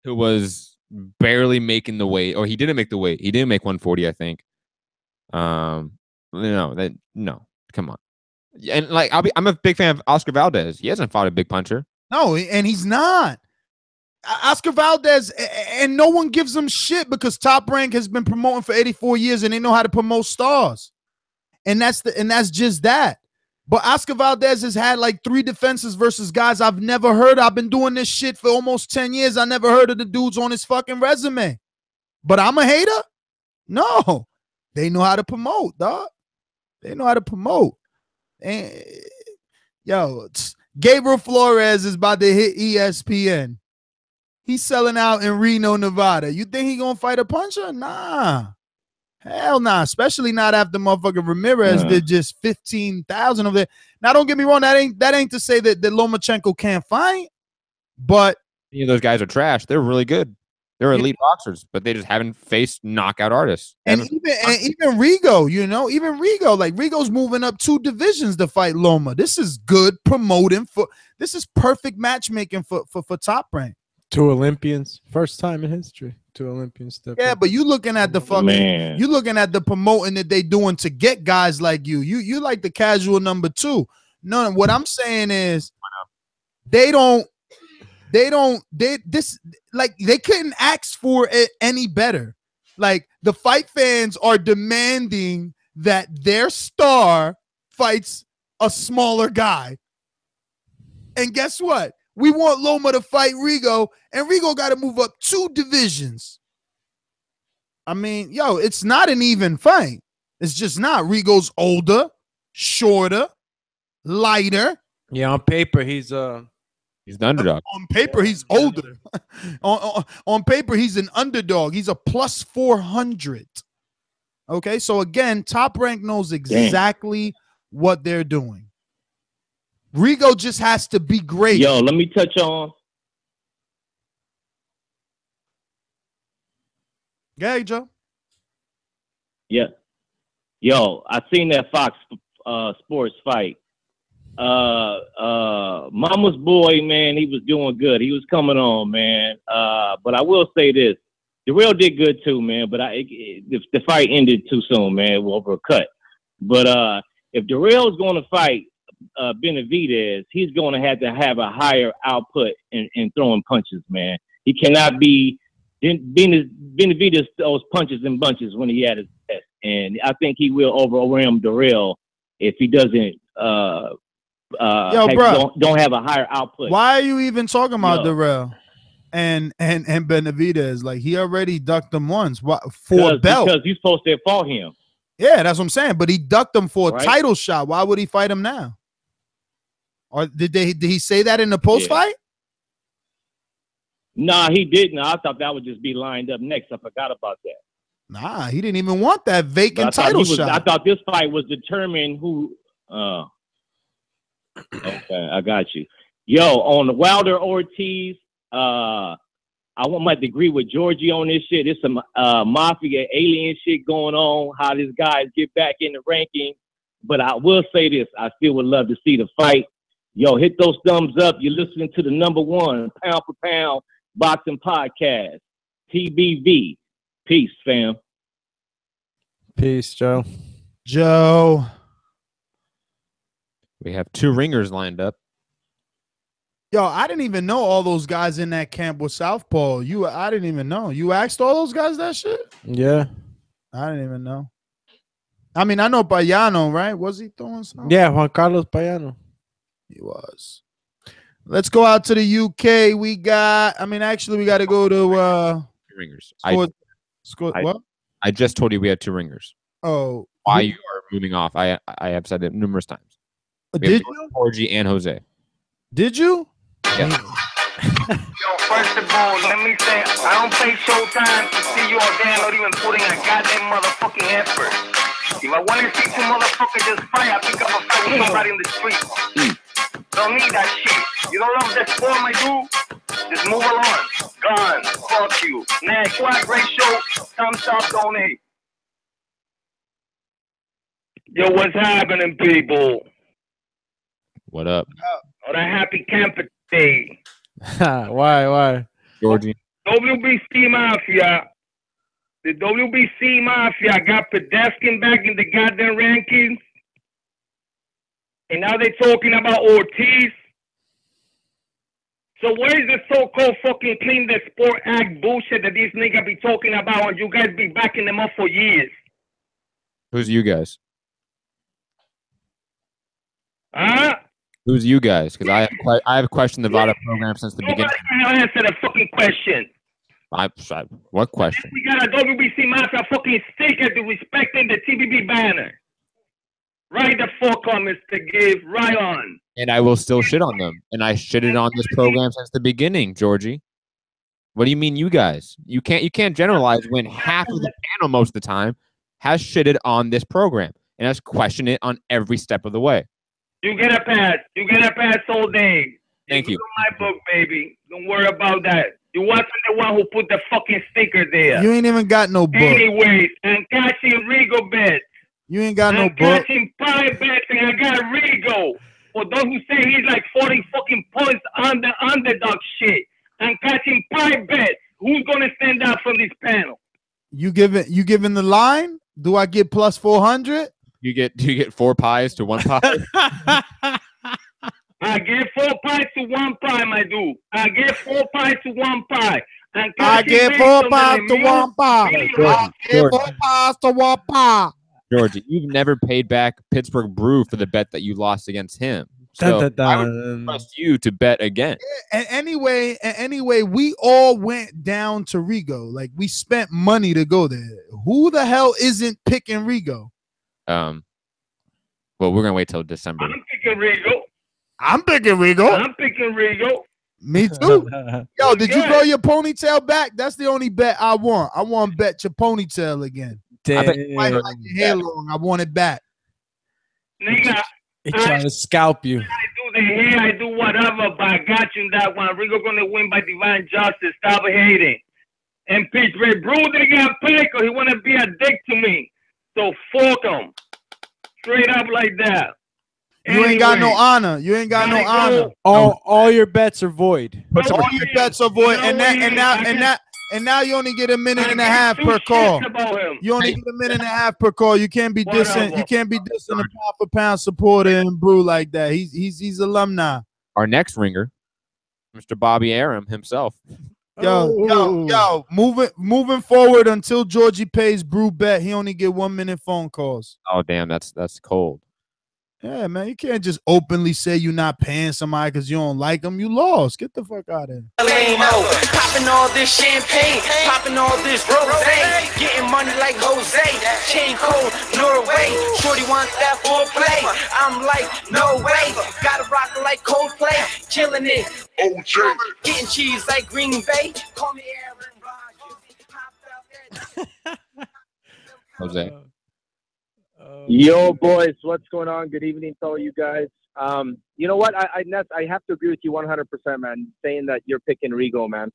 who was barely making the weight, or he didn't make the weight. He didn't make 140, I think. No, come on. And like, I'm a big fan of Oscar Valdez. He hasn't fought a big puncher. No, and he's not. Oscar Valdez, and no one gives him shit because Top Rank has been promoting for 84 years and they know how to promote stars. And that's just that. But Oscar Valdez has had like 3 defenses versus guys I've never heard. I've been doing this shit for almost 10 years. I never heard of the dudes on his fucking resume. But I'm a hater? No. They know how to promote, dog. They know how to promote. And yo, Gabriel Flores is about to hit ESPN. He's selling out in Reno, Nevada. You think he gonna fight a puncher? Nah. Hell nah. Especially not after motherfucking Ramirez did just 15,000 of it. Now, don't get me wrong. That ain't to say that Lomachenko can't fight, but Those guys are trash. They're really good. They're elite boxers, but they just haven't faced knockout artists. And even Rigo, even Rigo, like Rigo's moving up 2 divisions to fight Loma. This is good promoting this is perfect matchmaking for Top Rank. 2 Olympians, first time in history. 2 Olympians step. Yeah, but you looking at the fucking, you looking at the promoting that they doing to get guys like you. You like the casual number 2. No, what I'm saying is they couldn't ask for it any better. Like the fight fans are demanding that their star fights a smaller guy. And guess what? We want Loma to fight Rigo, and Rigo got to move up 2 divisions. I mean, yo, it's not an even fight. It's just not. Rigo's older, shorter, lighter. Yeah, on paper, he's the underdog. On paper, he's older. on paper, he's an underdog. He's a plus 400. Okay, so again, Top Rank knows exactly what they're doing. Rigo just has to be great. Yo, let me touch on. Yeah, Joe. Yeah. Yo, I seen that Fox Sports fight. Mama's boy, man, he was doing good. He was coming on, man. But I will say this. Darrell did good too, man. But the fight ended too soon, man, over a cut. But if Darrell's going to fight Benavidez, he's going to have a higher output in throwing punches, man. He cannot be Benavidez throws punches and bunches when he had his best, and I think he will overwhelm Darrell if he doesn't don't have a higher output. Why are you even talking about Darrell and Benavidez? Like, he already ducked him once for a belt because he's supposed to have fought him. Yeah, that's what I'm saying. But he ducked him for a title shot. Why would he fight him now? Or did he say that in the post fight? Nah, he didn't. I thought that would just be lined up next. I forgot about that. Nah, he didn't even want that vacant title shot. I thought this fight was determined who. Okay, I got you. Yo, on the Wilder Ortiz, I might agree with Georgie on this shit. There's some mafia alien shit going on. How these guys get back in the ranking. But I will say this: I still would love to see the fight. Yo, hit those thumbs up. You're listening to the #1 pound for pound boxing podcast, TBV. Peace, fam. Peace, Joe. Joe. We have 2 ringers lined up. Yo, I didn't even know all those guys in that camp with Southpaw. I didn't even know. You asked all those guys that shit? Yeah. I didn't even know. I mean, I know Payano, right? Was he throwing something? Yeah, Juan Carlos Payano. He was. Let's go out to the UK. We got to go to ringers. What? I just told you we had 2 ringers. Oh. Why you are moving off. I have said it numerous times. Did you? Orgy and Jose. Did you? Yeah. Yo, first of all, let me say, I don't pay Showtime to see you all damn not even putting a goddamn motherfucking effort. If I want to see 2 motherfuckers just fight, I pick up a fight with somebody in the street. Don't need that shit. You don't love that sport, my dude? Just move along. Gone. Fuck you. Next. What a great show. Thumbs up, donate. Yo, what's happening, people? What up? On a happy camper day. Why? Georgie. WBC Mafia. The WBC Mafia got Pedeskin back in the goddamn rankings. And now they're talking about Ortiz. So where is the so-called fucking Clean the Sport Act bullshit that these niggas be talking about and you guys be backing them up for years? Who's you guys? Huh? Who's you guys? Because I have questioned the VADA program since the beginning. Nobody can answer the fucking question. What question? We got a WBC Mafia fucking sticker to respecting the TBB banner. Right the fuck on, Mr. Gibbs. Right on. And I will still shit on them. And I shitted on this program since the beginning, Georgie. What do you mean, you guys? You can't generalize when half of the panel most of the time has shitted on this program and has questioned it on every step of the way. You get a pass. You get a pass all day. Thank you. My book, baby. Don't worry about that. You wasn't the one who put the fucking sticker there. You ain't even got no book. Anyways, and catching Rigo bets. You ain't got no book. Catching pie bets, and I got Rigo. For those who say he's like 40 fucking points on the underdog shit. And catching pie bets. Who's gonna stand out from this panel? You giving the line? Do I get plus 400? Do you get 4 pies to 1 pie? I get 4 pies to 1 pie, my dude. I get 4 pies to 1 pie. And I get 4 pies to 1 pie. I get 4 pies to 1 pie. Georgie, you've never paid back Pittsburgh Brew for the bet that you lost against him. So I would trust you to bet again. And anyway, we all went down to Rigo. Like, we spent money to go there. Who the hell isn't picking Rigo? Well, we're gonna wait till December. I'm picking Rigo. I'm picking Rigo. I'm picking Rigo. Me too. Yo, did you grow your ponytail back? That's the only bet I want. I want to bet your ponytail again. I bet you might like your hair long. I want it back. Nigga, He's trying to scalp you. I do the hair, I do whatever, but I got you in that one. Rigo gonna win by divine justice. Stop hating. And Pittsburgh Brew didn't get paid because he wanna be a dick to me. So fuck him. Straight up like that. You ain't got no honor. You ain't got no honor. All your bets are void. All your bets are void. And now you only get a minute and a half per call. You only get a minute and a half per call. You can't be dissing. You can't be dissing a pound for pound supporter and Brew like that. He's alumni. Our next ringer, Mr. Bobby Aram himself. Yo, moving forward until Georgie pays Brew bet, he only get 1 minute phone calls. Oh damn, that's cold. Yeah, man, you can't just openly say you're not paying somebody because you don't like them. You lost. Get the fuck out of here. Popping all this champagne, popping all this rosé, getting money like Jose, chain cold, Norway. Shorty wants that foreplay. I'm like, no way. Gotta rock it like Coldplay, killing it. OJ, getting cheese like Green Bay. Call me Aaron Rodgers. Jose. Yo, boys, what's going on? Good evening to all you guys. You know what? I have to agree with you 100%, man, saying that you're picking Rigo, man.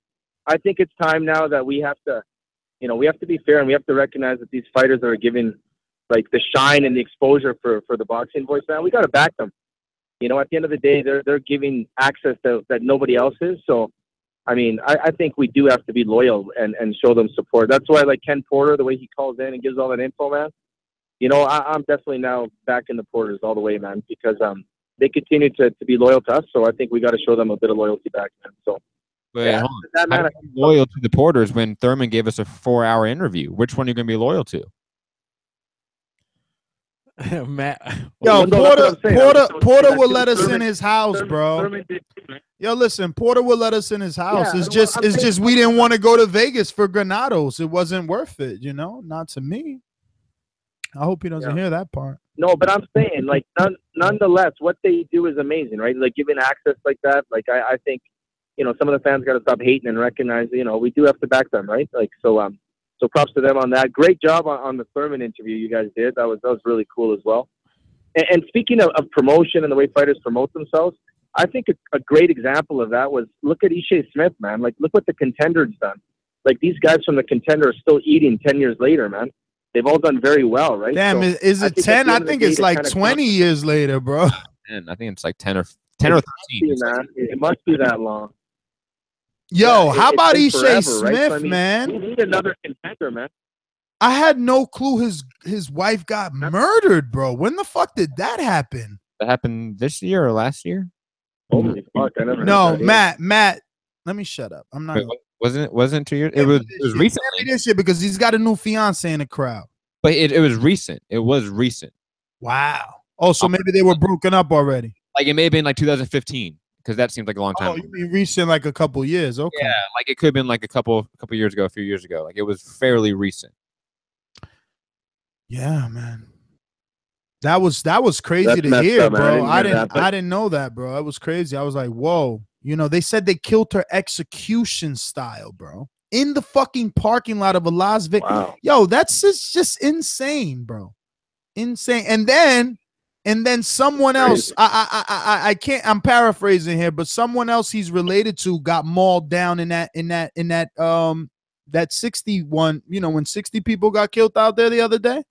I think it's time now that we have to, we have to be fair and we have to recognize that these fighters are giving, like, the shine and the exposure for the boxing voice, man. We got to back them. At the end of the day, they're giving access that nobody else is. So, I mean, I think we do have to be loyal and show them support. That's why, like, Ken Porter, the way he calls in and gives all that info, man. I'm definitely now backing the Porters all the way, man, because they continue to be loyal to us. So I think we got to show them a bit of loyalty back, man. So, yeah, how are you loyal to the Porters when Thurman gave us a 4-hour interview? Which one are you going to be loyal to? Matt. Yo, Porter will let us in his house, bro. Yo, listen, Porter will let us in his house. Yeah, it's just we didn't want to go to Vegas for Granados. It wasn't worth it, not to me. I hope he doesn't hear that part. No, but I'm saying, like, nonetheless, what they do is amazing, right? Like, giving access like that, like, I think, some of the fans got to stop hating and recognize, we do have to back them, right? Like, so props to them on that. Great job on the Thurman interview you guys did. That was really cool as well. And speaking of promotion and the way fighters promote themselves, I think a great example of that was, look at Ishe Smith, man. Like, look what the Contender's done. Like, these guys from the Contender are still eating 10 years later, man. they've all done very well, right? Damn, So is I it think 10? at the I end of the think day, it's to like kinda 20 years later, bro. And I think it's like 10 or 13. It's like- man. It must be that long. Yo, how It's about been Ishe forever, right? Smith, So, I mean, man? we need another contender, man. I had no clue his wife got murdered, bro. When the fuck did that happen? That happened this year or last year? Holy fuck! I never. No, heard that Matt. Let me shut up. I'm not. Wait, wasn't 2 years? It was recently. This shit because he's got a new fiance in the crowd. But it was recent. It was recent. Wow. Oh, so maybe they were broken up already. Like it may have been like 2015 because that seems like a long time. Oh, you mean recent, like a couple years? Okay. Yeah, like it could have been like a couple years ago, a few years ago. Like it was fairly recent. Yeah, man. That was crazy That's to messed hear, up, man. bro. I didn't hear that, but- I didn't know that, bro. That was crazy. I was like, whoa. You know, they said they killed her execution style, bro. In the fucking parking lot of a Las Vegas. Wow. Yo, that's just insane, bro. Insane. And then someone else, I can't, I'm paraphrasing here, but someone else he's related to got mauled down in that 61, you know, when 60 people got killed out there the other day.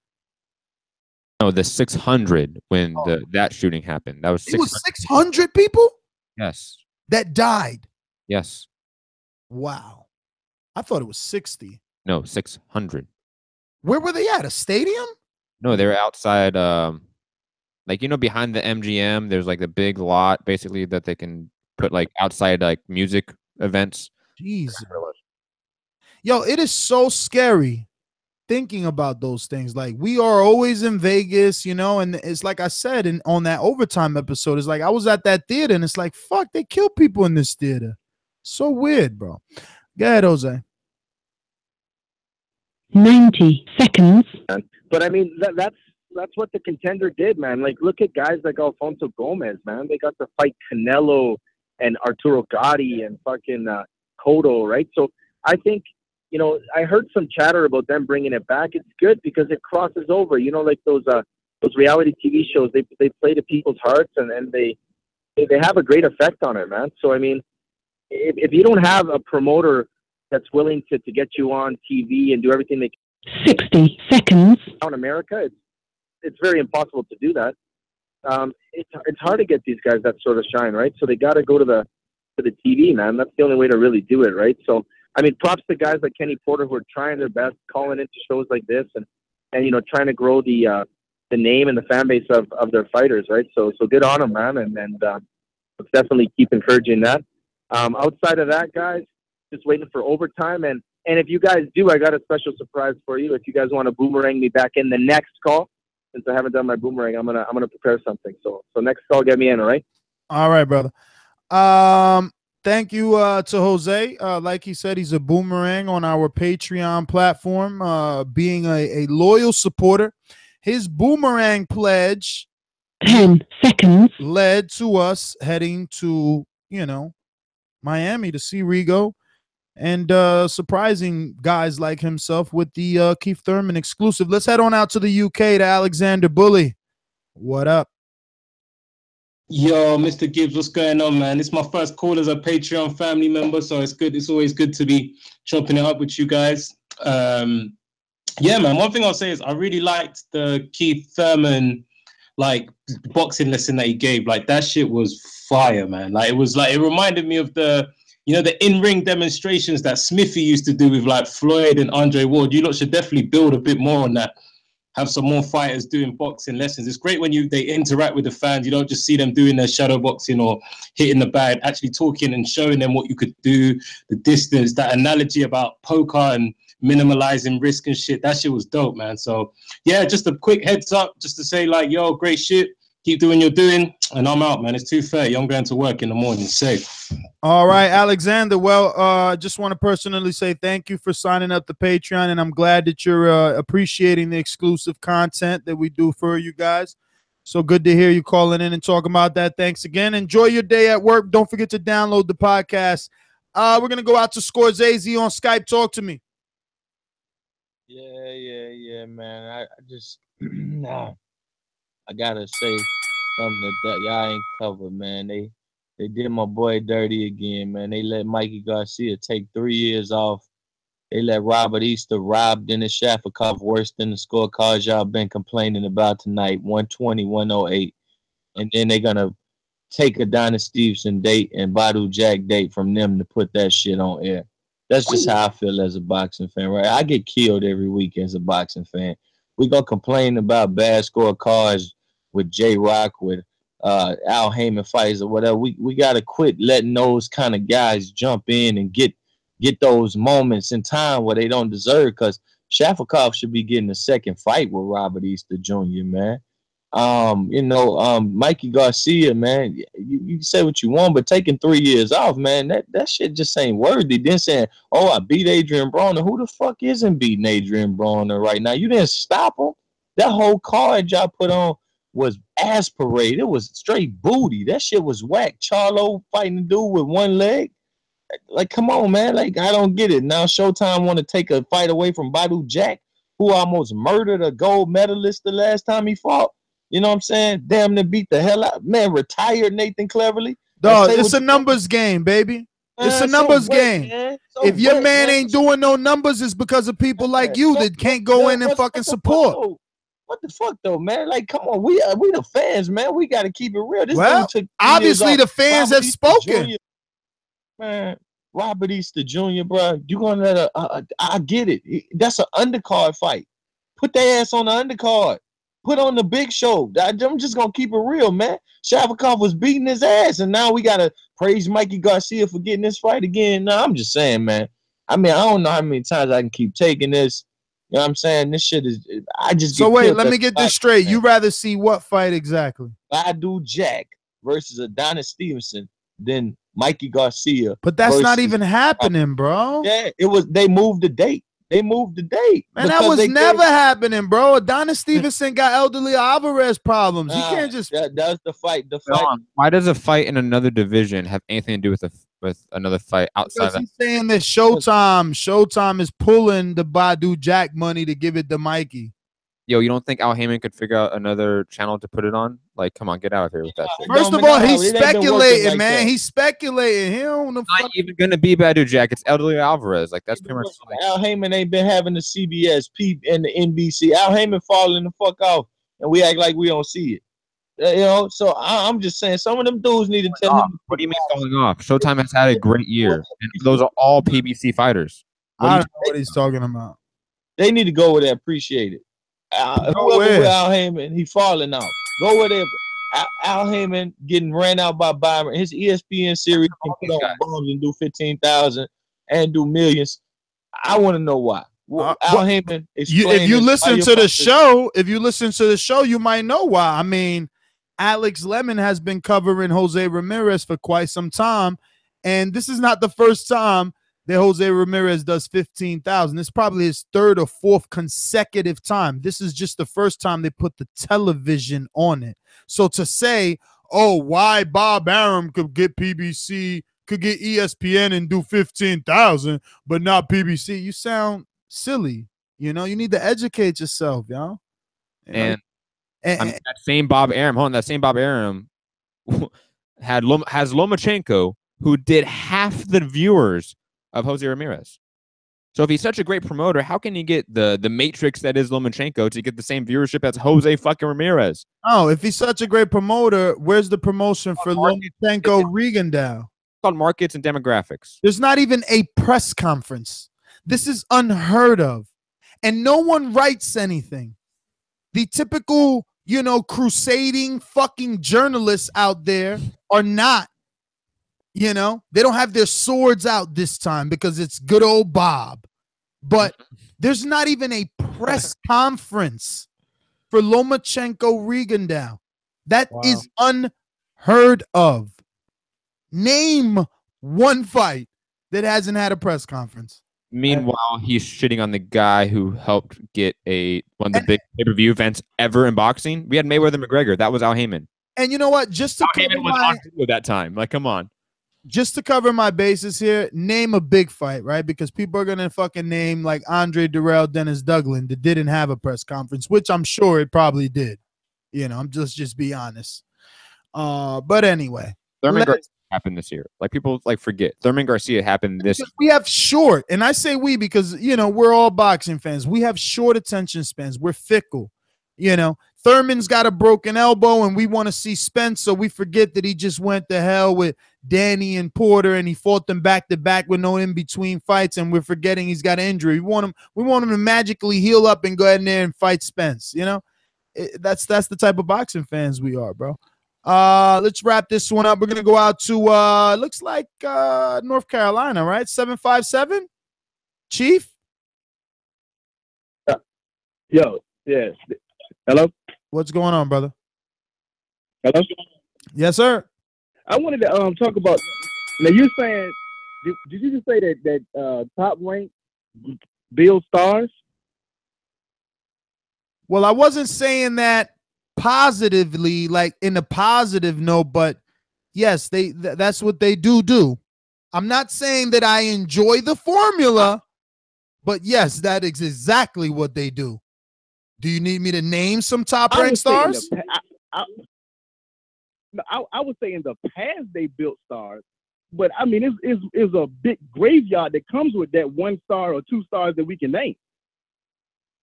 No, the 600 when that shooting happened. That was It was 600. 600 people Yes. that died. Yes. Wow. I thought it was 60. No, 600. Where were they at? A stadium? No, they were outside. Like you know, behind the MGM, there's like the big lot, basically that they can put like outside like music events. Jesus. Yo, it is so scary thinking about those things. Like we are always in Vegas, you know, and it's like I said on that overtime episode, it's like I was at that theater and it's like, fuck, they kill people in this theater. So weird, bro. Go ahead, Jose. 90 seconds. But I mean, that's what the contender did, man. Like, look at guys like Alfonso Gomez, man. They got to fight Canelo and Arturo Gatti and fucking Cotto, right? So I think, you know, I heard some chatter about them bringing it back. It's good because it crosses over. You know, like those reality TV shows, they play to people's hearts and they have a great effect on it, man. So I mean, if you don't have a promoter that's willing to get you on TV and do everything they can 60 seconds. in America, it's very impossible to do that. It's hard to get these guys that sort of shine, right? So they got to go to the TV, man. That's the only way to really do it, right? So I mean, props to guys like Kenny Porter who are trying their best, calling into shows like this, and you know, trying to grow the name and the fan base of their fighters, right? So good on them, man, and let's definitely keep encouraging that. Outside of that, guys, just waiting for overtime, and if you guys do, I got a special surprise for you. If you guys want to boomerang me back in the next call, since I haven't done my boomerang, I'm gonna prepare something. So next call, get me in, all right? All right, brother. Thank you to Jose. Like he said, he's a boomerang on our Patreon platform, being a loyal supporter. His boomerang pledge 10 seconds led to us heading to, you know, Miami to see Rigo and surprising guys like himself with the Keith Thurman exclusive. Let's head on out to the UK to Alexander Bully. What up? Yo, Mr. Gibbs, what's going on, man? It's my first call as a Patreon family member, so it's good. It's always good to be chopping it up with you guys. Yeah, man. One thing I'll say is I really liked the Keith Thurman like boxing lesson that he gave. Like that shit was fire, man. Like it reminded me of the in-ring demonstrations that Smithy used to do with like Floyd and Andre Ward. You lot should definitely build a bit more on that. Have some more fighters doing boxing lessons. It's great when they interact with the fans. You don't just see them doing their shadow boxing or hitting the bag, actually talking and showing them what you could do, the distance, that analogy about poker and minimalizing risk and shit. That shit was dope, man. So yeah, just a quick heads up just to say like, yo, great shit. Keep doing your doing. And I'm out, man. It's 2:30. I'm going to work in the morning. Safe. All right, Alexander. Well, I just want to personally say thank you for signing up to Patreon, and I'm glad that you're appreciating the exclusive content that we do for you guys. So good to hear you calling in and talking about that. Thanks again. Enjoy your day at work. Don't forget to download the podcast. We're going to go out to Scorsese on Skype. Talk to me. Yeah, man. I just, I got to say something that y'all ain't covered, man. They did my boy dirty again, man. They let Mikey Garcia take 3 years off. They let Robert Easter rob Dennis Shafikov worse than the scorecards y'all been complaining about tonight, 120, 108. And then they're going to take Adonis Stevenson date and Badu Jack date from them to put that shit on air. That's just how I feel as a boxing fan, right? I get killed every week as a boxing fan. We gonna complain about bad scorecards with J-Rock, with Al Heyman fights or whatever. We gotta quit letting those kind of guys jump in and get those moments in time where they don't deserve, because Shafikov should be getting a second fight with Robert Easter Jr., man. Mikey Garcia, man, you can say what you want, but taking 3 years off, man, that shit just ain't worthy. Then saying, oh, I beat Adrian Broner. Who the fuck isn't beating Adrian Broner right now? You didn't stop him. That whole card y'all put on was ass parade. It was straight booty. That shit was whack. Charlo fighting a dude with one leg. Like, come on, man. Like, I don't get it. Now Showtime want to take a fight away from Badu Jack, who almost murdered a gold medalist the last time he fought. You know what I'm saying? Damn, to beat the hell out. Man, retired Nathan Cleverly. Dog, it's a numbers game, baby. It's a numbers game. If your man ain't doing no numbers, it's because of people like you that can't go in and fucking support. What the fuck, though, man? Like, come on. We the fans, man. We got to keep it real. This well, obviously the fans have spoken. Jr. Man, Robert Easter Jr., bro. You going to let I get it. That's an undercard fight. Put their ass on the undercard. Put on the big show. I'm just going to keep it real, man. Shafikov was beating his ass, and now we got to praise Mikey Garcia for getting this fight again. No, I'm just saying, man. I mean, I don't know how many times I can keep taking this. You know what I'm saying? This shit is – I just So, wait, let me get this straight. You rather see what fight exactly? Badu Jack versus Adonis Stevenson than Mikey Garcia. But that's not even happening, bro. Yeah, it was – they moved the date. They moved the date. Man, that was never happening, bro. Adonis Stevenson got elderly Alvarez problems. You can't just. That's the fight. The fight. Why does a fight in another division have anything to do with another fight outside? Because he's saying that Showtime is pulling the Badu Jack money to give it to Mikey. Yo, you don't think Al Heyman could figure out another channel to put it on? Like, come on, get out of here with that shit. First of all, he's speculating, like man. He's speculating. He don't know. Not even gonna be Badu Jack. It's elderly Alvarez. Like, that's pretty much. Al Heyman ain't been having the CBS, P, and the NBC. Al Heyman falling the fuck off, and we act like we don't see it. You know, so I'm just saying, some of them dudes need to tell him. What do you mean falling off? Showtime has had a great year, and those are all PBC fighters. I don't know what he's talking about. They need to go where they appreciate it. Whoever with Al Heyman, he falling off. Go with it. Al Heyman getting ran out by Byron. His ESPN series can put on bombs and do 15,000 and do millions. I want to know why. Al Heyman. If you listen to the show, you might know why. I mean, Alex Lemon has been covering Jose Ramirez for quite some time, and this is not the first time that Jose Ramirez does 15,000. It's probably his third or fourth consecutive time. This is just the first time they put the television on it. So to say, oh, why Bob Arum could get PBC, could get ESPN and do 15,000, but not PBC, you sound silly. You know, you need to educate yourself, yo. And that same Bob Arum, that same Bob Arum has Lomachenko, who did half the viewers of Jose Ramirez. So if he's such a great promoter, how can he get the matrix that is Lomachenko to get the same viewership as Jose fucking Ramirez? Oh, if he's such a great promoter, where's the promotion for Lomachenko Regendow? It's called markets and demographics. There's not even a press conference. This is unheard of. And no one writes anything. The typical, you know, crusading fucking journalists out there are not. You know, they don't have their swords out this time because it's good old Bob. But there's not even a press conference for Lomachenko Regendow. That is unheard of. Name one fight that hasn't had a press conference. Meanwhile, he's shitting on the guy who helped get one of the big pay-per-view events ever in boxing. We had Mayweather McGregor. That was Al Heyman. And you know what? Just to Al Heyman was on TV at that time. Like, come on. Just to cover my bases here, name a big fight, right? Because people are going to fucking name like Andre Durrell, Dennis Douglas that didn't have a press conference, which I'm sure it probably did. You know, I'm just be honest. But anyway, happened this year. Like people like forget Thurman Garcia happened this. We have short, and I say we because we're all boxing fans. We have short attention spans. We're fickle. Thurman's got a broken elbow, and we want to see Spence, so we forget that he just went to hell with Danny and Porter, and he fought them back to back with no in between fights, and we're forgetting he's got an injury. We want him to magically heal up and go ahead in there and fight Spence. That's the type of boxing fans we are, bro. Let's wrap this one up. We're gonna go out to looks like North Carolina, right? 757, Chief. Yo, yes. Hello. What's going on, brother? Hello. Yes, sir. I wanted to talk about. Now you're saying, did you just say that top rank build stars? Well, I wasn't saying that positively, like in a positive note, but yes, that's what they do. I'm not saying that I enjoy the formula, but yes, that is exactly what they do. Do you need me to name some top ranked stars? I would say in the past they built stars, but I mean it's a big graveyard that comes with that 1 star or 2 stars that we can name.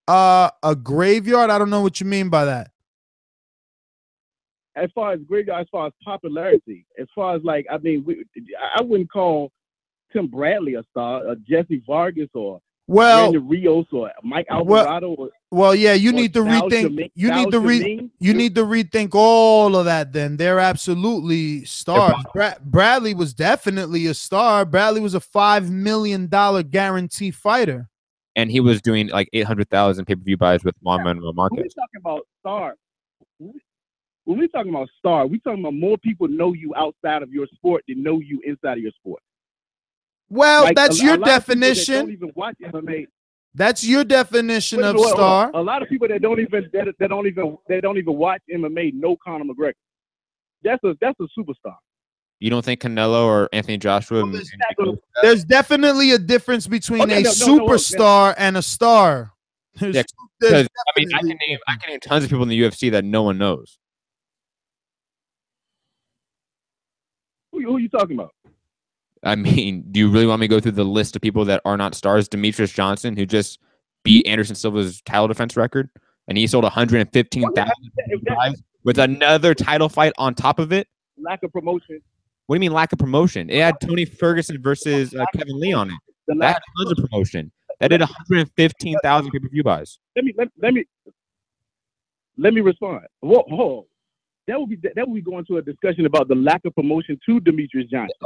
A graveyard? I don't know what you mean by that. As far as graveyard, as far as popularity, as far as like, I mean, I wouldn't call Tim Bradley a star, or Jesse Vargas, or Randy Rios, or Mike Alvarado. You need to rethink. You need to rethink all of that. Then they're absolutely stars. Bradley was definitely a star. Bradley was a $5 million guarantee fighter, and he was doing like 800,000 pay-per-view buys with Manuel Marquez. When we talking about star, when we talking about star, we talking about more people know you outside of your sport than know you inside of your sport. Well, like that's your definition. Don't even watch MMA. That's your definition of star. A lot of people that don't even watch MMA know Conor McGregor. That's a superstar. You don't think Canelo or Anthony Joshua? There's definitely a difference between a superstar and a star. I can name tons of people in the UFC that no one knows. Who are you talking about? I mean, do you really want me to go through the list of people that are not stars? Demetrius Johnson, who just beat Anderson Silva's title defense record, and he sold 115,000 with another title fight on top of it. Lack of promotion. What do you mean lack of promotion? It had Tony Ferguson versus Kevin Lee on it. That had tons of promotion. That did 115,000 pay-per-view buys. Let me respond. Whoa. That would be going to a discussion about the lack of promotion to Demetrius Johnson.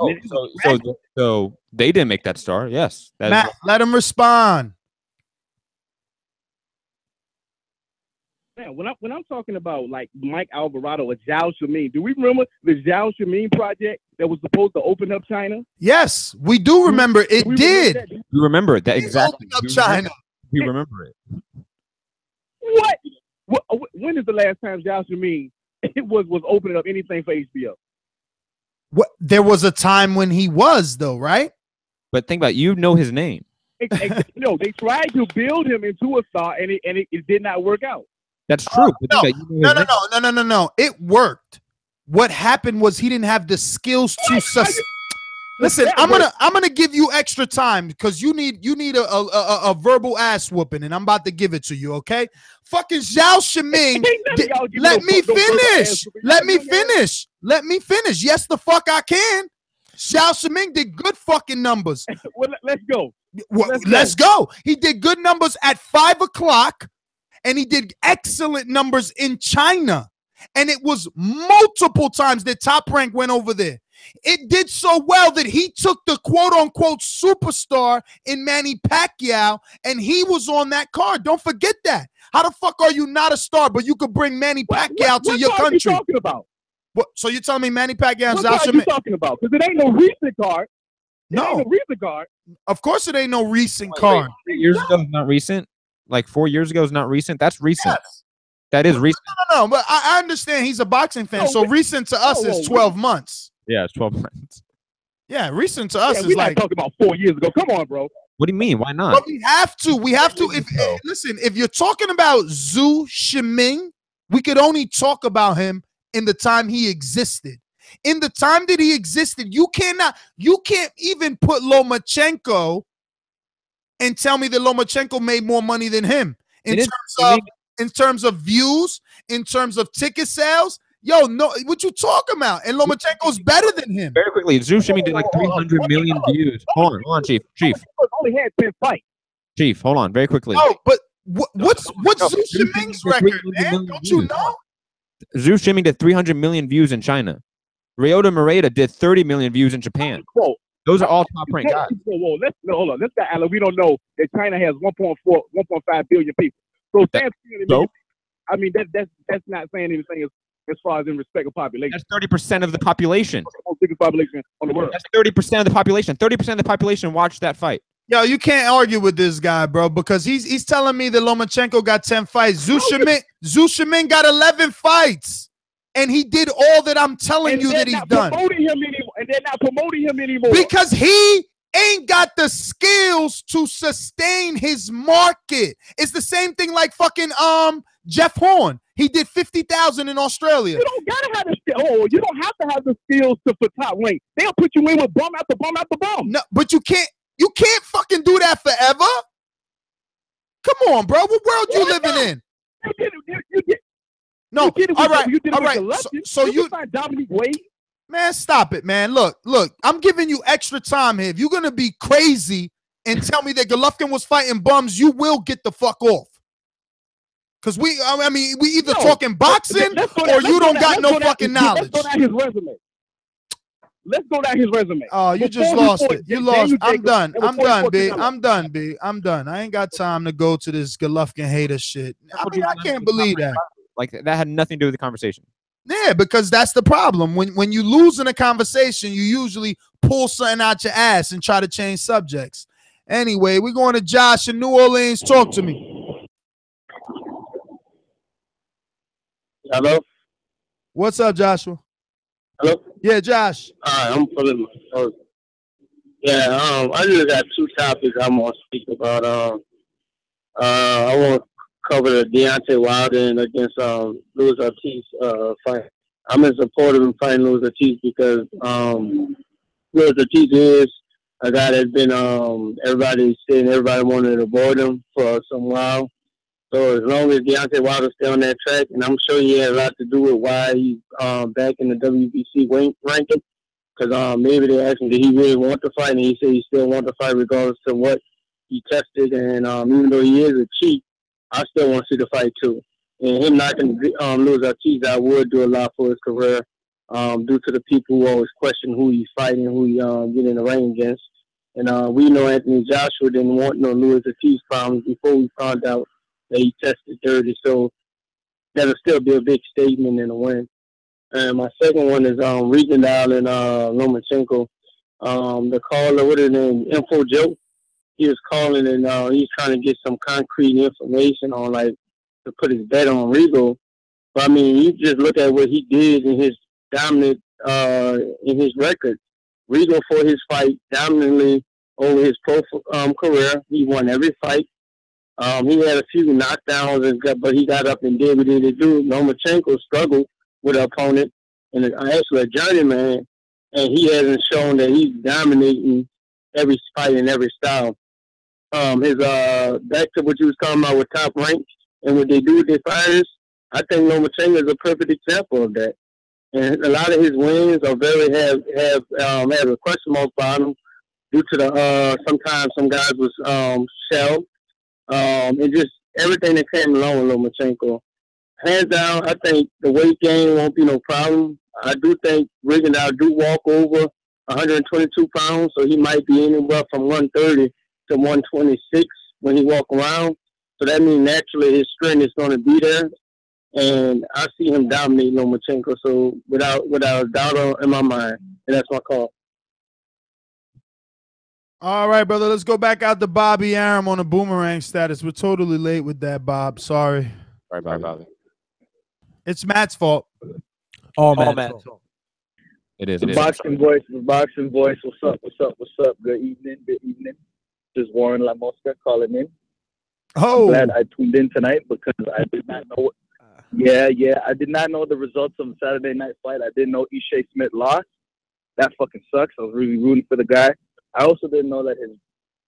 So they didn't make that star. Yes. Matt, let him respond. Man, when I'm talking about like Mike Alvarado or Zhao Xiaoming, do we remember the Zhao Xiaoming project that was supposed to open up China? Yes, we do remember. It did. We remember that exactly. Opened up China. We remember it. What? When is the last time Zhao Xiaoming was opening up anything for HBO? What? There was a time when he was, though, right? But think about it, his name. No, they tried to build him into a star, and it did not work out. That's true. No. It worked. What happened was he didn't have the skills to Listen, I'm gonna give you extra time because you need a verbal ass whooping, and I'm about to give it to you. Okay, fucking Zhao Xiaoming. Let me finish. Let me finish. Yes, the fuck I can. Zhao Xiaoming did good fucking numbers. Well, let's go. Let's go. He did good numbers at 5 o'clock, and he did excellent numbers in China. And it was multiple times that Top Rank went over there. It did so well that he took the quote-unquote superstar in Manny Pacquiao, and he was on that card. Don't forget that. How the fuck are you not a star, but you could bring Manny Pacquiao to your country? What are you talking about? What, so you're telling me Manny Pacquiao and Zhao Xiaoming? What are you talking about? Because it ain't no recent card. No. Recent card. Of course it ain't no recent card. 3 years ago is not recent? Like 4 years ago is not recent? That's recent. Yes. That is recent. No, but I understand he's a boxing fan, so recent to us is 12 months. Yeah, it's 12 months. Yeah, recent to us is we're like not talking about 4 years ago. Come on, bro. What do you mean? Why not? But we have to. We have to. Listen, if you're talking about Zhao Xiaoming, we could only talk about him in the time he existed. In the time that he existed, you can't even put Lomachenko and tell me that Lomachenko made more money than him in terms of views, in terms of ticket sales. Yo, no, what you talking about? And Lomachenko's better than him. Very quickly, Zhu Shimmy did like 300 million views. Hold on, Chief. Only had 10 fights. Chief, hold on, very quickly. Oh, but what's Zhu Shimming's record, man? Don't you know? Zhu Shimmy did 300 million views in China. Ryota Maeda did 30 million views in Japan. Those are all top-ranked guys. Hold on. Let's get Alan. We don't know that China has 1.5 billion people. So, I mean, that's not saying anything as far as in respect of population. That's 30% of the population. Most biggest population on the world. That's 30% of the population. 30% of the population watched that fight. Yo, you can't argue with this guy, bro, because he's telling me that Lomachenko got 10 fights. Zhu Shiming got 11 fights, and he did all that I'm telling you that he's done. And they're not promoting him anymore because he ain't got the skills to sustain his market. It's the same thing like fucking Jeff Horn. He did 50,000 in Australia. You don't gotta have the skills. You don't have to have the skills for top rank. They'll put you in with bum after bum after bum. No, but you can't fucking do that forever. Come on, bro. What world you living in? No, all right. So you Dominic Wade. Man, stop it, man. Look. I'm giving you extra time here. If you're gonna be crazy and tell me that Golovkin was fighting bums, you will get the fuck off. Cause we either talking boxing or you don't got no fucking knowledge. Let's go down his resume. Let's go down his resume. Oh, you just lost it. You lost. I'm done. I'm done, B. I'm done, B. I'm done. I ain't got time to go to this Golovkin hater shit. I mean, I can't believe that. Like that had nothing to do with the conversation. Yeah, because that's the problem. When you lose in a conversation, you usually pull something out your ass and try to change subjects. Anyway, we're going to Josh in New Orleans. Talk to me. Hello? What's up, Joshua? Hello? Yeah, Josh. All right, I'm pulling my I just got two topics I'm going to speak about. I want to cover the Deontay Wilder and against Luis Ortiz fight. I'm in support of him fighting Luis Ortiz because Luis Ortiz is a guy that's been everybody wanted to avoid him for some while. So as long as Deontay Wilder stay on that track, and I'm sure he had a lot to do with why he's back in the WBC ranking, because maybe they asked him did he really want to fight, and he said he still wants to fight regardless of what he tested, and even though he is a cheat, I still want to see the fight too. And him knocking Luis Ortiz out would do a lot for his career, due to the people who always question who he's fighting, who he get in the ring against. And we know Anthony Joshua didn't want no Luis Ortiz problems before we found out that he tested dirty. So that'll still be a big statement and a win. And my second one is Rigondeaux and Lomachenko. The caller, what is his name? Info Joe. He was calling and he's trying to get some concrete information on like to put his bet on Rigo. But I mean, you just look at what he did in his dominant in his record. Rigo for his fight dominantly over his pro career. He won every fight. He had a few knockdowns, but he got up and did what he needed to do. Lomachenko struggled with an opponent and actually a journeyman, and he hasn't shown that he's dominating every fight and every style. His back to what you was talking about with Top Rank and what they do with their fighters, I think Lomachenko is a perfect example of that. And a lot of his wins are have a question mark about him due to the sometimes some guys was shelled. And just everything that came along with Lomachenko. Hands down, I think the weight gain won't be no problem. I do think Rigondeaux do walk over 122 pounds, so he might be anywhere from 130 to 126 when he walk around. So that means naturally his strength is going to be there, and I see him dominate Lomachenko. So without a doubt in my mind, and that's my call. All right, brother. Let's go back out to Bobby Aram on a boomerang status. We're totally late with that, Bob. Sorry. All right, Bobby. It's Matt's fault. All Matt's fault. It is. Boxing voice. What's up? Good evening. This is Warren LaMosca calling in. Oh. I'm glad I tuned in tonight because I did not know. Yeah. I did not know the results of the Saturday night fight. I didn't know Ishe Smith lost. That fucking sucks. I was really rooting for the guy. I also didn't know that his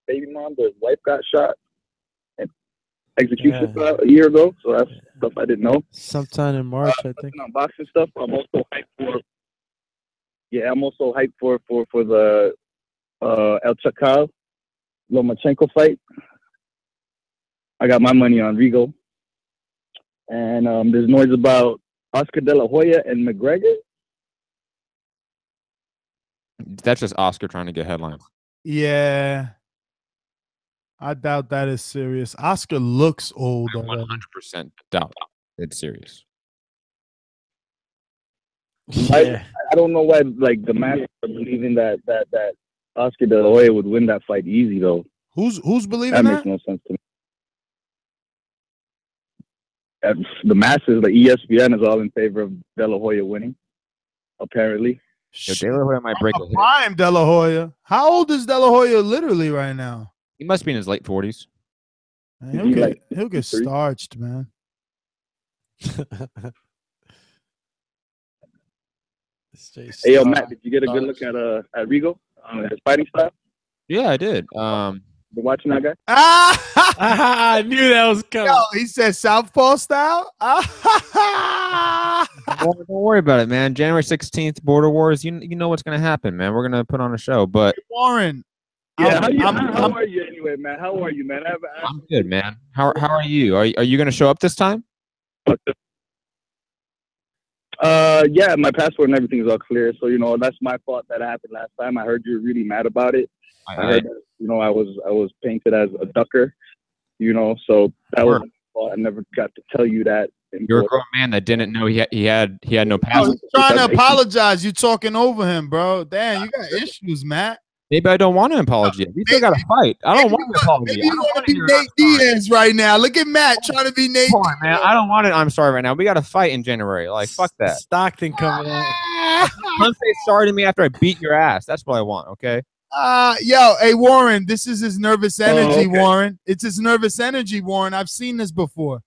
baby mom, his wife, got shot and execution a year ago. So that's stuff I didn't know. Sometime in March, I think. On boxing stuff, I'm also hyped for. Yeah, I'm also hyped for the El Chacal Lomachenko fight. I got my money on Rigo. And there's noise about Oscar De La Hoya and McGregor. That's just Oscar trying to get headlines. Yeah. I doubt that is serious. Oscar looks old. I 100% doubt it's serious. I don't know why, like, the man are believing that Oscar De La Hoya would win that fight easy, though. Who's believing that? Makes no sense to me. The masses, the ESPN is all in favor of De La Hoya winning, apparently. Yo, De La Hoya might break a hit. Prime De La Hoya. How old is De La Hoya literally right now? He must be in his late 40s. Man, he'll get starched, man. Hey, yo, Matt, did you get a good look at Rigo, his fighting style? Yeah, I did. Been watching that guy? I knew that was coming. Yo, he said southpaw style. Don't worry about it, man. January 16th, Border Wars. You know what's gonna happen, man. We're gonna put on a show. But Warren, yeah, how are you anyway, man? How are you, man? I'm good, man. How are you? Are you gonna show up this time? Yeah, my passport and everything is all clear. So that's my fault that happened last time. I heard you were really mad about it. I heard that, I was painted as a ducker. So that was my fault. I never got to tell you that. You're a grown man that didn't know he had no passport. He's trying to apologize. You talking over him, bro. Damn, you got issues, Matt. Maybe I don't want an apology. We still got to fight. I don't want an apology. Maybe you want to be Nate Diaz right now. Look at Matt trying to be Nate. Come on, man. I don't want it. I'm sorry right now. We got to fight in January. Like, fuck that. Stockton coming out. Don't say sorry to me after I beat your ass. That's what I want, okay? Yo, hey, Warren, this is his nervous energy, okay. Warren. It's his nervous energy, Warren. I've seen this before.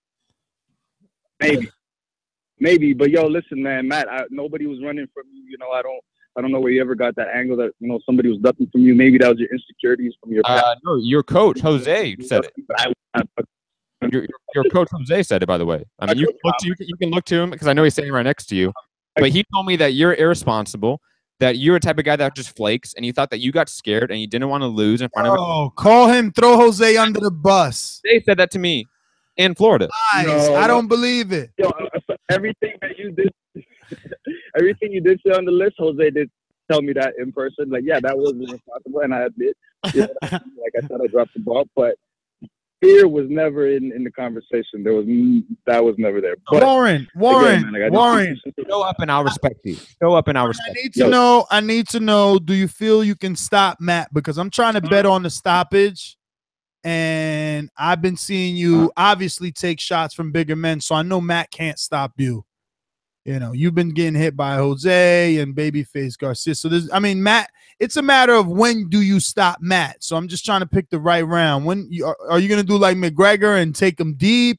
Maybe. But, yo, listen, man, Matt, nobody was running from you. I don't know where you ever got that angle that somebody was ducking from you. Maybe that was your insecurities from your past. No, your coach Jose said it. Your coach Jose said it, by the way. I mean, you can look to him because I know he's sitting right next to you. But he told me that you're irresponsible, that you're a type of guy that just flakes, and he thought that you got scared and you didn't want to lose in front of him. Oh, call him, throw Jose under the bus. They said that to me in Florida. Lies. I don't believe it. Yo, everything that you did. Everything you did say on the list, Jose did tell me that in person. Like, yeah, that was irresponsible, and I admit, like I said, I dropped the ball, but fear was never in the conversation. That was never there. But Warren. Show up and I'll respect you. Show up and I'll respect you. I need to know. Do you feel you can stop Matt? Because I'm trying to bet on the stoppage, and I've been seeing you obviously take shots from bigger men, so I know Matt can't stop you. You've been getting hit by Jose and Babyface Garcia. So Matt, it's a matter of when do you stop Matt. So I'm just trying to pick the right round. When are you going to do like McGregor and take him deep?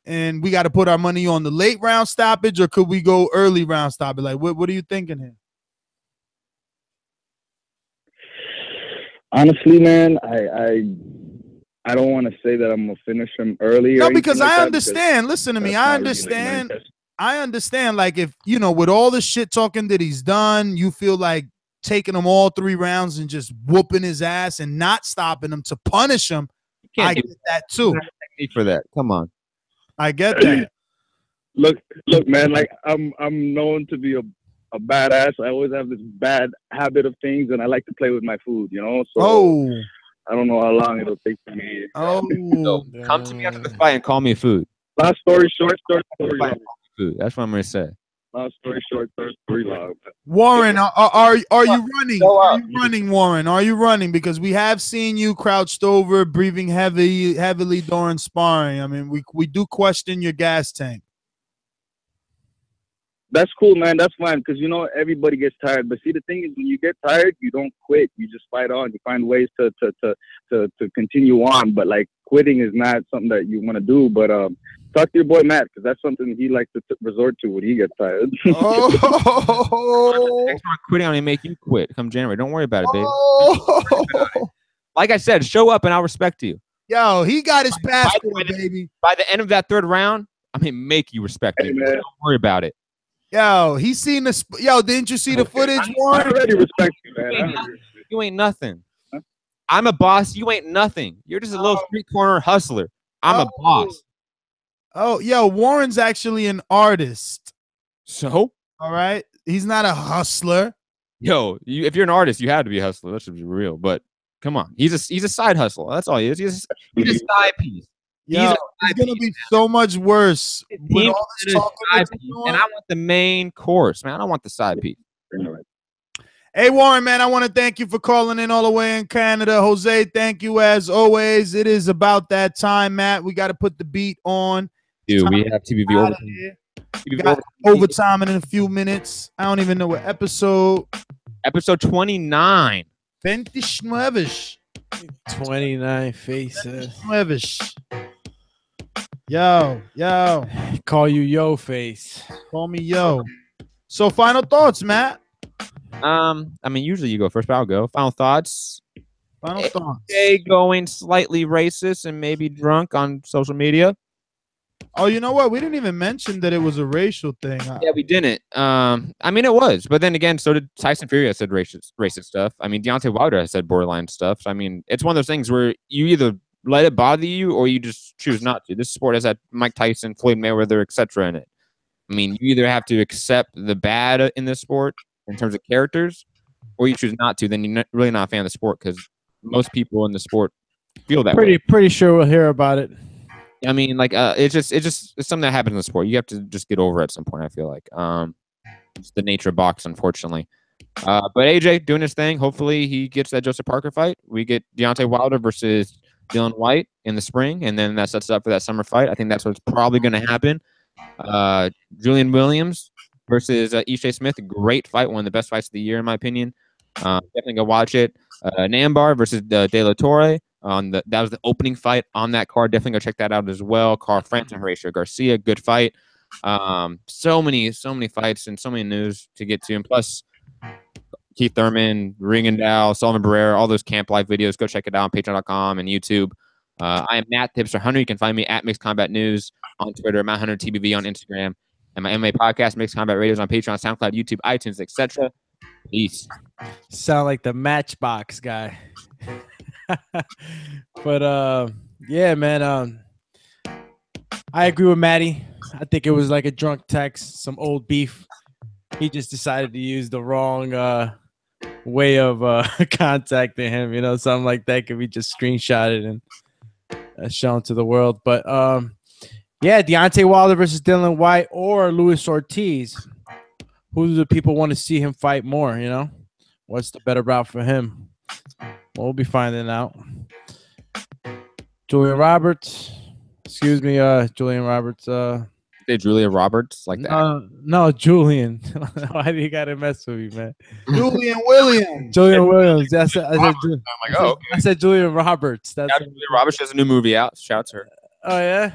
And we got to put our money on the late round stoppage, or could we go early round stoppage? Like, what are you thinking here? Honestly, man, I don't want to say that I'm going to finish him early. No, because I understand. Listen to me. I understand. I understand, like, if, with all the shit talking that he's done, you feel like taking him all 3 rounds and just whooping his ass and not stopping him to punish him. I get that, too. Technique for that. Come on. I get that. Look, man, like, I'm known to be a badass. I always have this bad habit of things, and I like to play with my food, So I don't know how long it'll take for me. So come to me after the fight and call me food. Long story short, story long. Food. That's what I'm going to say. Long story short, story long. Warren, are you running? Are you running, Warren? Are you running? Because we have seen you crouched over, breathing heavily during sparring. I mean, we do question your gas tank. That's cool, man. That's fine, because everybody gets tired. But see, the thing is, when you get tired, you don't quit. You just fight on. You find ways to continue on. But like, quitting is not something that you want to do. But Talk to your boy Matt, because that's something he likes to resort to when he gets tired. Oh, Next time I'm quitting, I'm gonna make you quit come January. Don't worry about it, baby. oh. Like I said, show up and I'll respect you. Yo, he got his passport, baby. By the end of that third round, I'm gonna make you respect me. Don't worry about it. Yo, he seen the. Yo, didn't you see the footage, Warren? I already respect you, man. You ain't nothing. I'm a boss. You ain't nothing. You're just a little street corner hustler. I'm a boss. Oh, yo, Warren's actually an artist. So? All right. He's not a hustler. Yo, if you're an artist, you have to be a hustler. That should be real. But come on. He's a side hustler. That's all he is. He's a side piece. Yo, it's going to be so much worse. With all this talking and I want the main course, man. I don't want the side piece. Hey, Warren, man, I want to thank you for calling in all the way in Canada. Jose, thank you as always. It is about that time, Matt. We got to put the beat on. Dude, we have TBV overtime in a few minutes. I don't even know what episode. Episode 29. 29 faces. Yo. Call you yo face. Call me yo. So final thoughts, Matt. I mean, usually you go first, but I'll go. Final thoughts. Final thoughts. Going slightly racist and maybe drunk on social media. Oh, you know what? We didn't even mention that it was a racial thing. Yeah, we didn't. I mean, it was, but then again, so did Tyson Fury. Has said racist stuff. I mean, Deontay Wilder has said borderline stuff. So, I mean, it's one of those things where you either let it bother you or you just choose not to. This sport has had Mike Tyson, Floyd Mayweather, etc. in it. I mean, you either have to accept the bad in this sport in terms of characters, or you choose not to. Then you're really not a fan of the sport, because most people in the sport feel that way. Pretty sure we'll hear about it. I mean, like, it's something that happens in the sport. You have to just get over it at some point, I feel like. It's the nature of boxing, unfortunately. But AJ doing his thing. Hopefully he gets that Joseph Parker fight. We get Deontay Wilder versus Dylan White in the spring, and then that sets up for that summer fight. I think that's what's probably going to happen. Julian Williams versus Ishe Smith. A great fight. One of the best fights of the year, in my opinion. Definitely go watch it. Nambar versus De La Torre. That was the opening fight on that card. Definitely go check that out as well. Frampton, Horacio Garcia, good fight. So many fights and so many news to get to, and plus Keith Thurman, Ringendow, Sullivan Barrera, all those camp life videos. Go check it out on Patreon.com and YouTube. I am Matt the Hipster Hunter. You can find me at Mixed Combat News on Twitter, Matt Hunter TBV on Instagram, and my MMA podcast, Mixed Combat Radios, on Patreon, SoundCloud, YouTube, iTunes, etc. Peace. Sound like the Matchbox guy. But yeah, man. I agree with Matty. I think it was like a drunk text, some old beef. He just decided to use the wrong way of contacting him. You know, something like that could be just screenshotted and shown to the world. But yeah, Deontay Wilder versus Dylan White or Luis Ortiz. Who do the people want to see him fight more? You know, what's the better route for him? We'll be finding out. Julian Roberts. Excuse me, Julian Roberts. Say Julia Roberts like that? No, Julian. Why do you gotta mess with me, man? Julian Williams. Julian Williams. I said Julian Roberts. Julia Roberts has a new movie out. Shouts her. Oh yeah.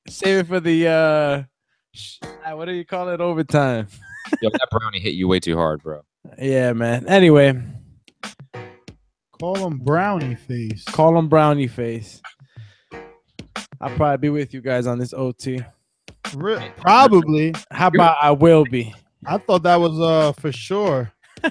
Save it for the what do you call it? Overtime. Yo, that brownie hit you way too hard, bro. Yeah, man. Anyway. Call him Brownie Face. Call him Brownie Face. I'll probably be with you guys on this OT. Probably. How about I will be? I thought that was for sure. You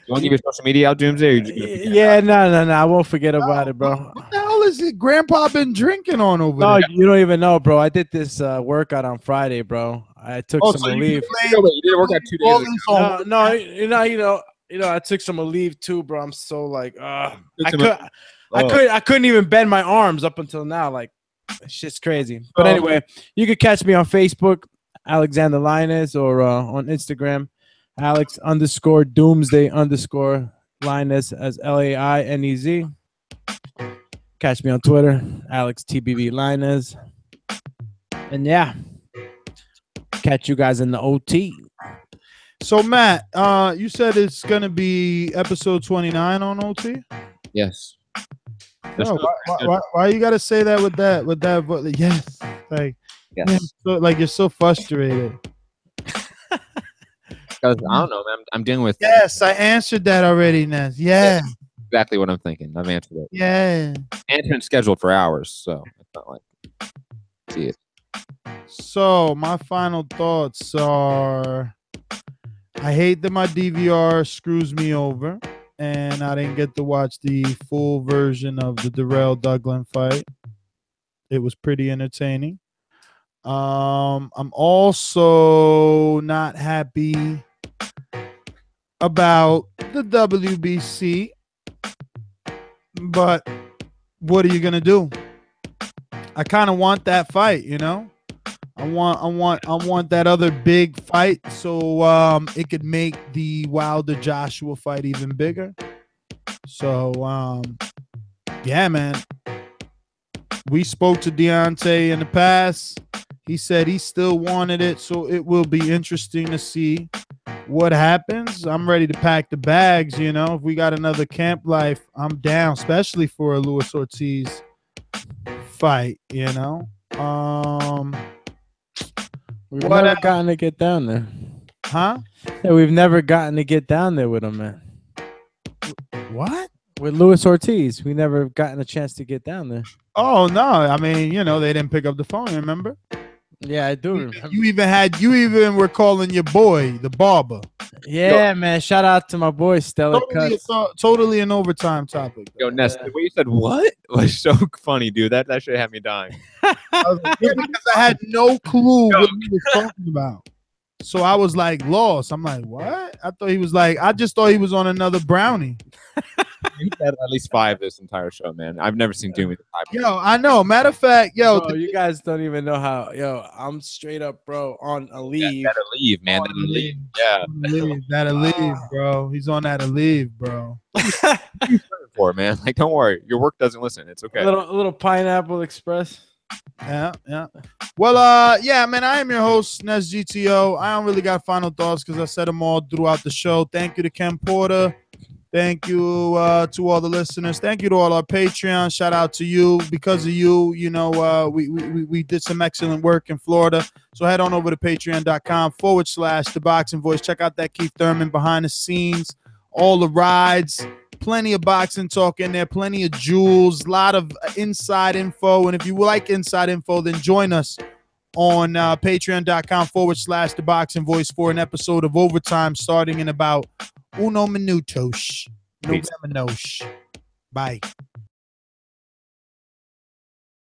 want to give your social media out, Doomsday? Or yeah, no. I won't forget about it, bro. What the hell is it Grandpa been drinking on over there? No, you don't even know, bro. I did this workout on Friday, bro. I took some leave. You did a workout 2 days ago. No, I took some leave too, bro. I'm so like, I couldn't even bend my arms up until now. Like, shit's crazy. But anyway, you can catch me on Facebook, Alexander Lainez, or on Instagram, Alex_Doomsday_Lainez as Lainez. Catch me on Twitter, AlexTBV Lainez. And yeah, catch you guys in the OT. So Matt, you said it's gonna be episode 29 on OT. Yes. No, why you gotta say that with that? Yes. Like, Yes. man, like you're so frustrated. Because I don't know, man. I'm dealing with Yes, I answered that already, Ness. Yeah. exactly what I'm thinking. I've answered it. Yeah. And it's been scheduled for hours, so it's not like see it. So my final thoughts are I hate that my DVR screws me over and I didn't get to watch the full version of the Darrell Douglas fight. It was pretty entertaining. I'm also not happy about the WBC, but what are you gonna do? I kind of want that fight, you know. I want that other big fight so it could make the Wilder Joshua fight even bigger. So yeah, man. We spoke to Deontay in the past. He said he still wanted it, so it will be interesting to see what happens. I'm ready to pack the bags, you know. If we got another camp life, I'm down, especially for a Luis Ortiz fight, you know. We've never gotten to get down there. Huh? Yeah, we've never gotten to get down there with him, man. What? With Luis Ortiz, we never gotten a chance to get down there. Oh no, I mean, you know, they didn't pick up the phone, remember? Yeah, I do remember. You even were calling your boy the barber. Yeah, man. Shout out to my boy Stellar Cuts. Totally an overtime topic. Yo, Ness, the way you said what was so funny, dude. That should have me dying. Because I had no clue what he was talking about. So I was like lost. I'm like, what? I just thought he was on another brownie. He had at least 5 this entire show, man. I've never seen Doomsday. Yo, I know. Matter of fact, yo, bro, you guys don't even know how. Yo, I'm straight up, bro, on a leave. That'll leave, man. That'll leave. Yeah. That'll leave, bro. He's on that leave, bro. For man, like, don't worry. Your work doesn't listen. It's okay. A little Pineapple Express. Yeah. Well, yeah, man, I am your host, Nes GTO. I don't really got final thoughts because I said them all throughout the show. Thank you to Ken Porter. Thank you to all the listeners. Thank you to all our Patreon. Shout out to you. Because of you, you know, we did some excellent work in Florida. So head on over to patreon.com/Thaboxingvoice. Check out that Keith Thurman behind the scenes, all the rides. Plenty of boxing talk in there, plenty of jewels, a lot of inside info. And if you like inside info, then join us on patreon.com/Thaboxingvoice for an episode of Overtime starting in about uno minutos. November. Bye.